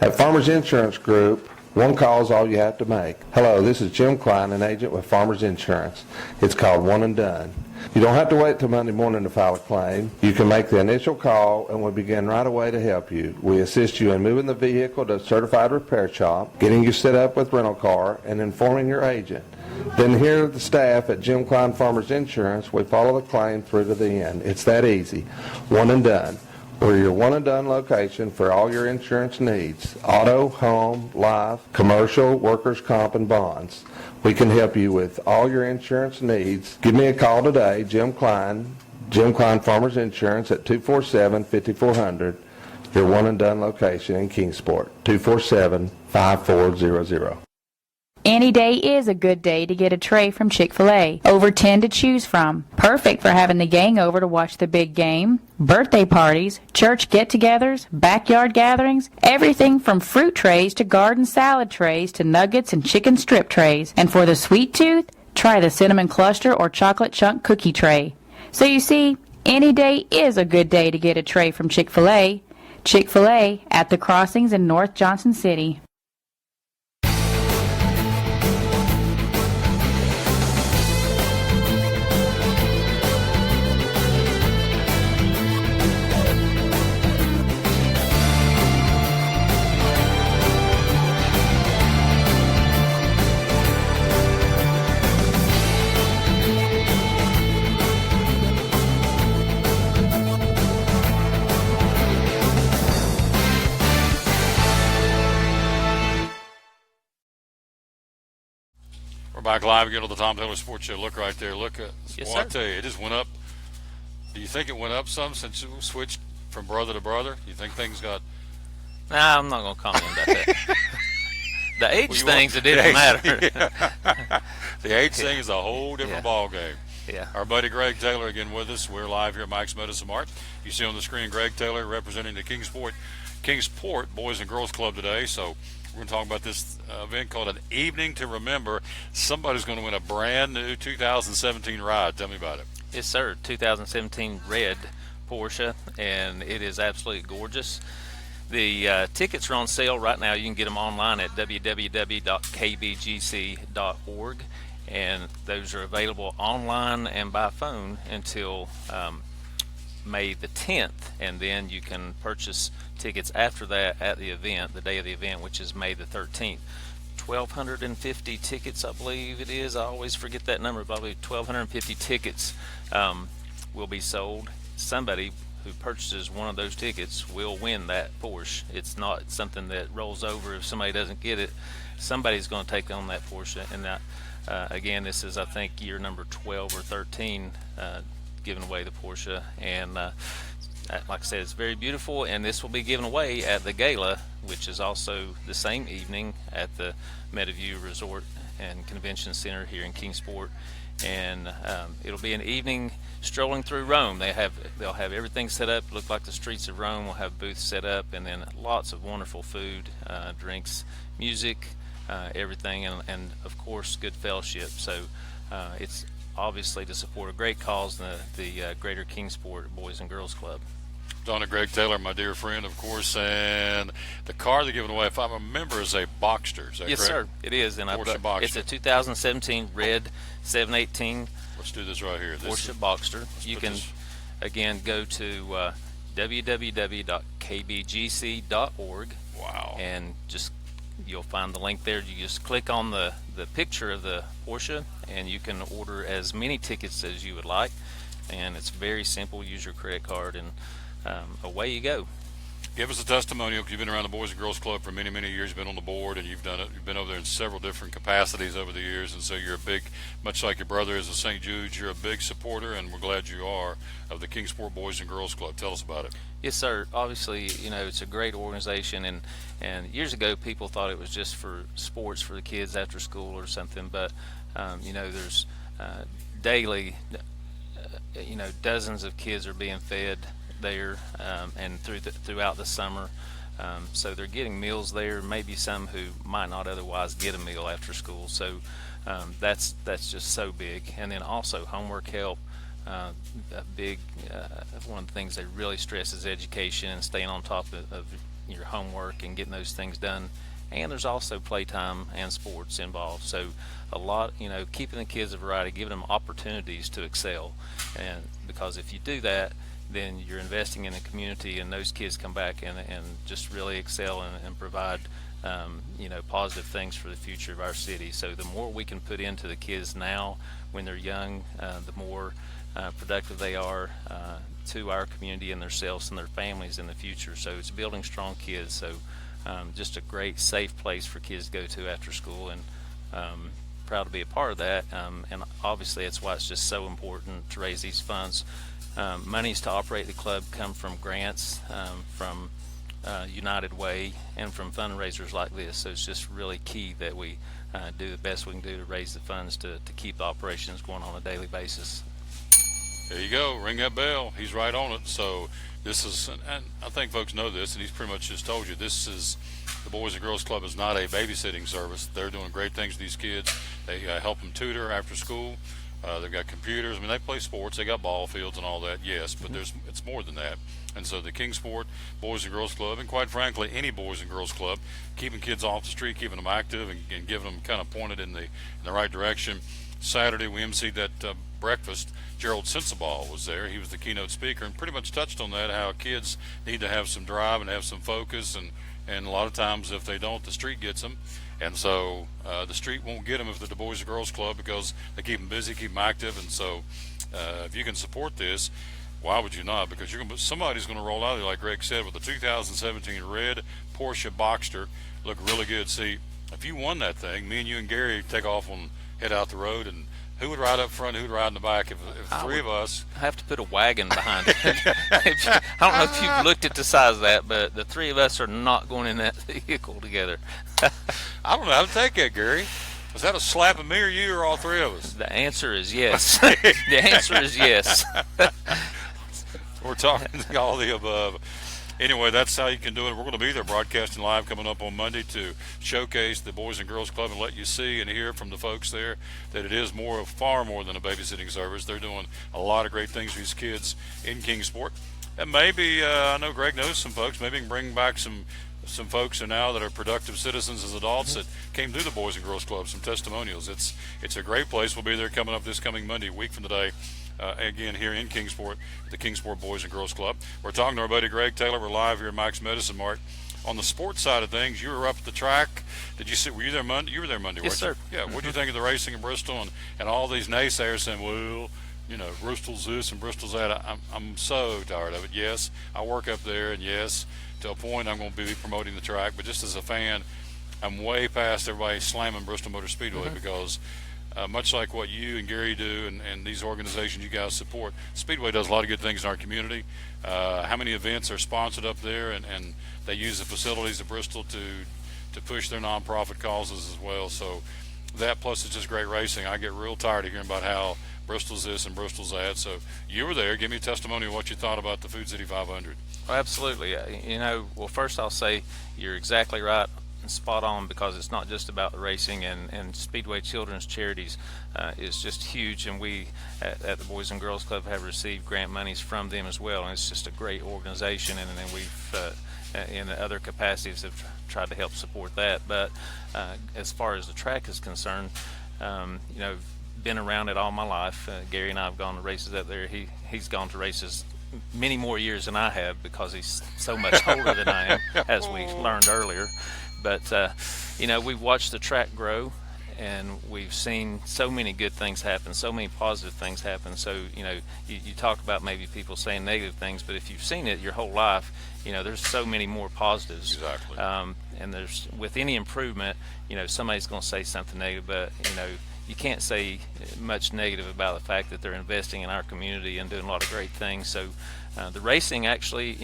At Farmers Insurance Group, one call is all you have to make. Hello, this is Jim Klein, an agent with Farmers Insurance. It's called One and Done. You don't have to wait till Monday morning to file a claim. You can make the initial call and we'll begin right away to help you. We assist you in moving the vehicle to a certified repair shop, getting you set up with rental car, and informing your agent. Then here at the staff at Jim Klein Farmers Insurance, we follow the claim through to the end. It's that easy. One and Done. We're your one and done location for all your insurance needs. Auto, home, life, commercial, workers' comp, and bonds. We can help you with all your insurance needs. Give me a call today, Jim Klein Farmers Insurance at 247-5400. Your one and done location in Kingsport, 247-5400. Any day is a good day to get a tray from Chick-fil-A. Over 10 to choose from. Perfect for having the gang over to watch the big game, birthday parties, church get-togethers, backyard gatherings, everything from fruit trays to garden salad trays to nuggets and chicken strip trays. And for the sweet tooth, try the cinnamon cluster or chocolate chunk cookie tray. So you see, any day is a good day to get a tray from Chick-fil-A. Chick-fil-A at the crossings in North Johnson City. We're back live again on the Tom Taylor Sports Show. Look right there. Look at, Yes, well, sir. I tell you, it just went up. Do you think it went up some since it switched from brother to brother? You think things got... Nah, I'm not going to comment about that. The age Well, you thing's a want- different the age- matter. The age thing is a whole different ball game. Yeah. Our buddy Greg Taylor again with us. We're live here at Mike's Medicine Mart. You see on the screen Greg Taylor representing the Kingsport Boys and Girls Club today. So we're going to talk about this event called An Evening to Remember. Somebody's going to win a brand new 2017 ride. Tell me about it. Yes, sir. 2017 red Porsche, and it is absolutely gorgeous. The tickets are on sale right now. You can get them online at www.kbgc.org, and those are available online and by phone until May the 10th, and then you can purchase tickets after that at the event, the day of the event, which is May the 13th. 1,250 tickets, I believe it is. I always forget that number. Probably 1,250 tickets will be sold. Somebody who purchases one of those tickets will win that Porsche. It's not something that rolls over if somebody doesn't get it. Somebody's going to take on that Porsche. And again, this is, I think, year number 12 or 13 giving away the Porsche. And like I said, it's very beautiful. And this will be given away at the gala, which is also the same evening at the Meadowview Resort and Convention Center here in Kingsport. And it'll be an evening strolling through Rome. They'll have everything set up. Look like the streets of Rome. We'll have booths set up, and then lots of wonderful food, drinks, music, everything, and of course good fellowship. So it's obviously to support a great cause, the Greater Kingsport Boys and Girls Club. Donna Greg Taylor, my dear friend, of course, and the car they're giving away, if I remember, is a Boxster. Is that Yes, correct? sir. It is, and Porsche Boxster. it's a 2017 red 718. Let's do this right here. Porsche Boxster. You can again go to www.kbgc.org. Wow. And just you'll find the link there. You just click on the picture of the Porsche, and you can order as many tickets as you would like. And it's very simple. Use your credit card, and away you go. Give us a testimonial. You've been around the Boys and Girls Club for many, many years. You've been on the board, and you've done it. You've been over there in several different capacities over the years, and so you're a big, much like your brother is at St. Jude's, you're a big supporter, and we're glad you are, of the Kingsport Boys and Girls Club. Tell us about it. Yes, sir. Obviously, it's a great organization, and years ago people thought it was just for sports for the kids after school or something, but there's daily, dozens of kids are being fed there, and throughout the summer. So they're getting meals there, maybe some who might not otherwise get a meal after school. So that's just so big. And then also homework help. A big one of the things they really stress is education and staying on top of your homework and getting those things done. And there's also playtime and sports involved. So a lot, keeping the kids a variety, giving them opportunities to excel. And because if you do that, then you're investing in the community, and those kids come back and just really excel and provide positive things for the future of our city. So the more we can put into the kids now when they're young, the more productive they are to our community and themselves and their families in the future. So it's building strong kids. So just a great, safe place for kids to go to after school, and proud to be a part of that. And obviously that's why it's just so important to raise these funds. Monies to operate the club come from grants from United Way and from fundraisers like this. So it's just really key that we do the best we can do to raise the funds to keep the operations going on a daily basis. There you go. Ring that bell. He's right on it. So this is, and I think folks know this, and he's pretty much just told you, this is, the Boys and Girls Club is not a babysitting service. They're doing great things with these kids. They help them tutor after school. They've got computers. I mean, they play sports. They got ball fields and all that, yes, but it's more than that. And so the Kingsport Boys and Girls Club, and quite frankly, any Boys and Girls Club, keeping kids off the street, keeping them active, and giving them kind of pointed in the right direction. Saturday, we emceed that breakfast. Gerald Sensabaugh was there. He was the keynote speaker and pretty much touched on that, how kids need to have some drive and have some focus, and a lot of times if they don't, the street gets them. And so the street won't get them if they're the Boys and Girls Club, because they keep them busy, keep them active. And so if you can support this, why would you not? Because somebody's going to roll out there, like Greg said, with the 2017 red Porsche Boxster. Look really good. See, if you won that thing, me and you and Gary take off and head out the road, and who would ride up front, who would ride in the back? If three of us. I have to put a wagon behind it. I don't know if you've looked at the size of that, but the three of us are not going in that vehicle together. I don't know how to take that, Gary. Was that a slap at me or you or all three of us? The answer is yes. The answer is yes. We're talking all the above. Anyway, that's how you can do it. We're going to be there broadcasting live coming up on Monday to showcase the Boys and Girls Club and let you see and hear from the folks there that it is far more than a babysitting service. They're doing a lot of great things for these kids in Kingsport. And maybe, I know Greg knows some folks, maybe he can bring back some folks now that are productive citizens as adults that came through the Boys and Girls Club, some testimonials. It's a great place. We'll be there coming up this coming Monday, a week from today. Again, here in Kingsport, the Kingsport Boys and Girls Club. We're talking to our buddy Greg Taylor. We're live here at Mike's Medicine Mart. On the sports side of things, you were up at the track. Were you there Monday? You were there Monday, yes, weren't sir. you? Yeah. What do you think of the racing in Bristol and all these naysayers saying, well, Bristol's this and Bristol's that? I'm so tired of it. Yes, I work up there, and yes, to a point I'm going to be promoting the track. But just as a fan, I'm way past everybody slamming Bristol Motor Speedway because much like what you and Gary do and these organizations you guys support, Speedway does a lot of good things in our community. How many events are sponsored up there, and they use the facilities of Bristol to push their nonprofit causes as well. So that, plus it's just great racing. I get real tired of hearing about how Bristol's this and Bristol's that. So you were there. Give me a testimony of what you thought about the Food City 500. Oh, absolutely. Well, first I'll say you're exactly right. Spot on, because it's not just about the racing, and Speedway Children's Charities is just huge, and we at the Boys and Girls Club have received grant monies from them as well, and it's just a great organization, and then we've in other capacities have tried to help support that. But as far as the track is concerned, been around it all my life. Gary and I have gone to races up there. He's gone to races many more years than I have, because he's so much older than I am, as we learned earlier. But, we've watched the track grow, and we've seen so many good things happen, so many positive things happen. So, you talk about maybe people saying negative things, but if you've seen it your whole life, there's so many more positives. Exactly. And there's, with any improvement, somebody's going to say something negative, but, you can't say much negative about the fact that they're investing in our community and doing a lot of great things. So the racing, actually,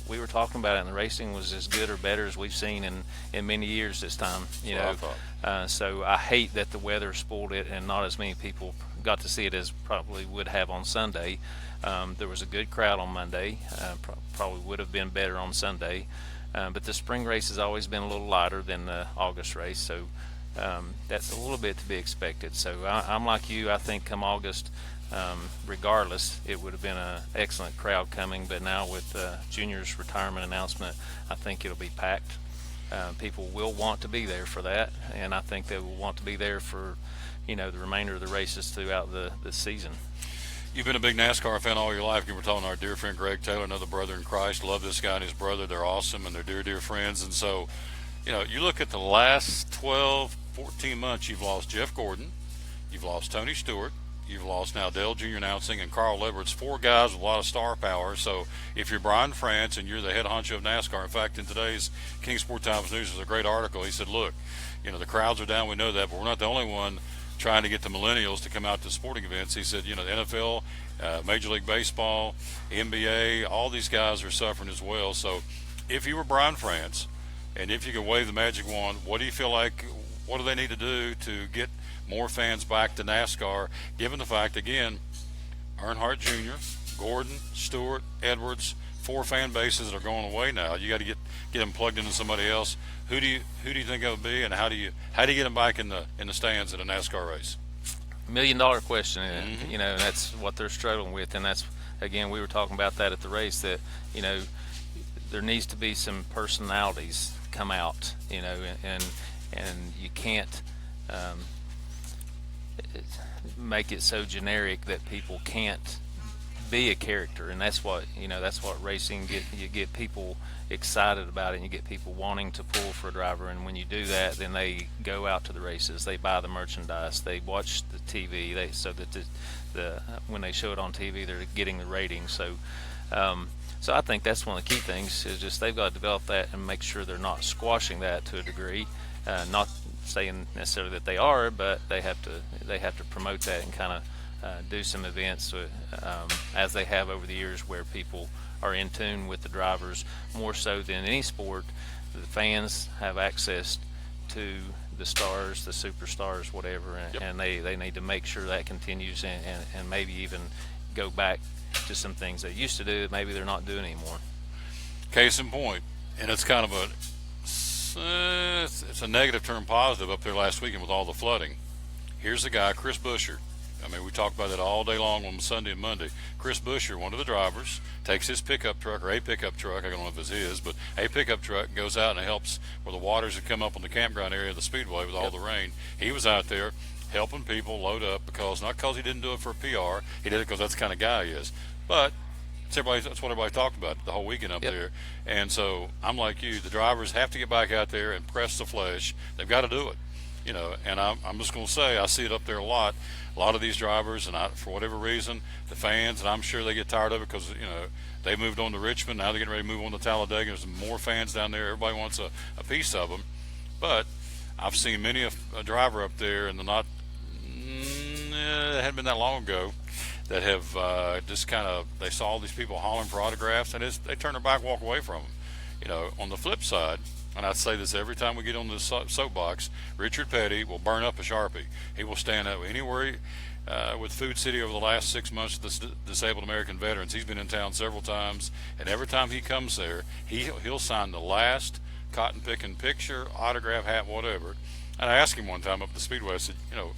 we were talking about it, and the racing was as good or better as we've seen in many years this time. So I hate that the weather spoiled it and not as many people got to see it as probably would have on Sunday. There was a good crowd on Monday, probably would have been better on Sunday, but the spring race has always been a little lighter than the August race, so that's a little bit to be expected. So I'm like you. I think come August, regardless, it would have been an excellent crowd coming. But now with Junior's retirement announcement, I think it'll be packed. People will want to be there for that, and I think they will want to be there for the remainder of the races throughout the season. You've been a big NASCAR fan all your life. You were talking to our dear friend Greg Taylor, another brother in Christ. Love this guy and his brother. They're awesome, and they're dear, dear friends. And so, you look at the last 12, 14 months, you've lost Jeff Gordon, you've lost Tony Stewart, you've lost now Dale Jr. announcing, and Carl Edwards, 4 guys with a lot of star power. So if you're Brian France and you're the head honcho of NASCAR, in fact, in today's Kingsport Times News, there's a great article. He said, look, the crowds are down, we know that, but we're not the only one trying to get the millennials to come out to sporting events. He said, the NFL, Major League Baseball, NBA, all these guys are suffering as well. So if you were Brian France, and if you could wave the magic wand, what do you feel like? What do they need to do to get more fans back to NASCAR? Given the fact, again, Earnhardt Jr., Gordon, Stewart, Edwards, 4 fan bases that are going away now. You got to get them plugged into somebody else. Who do you think it would be, and how do you get them back in the stands at a NASCAR race? $1 million question, and you know, and that's what they're struggling with, and that's, again, we were talking about that at the race, that, you know, there needs to be some personalities come out, you know, and you can't make it so generic that people can't be a character, and that's what, you know, that's what racing you get people excited about it, and you get people wanting to pull for a driver, and when you do that, then they go out to the races, they buy the merchandise, they watch the TV, so that the when they show it on TV, they're getting the ratings. So so I think that's one of the key things, is just they've got to develop that and make sure they're not squashing that to a degree, not saying necessarily that they are, but they have to promote that and kind of do some events as they have over the years, where people are in tune with the drivers more so than any sport. The fans have access to the stars, the superstars, whatever, and they need to make sure that continues, and maybe even go back to some things they used to do that maybe they're not doing anymore. Case in point, and it's kind of it's a negative turn positive up there last weekend with all the flooding. Here's the guy, Chris Buescher. I mean, we talk about that all day long on Sunday and Monday. Chris Buescher, one of the drivers, takes his pickup truck, or a pickup truck, I don't know if it's his, but a pickup truck, goes out and helps where the waters had come up on the campground area of the Speedway with all the rain. He was out there helping people load up, not because he didn't do it for PR, he did it because that's the kind of guy he is. But that's what everybody talked about the whole weekend up there. And so I'm like you, the drivers have to get back out there and press the flesh. They've got to do it. You know, and I'm just going to say, I see it up there a lot of these drivers, and for whatever reason, the fans, and I'm sure they get tired of it because, you know, they moved on to Richmond, now they're getting ready to move on to Talladega. There's more fans down there. Everybody wants a piece of them. But I've seen many a driver up there, and it hadn't been that long ago, that have just kind of, they saw all these people hollering for autographs, and they turn their back, walk away from them. You know, on the flip side, and I say this every time we get on this soapbox, Richard Petty will burn up a Sharpie. He will stand up anywhere. With Food City over the last 6 months, the Disabled American Veterans, he's been in town several times, and every time he comes there, he'll sign the last cotton picking picture, autograph, hat, whatever. And I asked him one time up at the Speedway, I said, you know,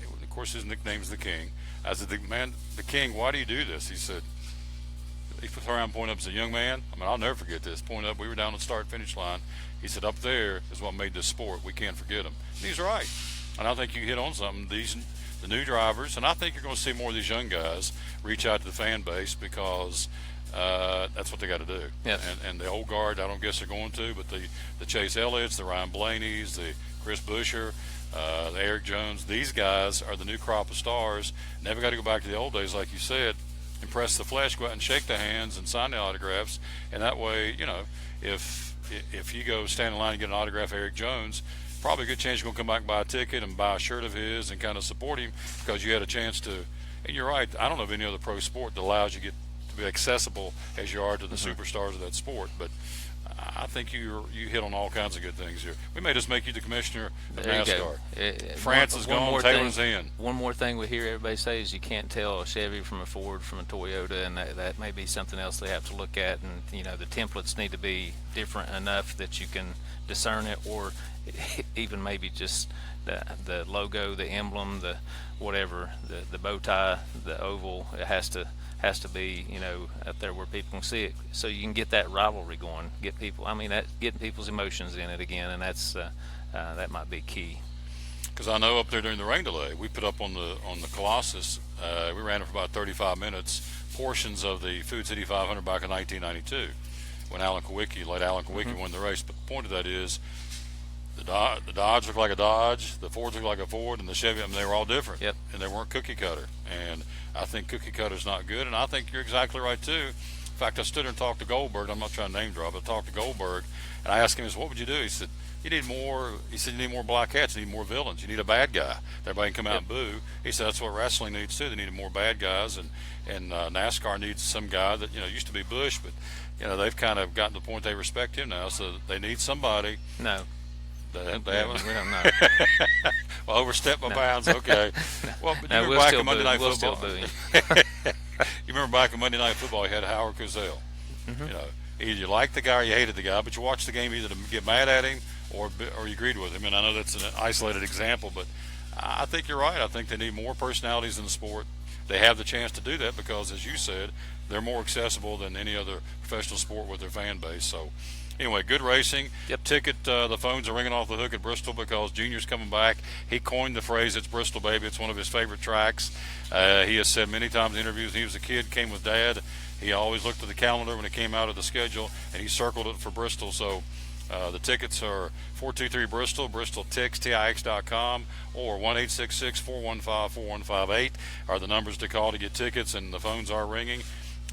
of course his nickname's the King. I said, the King, why do you do this? He said, he put around and pointed up and said, young man, I mean, I'll never forget this. Point up, we were down the start-finish line. He said, up there is what made this sport. We can't forget them. And he's right. And I think you hit on something. The new drivers, and I think you're going to see more of these young guys reach out to the fan base, because that's what they got to do. Yes. And the old guard, I don't guess they're going to, but the Chase Elliott's, the Ryan Blaney's, the Chris Buescher, the Eric Jones, these guys are the new crop of stars. Never got to go back to the old days, like you said, and press the flesh, go out and shake the hands and sign the autographs. And that way, you know, if you go stand in line and get an autograph of Eric Jones, probably a good chance you're going to come back and buy a ticket and buy a shirt of his and kind of support him, because you had a chance to. And you're right, I don't know of any other pro sport that allows you to be accessible as you are to the superstars of that sport. But I think you hit on all kinds of good things here. We may just make you the commissioner of NASCAR. France is gone, Taylor's in. One more thing we hear everybody say is you can't tell a Chevy from a Ford from a Toyota, and that may be something else they have to look at. And, you know, the templates need to be different enough that you can discern it, or even maybe just the logo, the emblem, the whatever, the bow tie, the oval. It has to be, you know, up there where people can see it, so you can get that rivalry going, get people, I mean, getting people's emotions in it again, and that's that might be key. Because I know up there during the rain delay, we put up on the Colossus, we ran it for about 35 minutes, portions of the Food City 500 back in 1992, when late Alan Kowicki won the race. But the point of that is, the Dodge looked like a Dodge, the Fords looked like a Ford, and the Chevy, I mean, they were all different. Yep. And they weren't cookie cutter. And I think cookie cutter's not good. And I think you're exactly right too. In fact, I stood there and talked to Goldberg. I'm not trying to name drop, but I talked to Goldberg, and I asked him, what would you do? He said, you need more. He said, you need more black hats. You need more villains. You need a bad guy. Everybody can come out and boo. He said that's what wrestling needs too. They need more bad guys, and NASCAR needs some guy that used to be Bush, but they've kind of gotten to the point they respect him now. So they need somebody. No. They haven't. We don't know. Well, overstep my bounds. Okay. Well, but you remember we'll back still in Monday boo. Night We'll Football. still boo him. You remember back in Monday Night Football, you had Howard Cosell. Either you liked the guy or you hated the guy, but you watched the game either to get mad at him or you agreed with him. And I know that's an isolated example, but I think you're right. I think they need more personalities in the sport. They have the chance to do that because, as you said, they're more accessible than any other professional sport with their fan base. So, anyway, good racing. Yep. Ticket, the phones are ringing off the hook at Bristol because Junior's coming back. He coined the phrase, it's Bristol, baby. It's one of his favorite tracks. He has said many times in interviews when he was a kid, came with Dad. He always looked at the calendar when it came out of the schedule, and he circled it for Bristol. So the tickets are 423-BRISTOL, BristolTix.com, or 1-866-415-4158 are the numbers to call to get tickets, and the phones are ringing.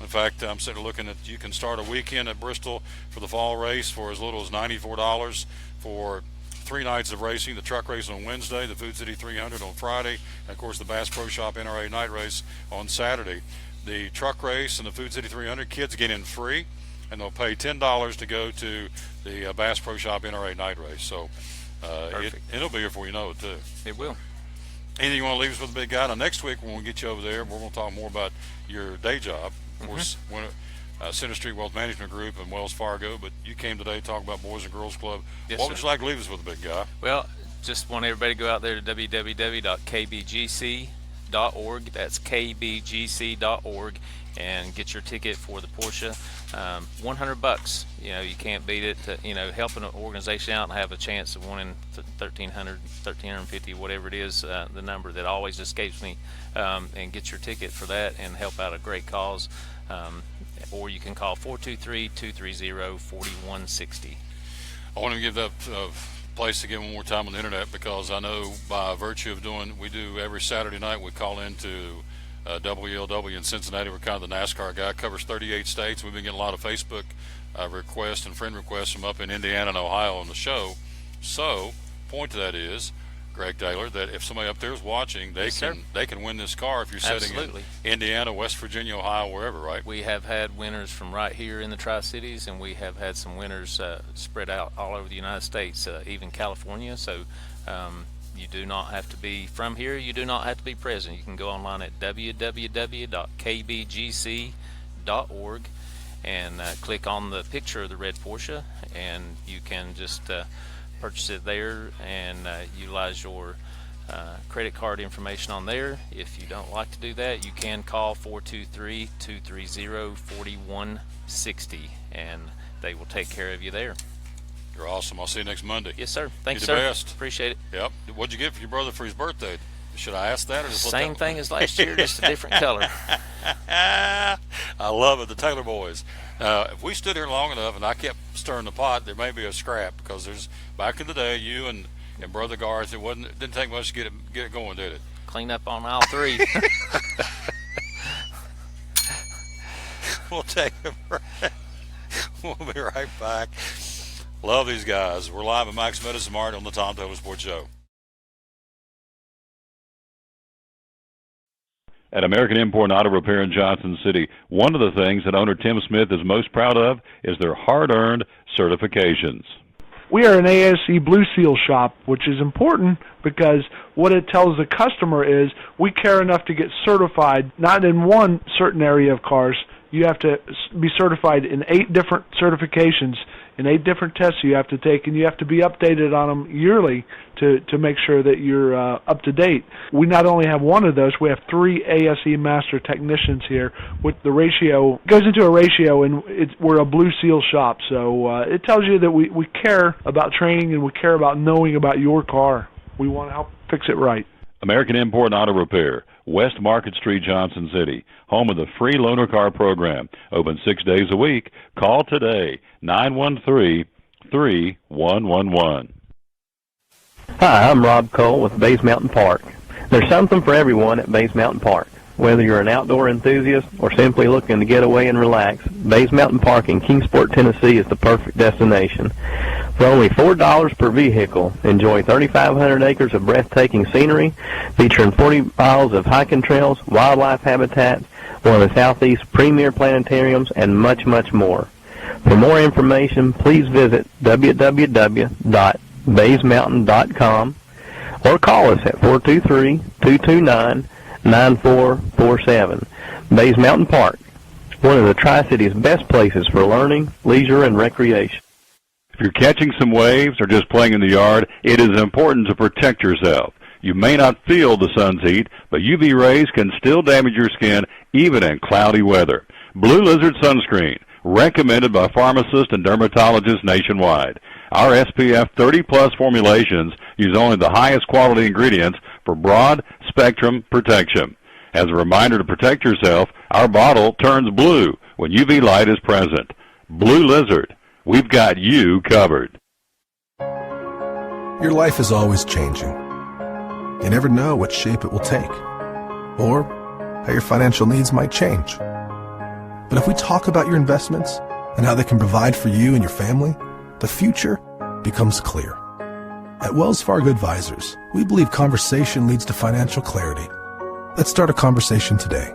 In fact, I'm sitting looking at, you can start a weekend at Bristol for the fall race for as little as $94 for 3 nights of racing. The truck race on Wednesday, the Food City 300 on Friday, and of course the Bass Pro Shop NRA night race on Saturday. The truck race and the Food City 300, kids get in free, and they'll pay $10 to go to the Bass Pro Shop NRA night race. So it'll be here before you know it, too. It will. Anything you want to leave us with, big guy? Now, next week when we get you over there, we're going to talk more about your day job. Of course, Center Street Wealth Management Group and Wells Fargo, but you came today to talk about Boys and Girls Club. Yes, what sir. would you like to leave us with, big guy? Well, just want everybody to go out there to www.kbgc.org. That's kbgc.org, and get your ticket for the Porsche. $100. You can't beat it. Helping an organization out and have a chance of winning $1,300, $1,350, whatever it is, the number that always escapes me. And get your ticket for that and help out a great cause. Or you can call 423-230-4160. I want to give that place again one more time on the internet, because I know by virtue of we do every Saturday night, we call into WLW in Cincinnati. We're kind of the NASCAR guy, covers 38 states. We've been getting a lot of Facebook requests and friend requests from up in Indiana and Ohio on the show. So, point to that is, Greg Taylor, that if somebody up there is watching, they can win this car if you're sitting in Indiana, West Virginia, Ohio, wherever, right? We have had winners from right here in the Tri-Cities, and we have had some winners spread out all over the United States, even California. So you do not have to be from here. You do not have to be present. You can go online at www.kbgc.org and click on the picture of the red Porsche, and you can just purchase it there and utilize your credit card information on there. If you don't like to do that, you can call 423-230-4160, and they will take care of you there. You're awesome. I'll see you next Monday. Yes, sir. Thanks, You're the sir. best. Appreciate it. Yep. What'd you get for your brother for his birthday? Should I ask that, or just same thing as last year, just a different color? I love it, the Taylor boys. If we stood here long enough and I kept stirring the pot, there may be a scrap, because there's back in the day, you and Brother Garth, it didn't take much to get it going, did it? Clean up on aisle 3. We'll take a break. We'll be right back. Love these guys. We're live at Max Meadows and Mart on the Tom Taylor Sports Show. At American Import Auto Repair in Johnson City, one of the things that owner Tim Smith is most proud of is their hard-earned certifications. We are an ASE Blue Seal shop, which is important because what it tells the customer is we care enough to get certified, not in one certain area of cars. You have to be certified in 8 different certifications, in 8 different tests you have to take, and you have to be updated on them yearly to make sure that you're up to date. We not only have one of those, we have 3 ASE master technicians here. With the ratio, goes into a ratio, and we're a Blue Seal shop. So it tells you that we care about training and we care about knowing about your car. We want to help fix it right. American Import Auto Repair, West Market Street, Johnson City, home of the free loaner car program. Open 6 days a week. Call today, 913-3111. Hi, I'm Rob Cole with Bays Mountain Park. There's something for everyone at Bays Mountain Park. Whether you're an outdoor enthusiast or simply looking to get away and relax, Bays Mountain Park in Kingsport, Tennessee is the perfect destination. For only $4 per vehicle, enjoy 3,500 acres of breathtaking scenery, featuring 40 miles of hiking trails, wildlife habitats, one of the Southeast's premier planetariums, and much, much more. For more information, please visit www.baysmountain.com or call us at 423-229-9447. Bays Mountain Park, one of the Tri-City's best places for learning, leisure, and recreation. If you're catching some waves or just playing in the yard, it is important to protect yourself. You may not feel the sun's heat, but UV rays can still damage your skin even in cloudy weather. Blue Lizard Sunscreen, recommended by pharmacists and dermatologists nationwide. Our SPF 30-plus formulations use only the highest quality ingredients for broad spectrum protection. As a reminder to protect yourself, our bottle turns blue when UV light is present. Blue Lizard, we've got you covered. Your life is always changing. You never know what shape it will take, or how your financial needs might change. But if we talk about your investments and how they can provide for you and your family, the future becomes clear. At Wells Fargo Advisors, we believe conversation leads to financial clarity. Let's start a conversation today.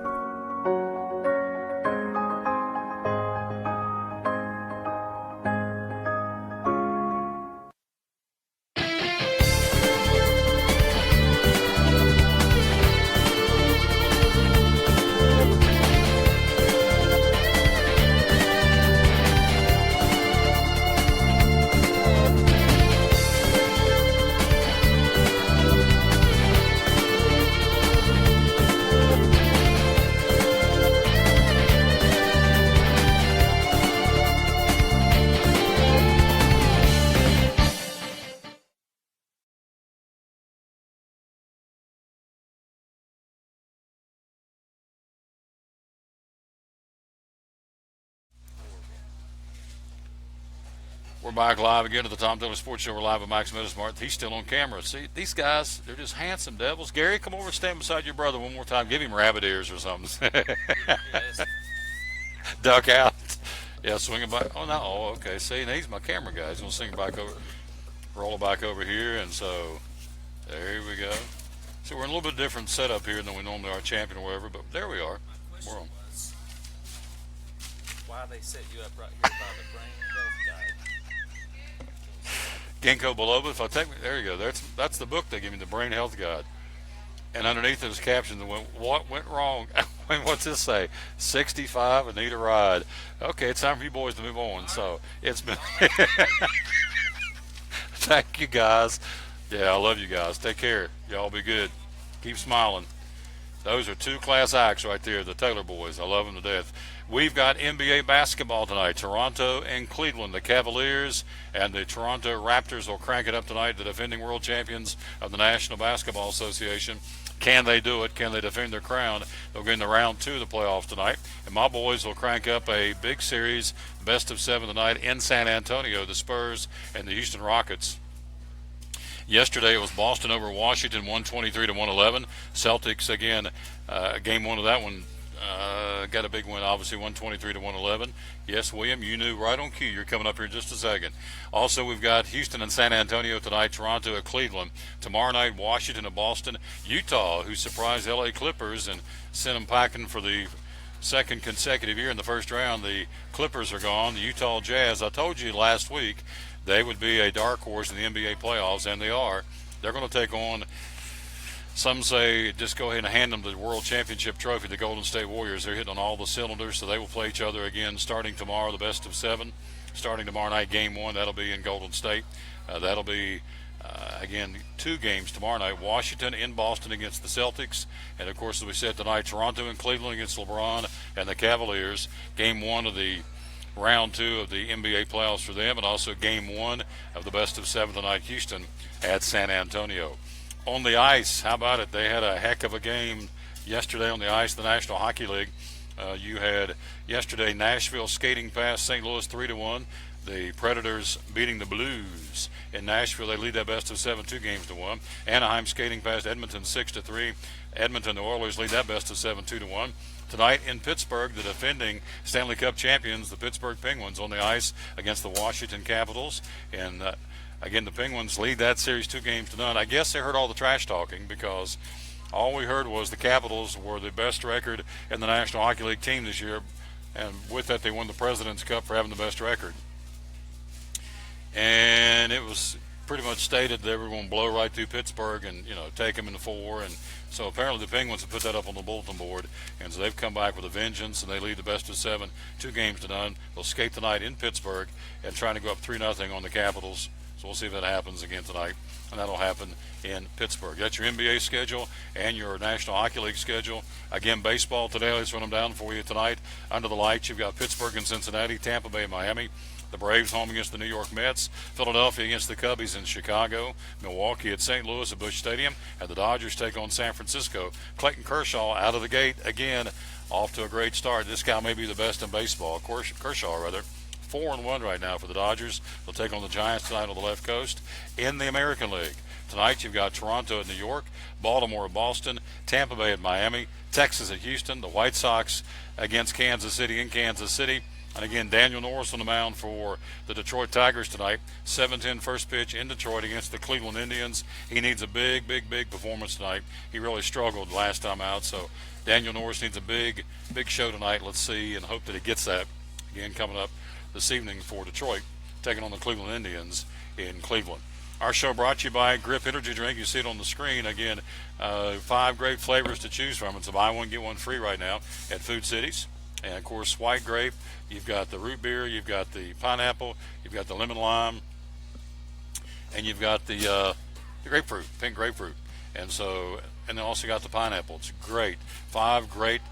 We're back live again at the Tom Taylor Sports Show. We're live with Max Meadows, Mart. He's still on camera. See, these guys, they're just handsome devils. Gary, come over and stand beside your brother one more time. Give him rabbit ears or something. Yes. Duck out. Yeah, swing it back. Oh, no. Oh, okay. See, now he's my camera guy. He's going to swing it back over, roll it back over here, and so there we go. So we're in a little bit different setup here than we normally are, champion or whatever, but there we are. We're on. Why they set you up right here by the brain health guide? Ginkgo biloba. If I take, there you go. That's the book they give me, the Brain Health Guide. And underneath it is captioned, what went wrong? What's this say? 65 and need a ride. Okay, it's time for you boys to move on. So it's been. Thank you guys. Yeah, I love you guys. Take care. Y'all be good. Keep smiling. Those are two class acts right there, the Taylor boys. I love them to death. We've got NBA basketball tonight. Toronto and Cleveland. The Cavaliers and the Toronto Raptors will crank it up tonight, the defending world champions of the National Basketball Association. Can they do it? Can they defend their crown? They'll get in the round 2 of the playoffs tonight. And my boys will crank up a big series, best of 7 tonight in San Antonio, the Spurs and the Houston Rockets. Yesterday it was Boston over Washington, 123-111. Celtics, again, game 1 of that one, got a big win, obviously, 123-111. Yes, William, you knew right on cue. You're coming up here in just a second. Also, we've got Houston and San Antonio tonight, Toronto at Cleveland. Tomorrow night, Washington and Boston. Utah, who surprised L.A. Clippers and sent them packing for the second consecutive year in the first round. The Clippers are gone. The Utah Jazz, I told you last week, they would be a dark horse in the NBA playoffs, and they are. They're going to take on, some say, just go ahead and hand them the World Championship trophy, the Golden State Warriors. They're hitting on all the cylinders, so they will play each other again starting tomorrow, the best of 7. Starting tomorrow night, game 1, that'll be in Golden State. That'll be, again, 2 games tomorrow night. Washington in Boston against the Celtics. And, of course, as we said tonight, Toronto and Cleveland against LeBron and the Cavaliers. Game 1 of the round 2 of the NBA playoffs for them, and also game 1 of the best of 7 tonight, Houston at San Antonio. On the ice, how about it? They had a heck of a game yesterday on the ice of the National Hockey League. You had yesterday Nashville skating past St. Louis 3-1. The Predators beating the Blues. In Nashville, they lead that best of 7, 2 games to 1. Anaheim skating past Edmonton 6-3. Edmonton, the Oilers lead that best of 7, 2-1. Tonight in Pittsburgh, the defending Stanley Cup champions, the Pittsburgh Penguins, on the ice against the Washington Capitals. And again, the Penguins lead that series 2 games to none. I guess they heard all the trash talking, because all we heard was the Capitals were the best record in the National Hockey League team this year, and with that they won the President's Cup for having the best record. And it was pretty much stated that they were going to blow right through Pittsburgh and, take them in the 4. And so apparently the Penguins have put that up on the bulletin board, and so they've come back with a vengeance, and they lead the best of 7, 2 games to none. They'll skate tonight in Pittsburgh and trying to go up 3-0 on the Capitals. So we'll see if that happens again tonight, and that'll happen in Pittsburgh. That's your NBA schedule and your National Hockey League schedule. Again, baseball today, let's run them down for you tonight. Under the lights, you've got Pittsburgh and Cincinnati, Tampa Bay and Miami. The Braves home against the New York Mets. Philadelphia against the Cubbies in Chicago. Milwaukee at St. Louis at Busch Stadium. And the Dodgers take on San Francisco. Clayton Kershaw out of the gate again, off to a great start. This guy may be the best in baseball. Kershaw, 4-1 right now for the Dodgers. They'll take on the Giants tonight on the left coast. In the American League, tonight you've got Toronto at New York, Baltimore at Boston, Tampa Bay at Miami, Texas at Houston, the White Sox against Kansas City in Kansas City. And again, Daniel Norris on the mound for the Detroit Tigers tonight. 7-10 first pitch in Detroit against the Cleveland Indians. He needs a big performance tonight. He really struggled last time out, so Daniel Norris needs a big show tonight. Let's see and hope that he gets that. Again, coming up this evening for Detroit, taking on the Cleveland Indians in Cleveland. Our show brought to you by Grip Energy Drink. You see it on the screen. Again, 5 great flavors to choose from. It's a buy one, get one free right now at Food Cities. And, of course, white grape. You've got the root beer. You've got the pineapple. You've got the lemon lime. And you've got the grapefruit, pink grapefruit. And then also got the pineapple. It's great. 5 great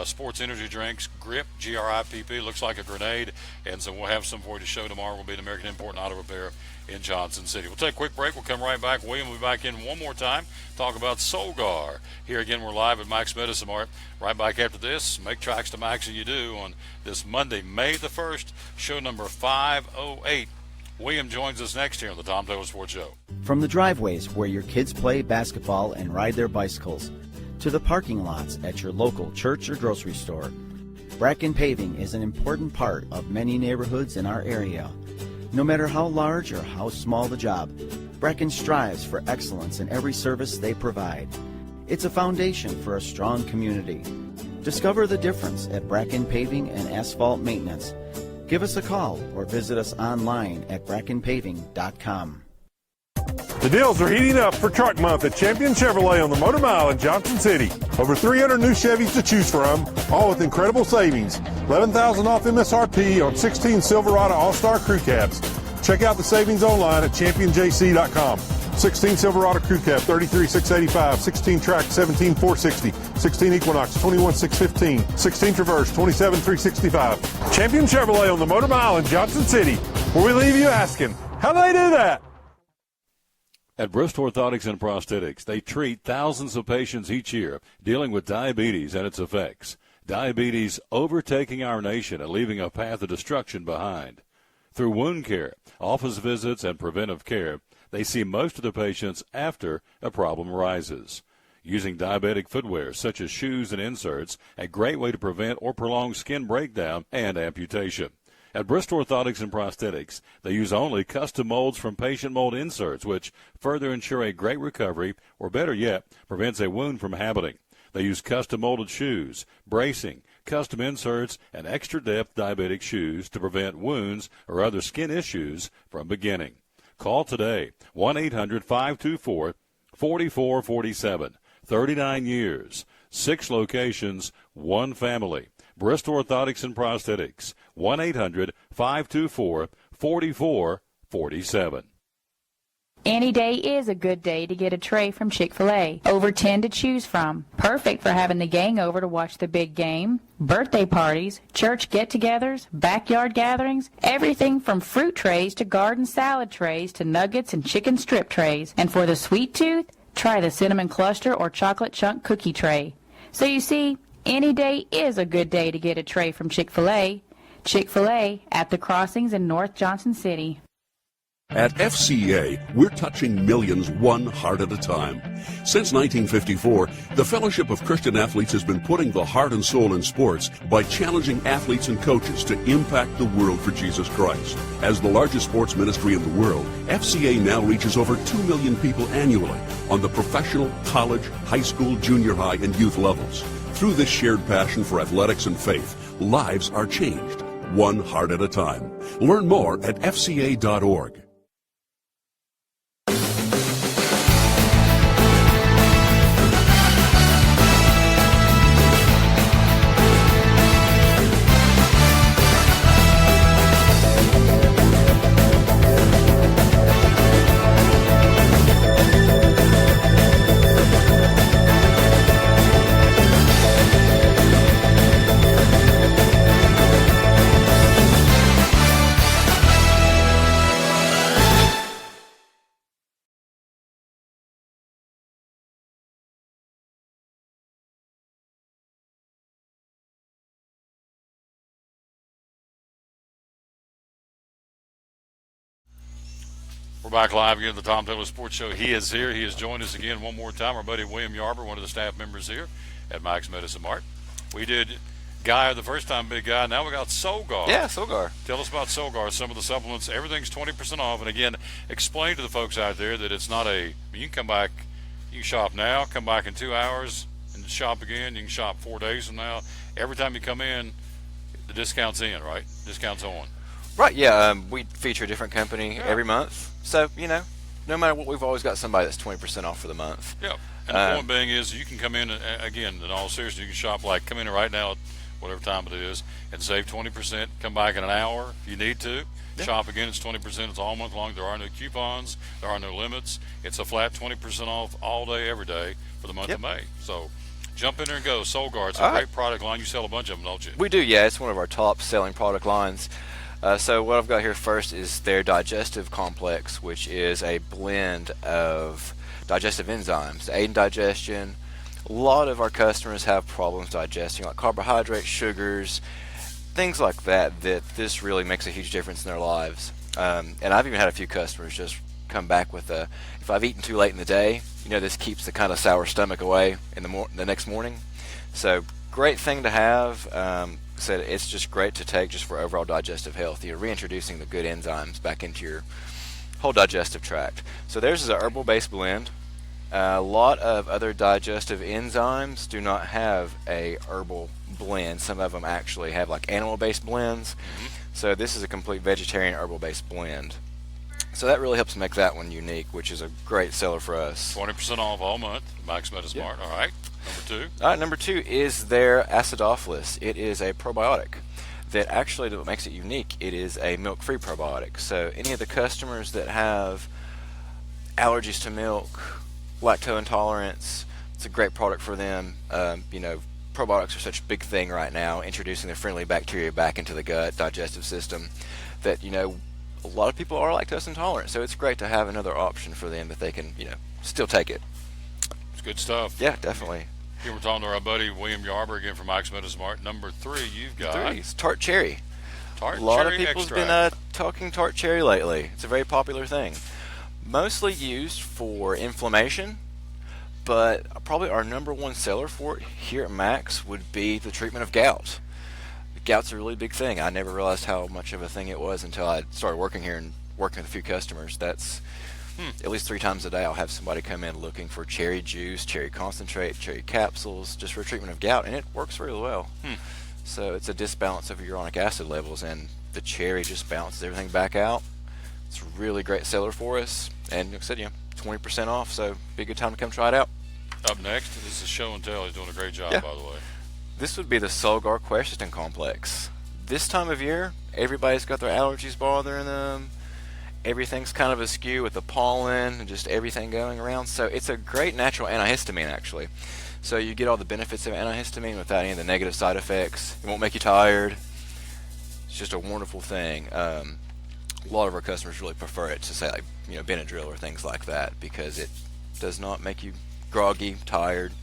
sports energy drinks. Grip, G-R-I-P-P. Looks like a grenade. And so we'll have some for you to show tomorrow. We'll be at American Import and Auto Repair in Johnson City. We'll take a quick break. We'll come right back. William will be back in one more time. Talk about Solgar. Here again, we're live at Mike's Medicine Mart. Right back after this. Make tracks to Max and you do on this Monday, May the 1st, show number 508. William joins us next here on the Tom Taylor Sports Show. From the driveways where your kids play basketball and ride their bicycles, to the parking lots at your local church or grocery store, Bracken Paving is an important part of many neighborhoods in our area. No matter how large or how small the job, Bracken strives for excellence in every service they provide. It's a foundation for a strong community. Discover the difference at Bracken Paving and Asphalt Maintenance. Give us a call or visit us online at brackenpaving.com. The deals are heating up for Truck Month at Champion Chevrolet on the Motor Mile in Johnson City. Over 300 new Chevys to choose from, all with incredible savings. $11,000 off MSRP on 16 Silverado All-Star Crew Cabs. Check out the savings online at championjc.com. 16 Silverado Crew Cab, $33,685. 16 Track, $17,460. 16 Equinox, $21,615. 16 Traverse, $27,365. Champion Chevrolet on the Motor Mile in Johnson City, where we leave you asking, how do they do that? At Bristol Orthotics and Prosthetics, they treat thousands of patients each year dealing with diabetes and its effects. Diabetes overtaking our nation and leaving a path of destruction behind. Through wound care, office visits, and preventive care, they see most of the patients after a problem arises. Using diabetic footwear such as shoes and inserts, a great way to prevent or prolong skin breakdown and amputation. At Bristol Orthotics and Prosthetics, they use only custom molds from patient mold inserts, which further ensure a great recovery, or better yet, prevents a wound from happening. They use custom molded shoes, bracing, custom inserts, and extra depth diabetic shoes to prevent wounds or other skin issues from beginning. Call today, 1-800-524-4447. 39 years, 6 locations, 1 family. Bristol Orthotics and Prosthetics, 1-800-524-4447. Any day is a good day to get a tray from Chick-fil-A. Over 10 to choose from. Perfect for having the gang over to watch the big game, birthday parties, church get-togethers, backyard gatherings, everything from fruit trays to garden salad trays to nuggets and chicken strip trays. And for the sweet tooth, try the cinnamon cluster or chocolate chunk cookie tray. So you see, any day is a good day to get a tray from Chick-fil-A. Chick-fil-A at the crossings in North Johnson City. At FCA, we're touching millions one heart at a time. Since 1954, the Fellowship of Christian Athletes has been putting the heart and soul in sports by challenging athletes and coaches to impact the world for Jesus Christ. As the largest sports ministry in the world, FCA now reaches over 2 million people annually on the professional, college, high school, junior high, and youth levels. Through this shared passion for athletics and faith, lives are changed, one heart at a time. Learn more at fca.org. We're back live again at the Tom Taylor Sports Show. He is here. He has joined us again one more time. Our buddy William Yarber, one of the staff members here at Mike's Medicine Mart. We did Guy the first time, Big Guy. Now we got Solgar. Yeah, Solgar. Tell us about Solgar, some of the supplements. Everything's 20% off. And again, explain to the folks out there that it's not a, you can come back, you can shop now, come back in 2 hours and shop again. You can shop 4 days from now. Every time you come in, the discount's in, right? Discount's on. Right, yeah. We feature a different company every month. So, no matter what, we've always got somebody that's 20% off for the month. Yeah. And the point being is you can come in, again, in all seriousness, you can shop like, come in right now at whatever time it is and save 20%. Come back in an hour if you need to. Yeah. Shop again, it's 20%. It's all month long. There are no coupons. There are no limits. It's a flat 20% off all day, every day for the month of May. So jump in there and go. Solgar, it's a great product line. You sell a bunch of them, don't you? We do, yeah. It's one of our top selling product lines. So what I've got here first is their digestive complex, which is a blend of digestive enzymes to aid in digestion. A lot of our customers have problems digesting, like carbohydrates, sugars, things like that, that this really makes a huge difference in their lives. And I've even had a few customers just come back with if I've eaten too late in the day, this keeps the kind of sour stomach away in the next morning. So great thing to have. Said it's just great to take just for overall digestive health. You're reintroducing the good enzymes back into your whole digestive tract. So theirs is a herbal-based blend. A lot of other digestive enzymes do not have a herbal blend. Some of them actually have like animal-based blends. Mm-hmm. So this is a complete vegetarian herbal-based blend. So that really helps make that one unique, which is a great seller for us. 20% off all month, Mike's Medicine Mart. All right. Number two. All right, number two is their acidophilus. It is a probiotic that actually, what makes it unique, it is a milk-free probiotic. So any of the customers that have allergies to milk, lactose intolerance, it's a great product for them. Probiotics are such a big thing right now, introducing the friendly bacteria back into the gut, digestive system, that, a lot of people are lactose intolerant. So it's great to have another option for them that they can, still take it. It's good stuff. Yeah, definitely. Here we're talking to our buddy William Yarber again from Mike's Medicine Mart. Number three, you've got it's tart cherry. Tart cherry A lot of people's extract. been talking tart cherry lately. It's a very popular thing. Mostly used for inflammation, but probably our number one seller for it here at Max would be the treatment of gout. Gout's a really big thing. I never realized how much of a thing it was until I started working here and working with a few customers. That's at least 3 times a day I'll have somebody come in looking for cherry juice, cherry concentrate, cherry capsules, just for treatment of gout, and it works really well. So it's a disbalance of your uric acid levels, and the cherry just balances everything back out. It's a really great seller for us, and like I said, 20% off, so be a good time to come try it out. Up next, this is Show and Tell. He's doing a great job, by the way. This would be the Solgar quercetin complex. This time of year, everybody's got their allergies bothering them. Everything's kind of askew with the pollen and just everything going around. So it's a great natural antihistamine, actually. So you get all the benefits of antihistamine without any of the negative side effects. It won't make you tired. It's just a wonderful thing. A lot of our customers really prefer it to say, like, Benadryl or things like that, because it does not make you groggy, tired.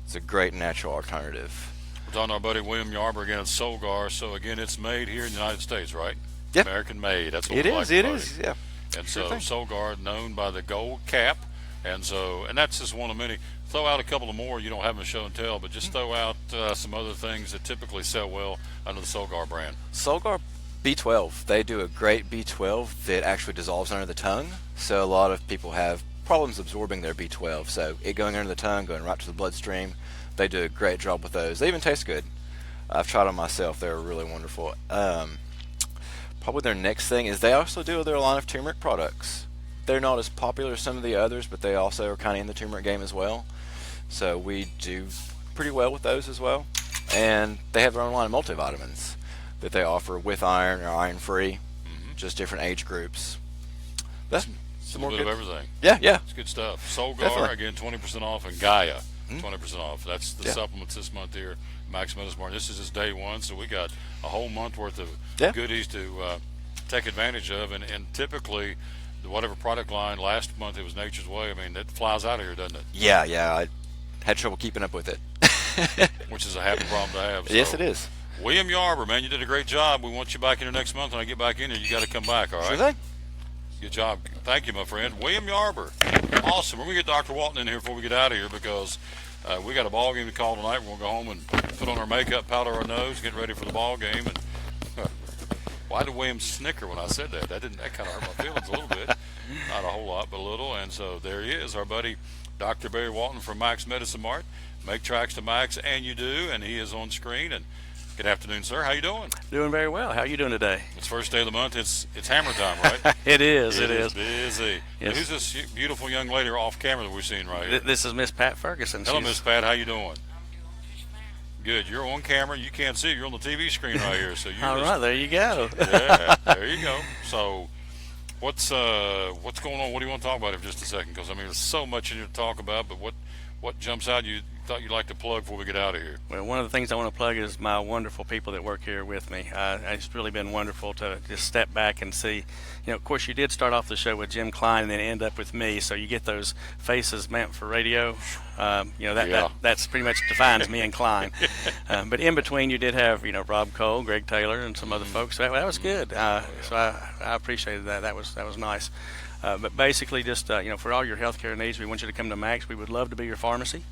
It's a great natural alternative. We're talking to our buddy William Yarber again at Solgar. So again, it's made here in the United States, right? Yeah. American made. That's what It we is. like It about is. it. Yeah. And Sure so thing. Solgar, known by the gold cap, and that's just one of many. Throw out a couple of more. You don't have them show and tell, but just throw out some other things that typically sell well under the Solgar brand. Solgar B12. They do a great B12 that actually dissolves under the tongue. So a lot of people have problems absorbing their B12. So it going under the tongue, going right to the bloodstream. They do a great job with those. They even taste good. I've tried them myself. They're really wonderful. Probably their next thing is they also do their line of turmeric products. They're not as popular as some of the others, but they also are kind of in the turmeric game as well. So we do pretty well with those as well. And they have their own line of multivitamins that they offer with iron or iron-free, just different age groups. That's a little bit of everything. Yeah. It's good stuff. Solgar, Definitely. again, 20% off, and Gaia, 20% off. That's the Yeah. supplements this month here, Max Meadows Mart. This is just day one, so we got a whole month worth of goodies to take advantage of. And typically, whatever product line, last month it was Nature's Way. I mean, that flies out of here, doesn't it? Yeah. I had trouble keeping up with it. Which is a happy problem to have. Yes, So, it is. William Yarber, man, you did a great job. We want you back in here next month. When I get back in here, you got to come back, all right? Sure thing. Good job. Thank you, my friend. William Yarber. Awesome. We're going to get Dr. Walton in here before we get out of here because we got a ball game to call tonight. We're going to go home and put on our makeup, powder our nose, get ready for the ball game. And why did William snicker when I said that? That kind of hurt my feelings a little bit. Not a whole lot, but a little. And so there he is, our buddy Dr. Barry Walton from Max Medicine Mart. Make tracks to Max, and you do, and he is on screen. And good afternoon, sir. How you doing? Doing very well. How are you doing today? It's first day of the month. It's hammer time, right? It is. It is busy. Yes. Now, who's this beautiful young lady off camera that we're seeing right here? This is Miss Pat Ferguson. Hello, Miss Pat. How you doing? Good. You're on camera. You can't see. You're on the TV screen right here. So you're All right, there you go. Yeah, there you go. So what's going on? What do you want to talk about in just a second? Because I mean, there's so much in here to talk about. But what jumps out you thought you'd like to plug before we get out of here? Well, one of the things I want to plug is my wonderful people that work here with me. It's really been wonderful to just step back and see. You know, of course, you did start off the show with Jim Klein and then end up with me, so you get those faces meant for radio. That's pretty much defines me and Klein. But in between, you did have Rob Cole, Greg Taylor, and some other folks. So that was good. So I appreciated that. That was nice. But basically, just for all your healthcare needs, we want you to come to Max. We would love to be your pharmacy.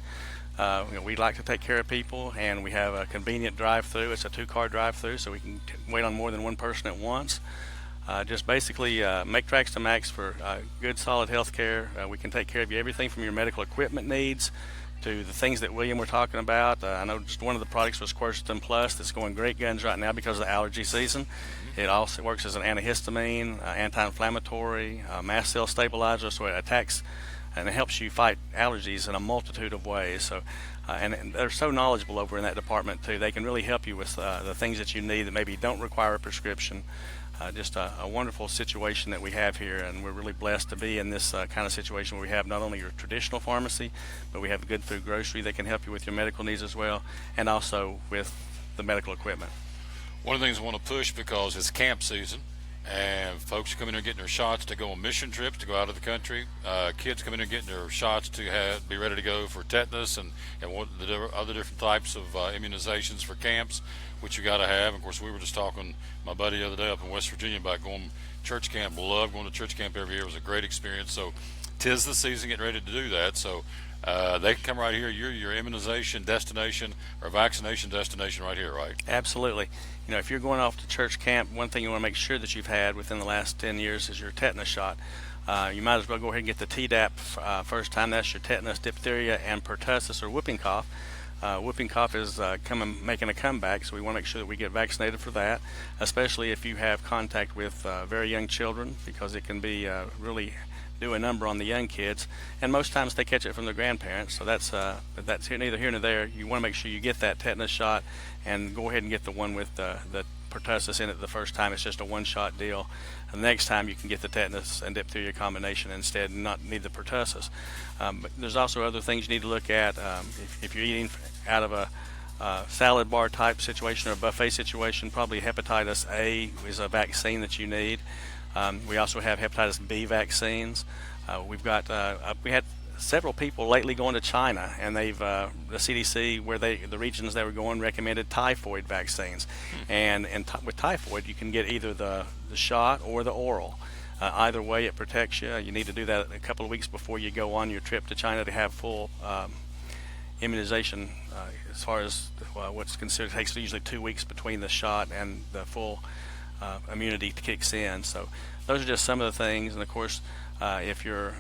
We like to take care of people, and we have a convenient drive-through. It's a 2-car drive-through, so we can wait on more than one person at once. Just basically make tracks to Max for good, solid health care. We can take care of you everything from your medical equipment needs to the things that William were talking about. I know just one of the products was Quercetin Plus that's going great guns right now because of the allergy season. It also works as an antihistamine, anti-inflammatory, mast cell stabilizer, so it attacks and it helps you fight allergies in a multitude of ways. So, and they're so knowledgeable over in that department too. They can really help you with the things that you need that maybe don't require a prescription. Just a wonderful situation that we have here, and we're really blessed to be in this kind of situation where we have not only your traditional pharmacy, but we have a good food grocery that can help you with your medical needs as well, and also with the medical equipment. One of the things I want to push because it's camp season, and folks are coming in and getting their shots to go on mission trips, to go out of the country. Kids coming in and getting their shots to be ready to go for tetanus and what the other different types of immunizations for camps, which you got to have. Of course, we were just talking, my buddy the other day up in West Virginia, about going church camp. Love going to church camp every year. It was a great experience. So 'tis the season, getting ready to do that. So they can come right here. You're your immunization destination or vaccination destination right here, right? Absolutely. If you're going off to church camp, one thing you want to make sure that you've had within the last 10 years is your tetanus shot. You might as well go ahead and get the Tdap first time. That's your tetanus, diphtheria, and pertussis or whooping cough. Whooping cough is making a comeback, so we want to make sure that we get vaccinated for that, especially if you have contact with very young children, because it can be really do a number on the young kids, and most times they catch it from their grandparents. So that's neither here nor there. You want to make sure you get that tetanus shot, and go ahead and get the one with the pertussis in it the first time. It's just a one-shot deal. And the next time you can get the tetanus and diphtheria combination instead, and not need the pertussis. But there's also other things you need to look at. If you're eating out of a salad bar type situation or a buffet situation, probably hepatitis A is a vaccine that you need. We also have hepatitis B vaccines. We had several people lately going to China, and they've the CDC, the regions they were going, recommended typhoid vaccines, and with typhoid you can get either the shot or the oral. Either way, it protects you. You need to do that a couple of weeks before you go on your trip to China to have full immunization. As far as what's considered, it takes usually 2 weeks between the shot and the full immunity kicks in. So those are just some of the things. And of course, if you're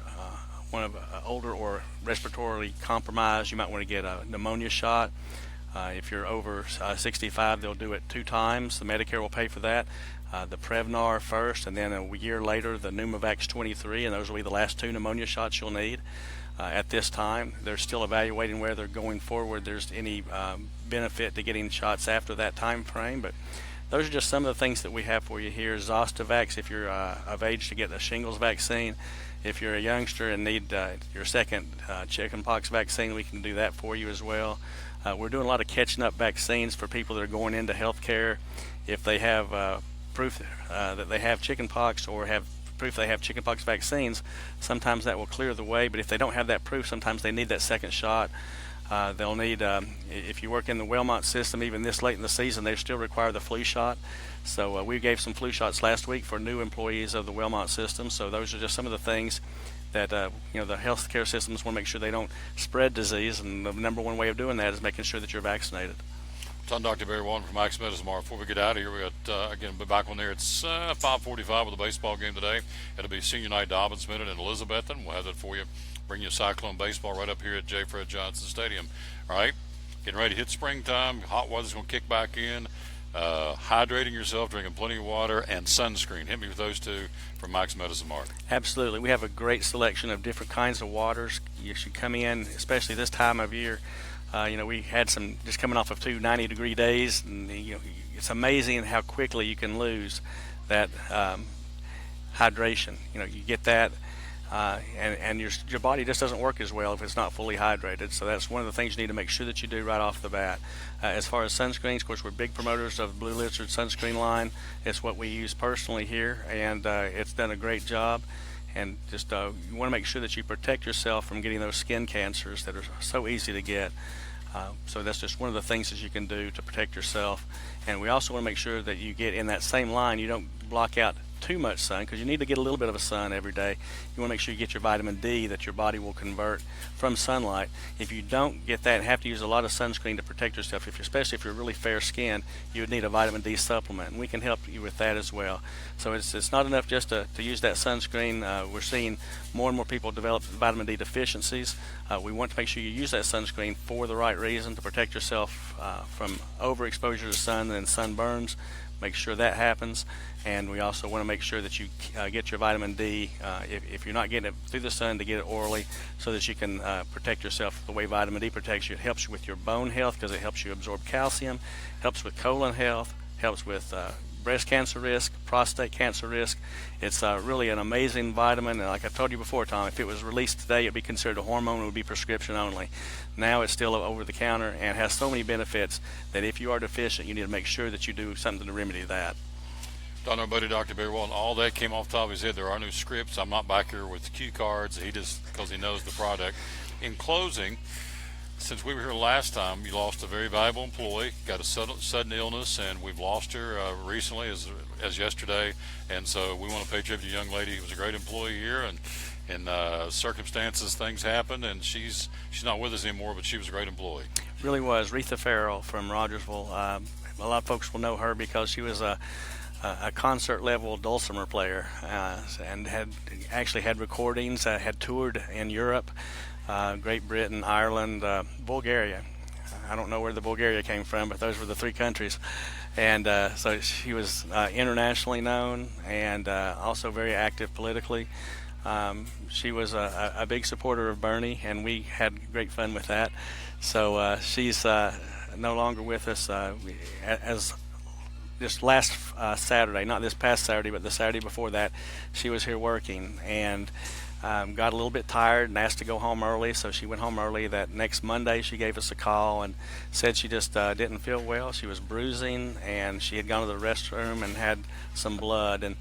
one of older or respiratorily compromised, you might want to get a pneumonia shot. If you're over 65, they'll do it 2 times. The Medicare will pay for that. The Prevnar first, and then a year later the Pneumovax 23, and those will be the last 2 pneumonia shots you'll need. At this time, they're still evaluating whether going forward there's any benefit to getting shots after that time frame, but those are just some of the things that we have for you here. Zostavax, if you're of age to get the shingles vaccine. If you're a youngster and need your second chickenpox vaccine, we can do that for you as well. We're doing a lot of catching up vaccines for people that are going into healthcare. If they have proof that they have chickenpox or have proof they have chickenpox vaccines, sometimes that will clear the way, but if they don't have that proof, sometimes they need that second shot. They'll need, if you work in the Wellmont system, even this late in the season, they still require the flu shot. So we gave some flu shots last week for new employees of the Wellmont system. So those are just some of the things that the healthcare systems want to make sure they don't spread disease, and the number one way of doing that is making sure that you're vaccinated. I'm Dr. Barry Walden from Mike's Medicine Mart. Before we get out of here, we got, again, be back on there. It's 5:45 with a baseball game today. It'll be Senior Night Dobbins Minute in Elizabethton. We'll have that for you. Bring you Cyclone baseball right up here at J. Fred Johnson Stadium. All right, getting ready to hit springtime. Hot weather's going to kick back in. Hydrating yourself, drinking plenty of water, and sunscreen. Hit me with those 2 from Mike's Medicine Mart. Absolutely. We have a great selection of different kinds of waters. You should come in, especially this time of year. We had some just coming off of 2 90-degree days, and it's amazing how quickly you can lose that hydration. You get that, and your body just doesn't work as well if it's not fully hydrated. So that's one of the things you need to make sure that you do right off the bat. As far as sunscreens, of course, we're big promoters of Blue Lizard sunscreen line. It's what we use personally here, and it's done a great job. And just you want to make sure that you protect yourself from getting those skin cancers that are so easy to get. So that's just one of the things that you can do to protect yourself. And we also want to make sure that you get in that same line, you don't block out too much sun, because you need to get a little bit of a sun every day. You want to make sure you get your vitamin D that your body will convert from sunlight. If you don't get that and have to use a lot of sunscreen to protect yourself, especially if you're really fair skinned, you would need a vitamin D supplement, and we can help you with that as well. So it's not enough just to use that sunscreen. We're seeing more and more people develop vitamin D deficiencies. We want to make sure you use that sunscreen for the right reason, to protect yourself from overexposure to the sun and sunburns. Make sure that happens, and we also want to make sure that you get your vitamin D, if you're not getting it through the sun, to get it orally, so that you can protect yourself the way vitamin D protects you. It helps you with your bone health because it helps you absorb calcium, helps with colon health, helps with breast cancer risk, prostate cancer risk. It's really an amazing vitamin, and like I told you before, Tom, if it was released today, it'd be considered a hormone. It would be prescription only. Now it's still over the counter and has so many benefits that if you are deficient, you need to make sure that you do something to remedy that. Don, our buddy Dr. Barry Walden, all that came off the top of his head. There are no scripts. I'm not back here with cue cards. He just, because he knows the product. In closing, since we were here last time, you lost a very valuable employee, got a sudden illness, and we've lost her recently as yesterday. And so we want to pay tribute to a young lady who was a great employee here, and in circumstances, things happened, and she's not with us anymore, but she was a great employee. Really was. Retha Farrell from Rogersville. A lot of folks will know her because she was a concert-level dulcimer player, and actually had recordings, had toured in Europe, Great Britain, Ireland, Bulgaria. I don't know where the Bulgaria came from, but those were the 3 countries. And so she was internationally known, and also very active politically. She was a big supporter of Bernie, and we had great fun with that. So she's no longer with us. As this last Saturday, not this past Saturday, but the Saturday before that, she was here working, and got a little bit tired and asked to go home early, so she went home early. That next Monday she gave us a call and said she just didn't feel well. She was bruising, and she had gone to the restroom and had some blood, and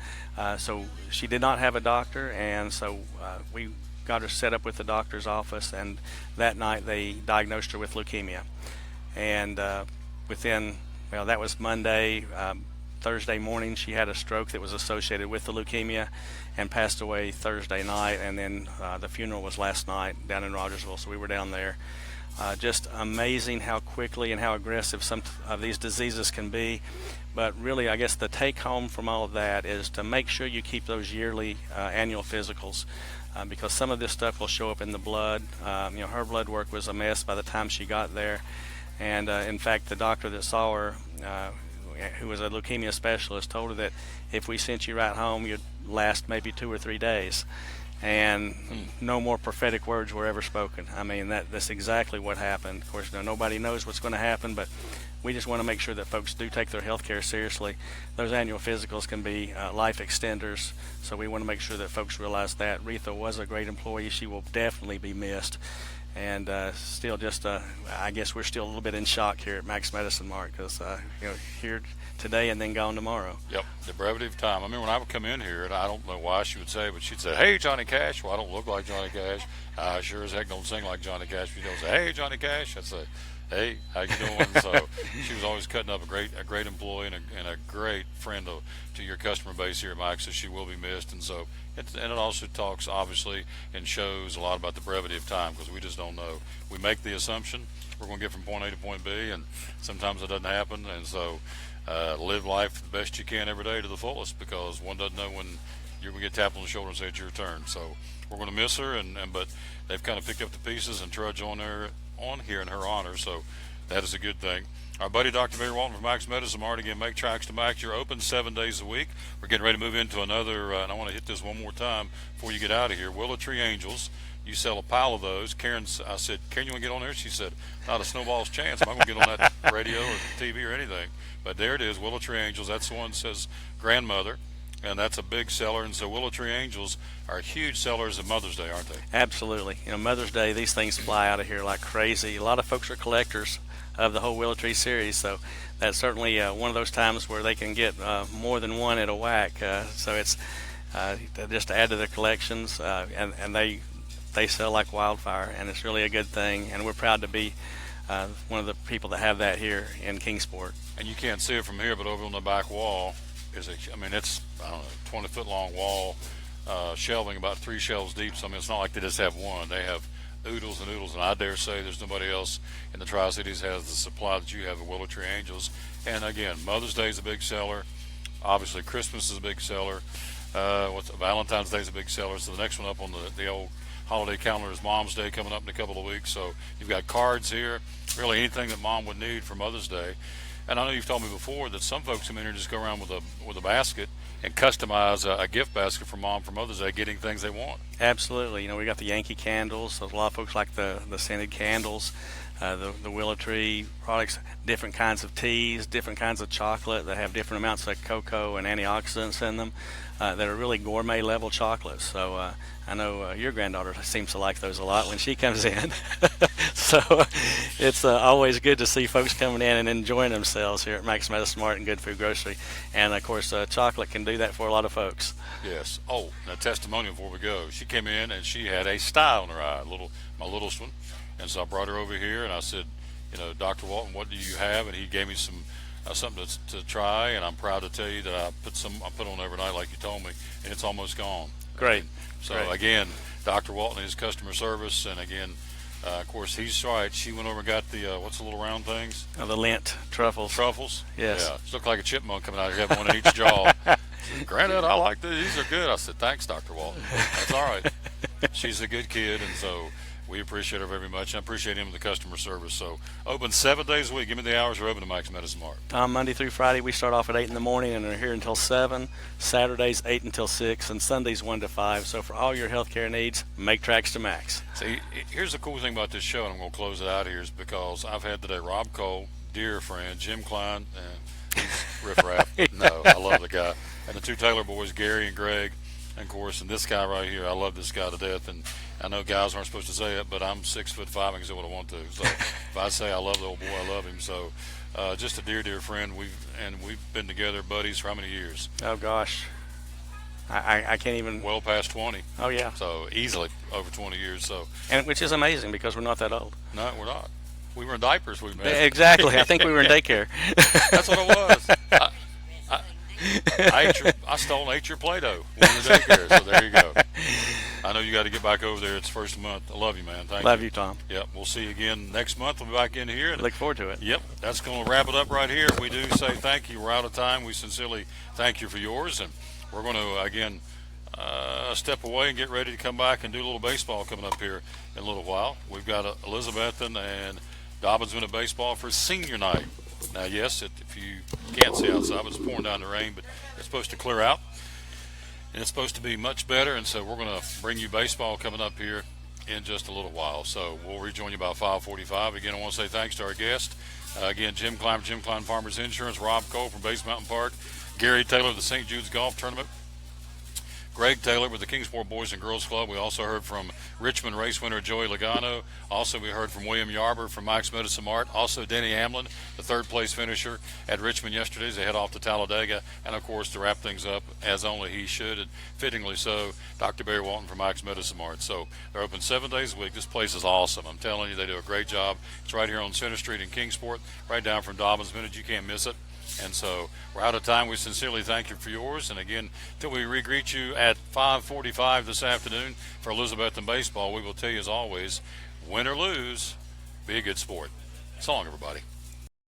so she did not have a doctor, and so we got her set up with the doctor's office, and that night they diagnosed her with leukemia. And that was Monday. Thursday morning she had a stroke that was associated with the leukemia and passed away Thursday night, and then the funeral was last night down in Rogersville, so we were down there. Just amazing how quickly and how aggressive some of these diseases can be. But really, I guess the take home from all of that is to make sure you keep those yearly annual physicals, because some of this stuff will show up in the blood. Her blood work was a mess by the time she got there. And in fact, the doctor that saw her, who was a leukemia specialist, told her that if we sent you right home, you'd last maybe 2 or 3 days. And no more prophetic words were ever spoken. I mean, that's exactly what happened. Of course, nobody knows what's going to happen, but we just want to make sure that folks do take their health care seriously. Those annual physicals can be life extenders, so we want to make sure that folks realize that. Retha was a great employee. She will definitely be missed. And still just, I guess we're still a little bit in shock here at Max Medicine Mart, because, here today and then gone tomorrow. Yep, the brevity of time. I mean, when I would come in here, and I don't know why she would say, but she'd say, "Hey, Johnny Cash." Well, I don't look like Johnny Cash. I sure as heck don't sing like Johnny Cash. She don't say, "Hey, Johnny Cash." I'd say, "Hey, how you doing?" So she was always cutting up a great employee and a great friend to your customer base here at Mike, so she will be missed. And so, and it also talks, obviously, and shows a lot about the brevity of time, because we just don't know. We make the assumption we're going to get from point A to point B, and sometimes it doesn't happen. And so live life the best you can every day to the fullest, because one doesn't know when you're going to get tapped on the shoulder and say it's your turn. So we're going to miss her, but they've kind of picked up the pieces and trudge on here in her honor, so that is a good thing. Our buddy Dr. Barry Walton from Max Medicine Mart, again, make tracks to Max. You're open 7 days a week. We're getting ready to move into another, and I want to hit this one more time before you get out of here. Willow Tree Angels. You sell a pile of those. I said, Karen, you want to get on there? She said, not a snowball's chance. I'm not going to get on that radio or TV or anything. But there it is, Willow Tree Angels. That's the one that says grandmother, and that's a big seller. And so Willow Tree Angels are huge sellers of Mother's Day, aren't they? Absolutely. Mother's Day, these things fly out of here like crazy. A lot of folks are collectors of the whole Willow Tree series, so that's certainly one of those times where they can get more than one at a whack. So it's just to add to their collections, and they sell like wildfire, and it's really a good thing. And we're proud to be one of the people that have that here in Kingsport. And you can't see it from here, but over on the back wall is it's, I don't know, 20-foot long wall, shelving about 3 shelves deep. So it's not like they just have one. They have oodles and oodles, and I dare say there's nobody else in the Tri-Cities has the supply that you have at Willow Tree Angels. And again, Mother's Day is a big seller. Obviously, Christmas is a big seller. Valentine's Day is a big seller. So the next one up on the old holiday calendar is Mom's Day, coming up in a couple of weeks. So you've got cards here, really anything that Mom would need for Mother's Day. And I know you've told me before that some folks come in here and just go around with a basket and customize a gift basket for Mom for Mother's Day, getting things they want. Absolutely. We got the Yankee candles. So a lot of folks like the scented candles, the Willow Tree products, different kinds of teas, different kinds of chocolate that have different amounts of cocoa and antioxidants in them, that are really gourmet level chocolates. So I know your granddaughter seems to like those a lot when she comes in. So it's always good to see folks coming in and enjoying themselves here at Max Medicine Mart and Good Food Grocery. And of course, chocolate can do that for a lot of folks. Yes. Oh, and a testimonial before we go. She came in and she had a sty on her eye, my littlest one. And so I brought her over here and I said, Dr. Walton, what do you have? And he gave me something to try, and I'm proud to tell you that I put on overnight like you told me, and it's almost gone. Great. So again, Dr. Walton, his customer service, and again, of course, he's right. She went over and got the what's the little round things? The lint truffles. Truffles. Yes. Yeah. She looked like a chipmunk coming out here, having one in each jaw. Granddad, I like these. These are good. I said, thanks, Dr. Walton. That's all right. She's a good kid, and so we appreciate her very much. I appreciate him with the customer service. So open 7 days a week. Give me the hours we're open to Max Medicine Mart. Monday through Friday, we start off at 8 in the morning and are here until 7. Saturdays, 8 until 6, and Sundays, 1 to 5. So for all your healthcare needs, make tracks to Max. See, here's the cool thing about this show, and I'm going to close it out here, is because I've had today Rob Cole, dear friend, Jim Klein, he's riffraff. No, I love the guy. And the 2 Taylor boys, Gary and Greg. And of course, and this guy right here, I love this guy to death. And I know guys aren't supposed to say it, but I'm 6'5" and can say what I want to. So if I say I love the old boy, I love him. So just a dear, dear friend. We've been together buddies for how many years? Oh gosh, I can't even. Well past 20. Oh yeah. So easily over 20 years. So. And which is amazing because we're not that old. No, we're not. We were in diapers. We met. Exactly. I think we were in daycare. That's what it was. I stole and ate your Play-Doh when we were in daycare. So there you go. I know you got to get back over there. It's first of the month. I love you, man. Thank you. Love you, Tom. Yep. We'll see you again next month. We'll be back in here. Look forward to it. Yep. That's going to wrap it up right here. We do say thank you. We're out of time. We sincerely thank you for yours. And we're going to, again, step away and get ready to come back and do a little baseball coming up here in a little while. We've got Elizabethan and Dobbins at baseball for senior night. Now, yes, if you can't see outside, it's pouring down the rain, but it's supposed to clear out. And it's supposed to be much better, and so we're going to bring you baseball coming up here in just a little while. So we'll rejoin you about 5:45. Again, I want to say thanks to our guest. Again, Jim Klein Farmers Insurance, Rob Cole from Base Mountain Park, Gary Taylor of the St. Jude's Golf Tournament, Greg Taylor with the Kingsport Boys and Girls Club. We also heard from Richmond race winner Joey Logano. Also, we heard from William Yarber from Mike's Medicine Mart. Also, Denny Amlin, the third-place finisher at Richmond yesterday as they head off to Talladega. And, of course, to wrap things up, as only he should, and fittingly so, Dr. Barry Walton from Mike's Medicine Mart. So they're open 7 days a week. This place is awesome. I'm telling you, they do a great job. It's right here on Center Street in Kingsport, right down from Dobbins Vintage. You can't miss it. And so we're out of time. We sincerely thank you for yours. And again, until we re-greet you at 5:45 this afternoon for Elizabethan baseball, we will tell you as always, win or lose, be a good sport. So long, everybody.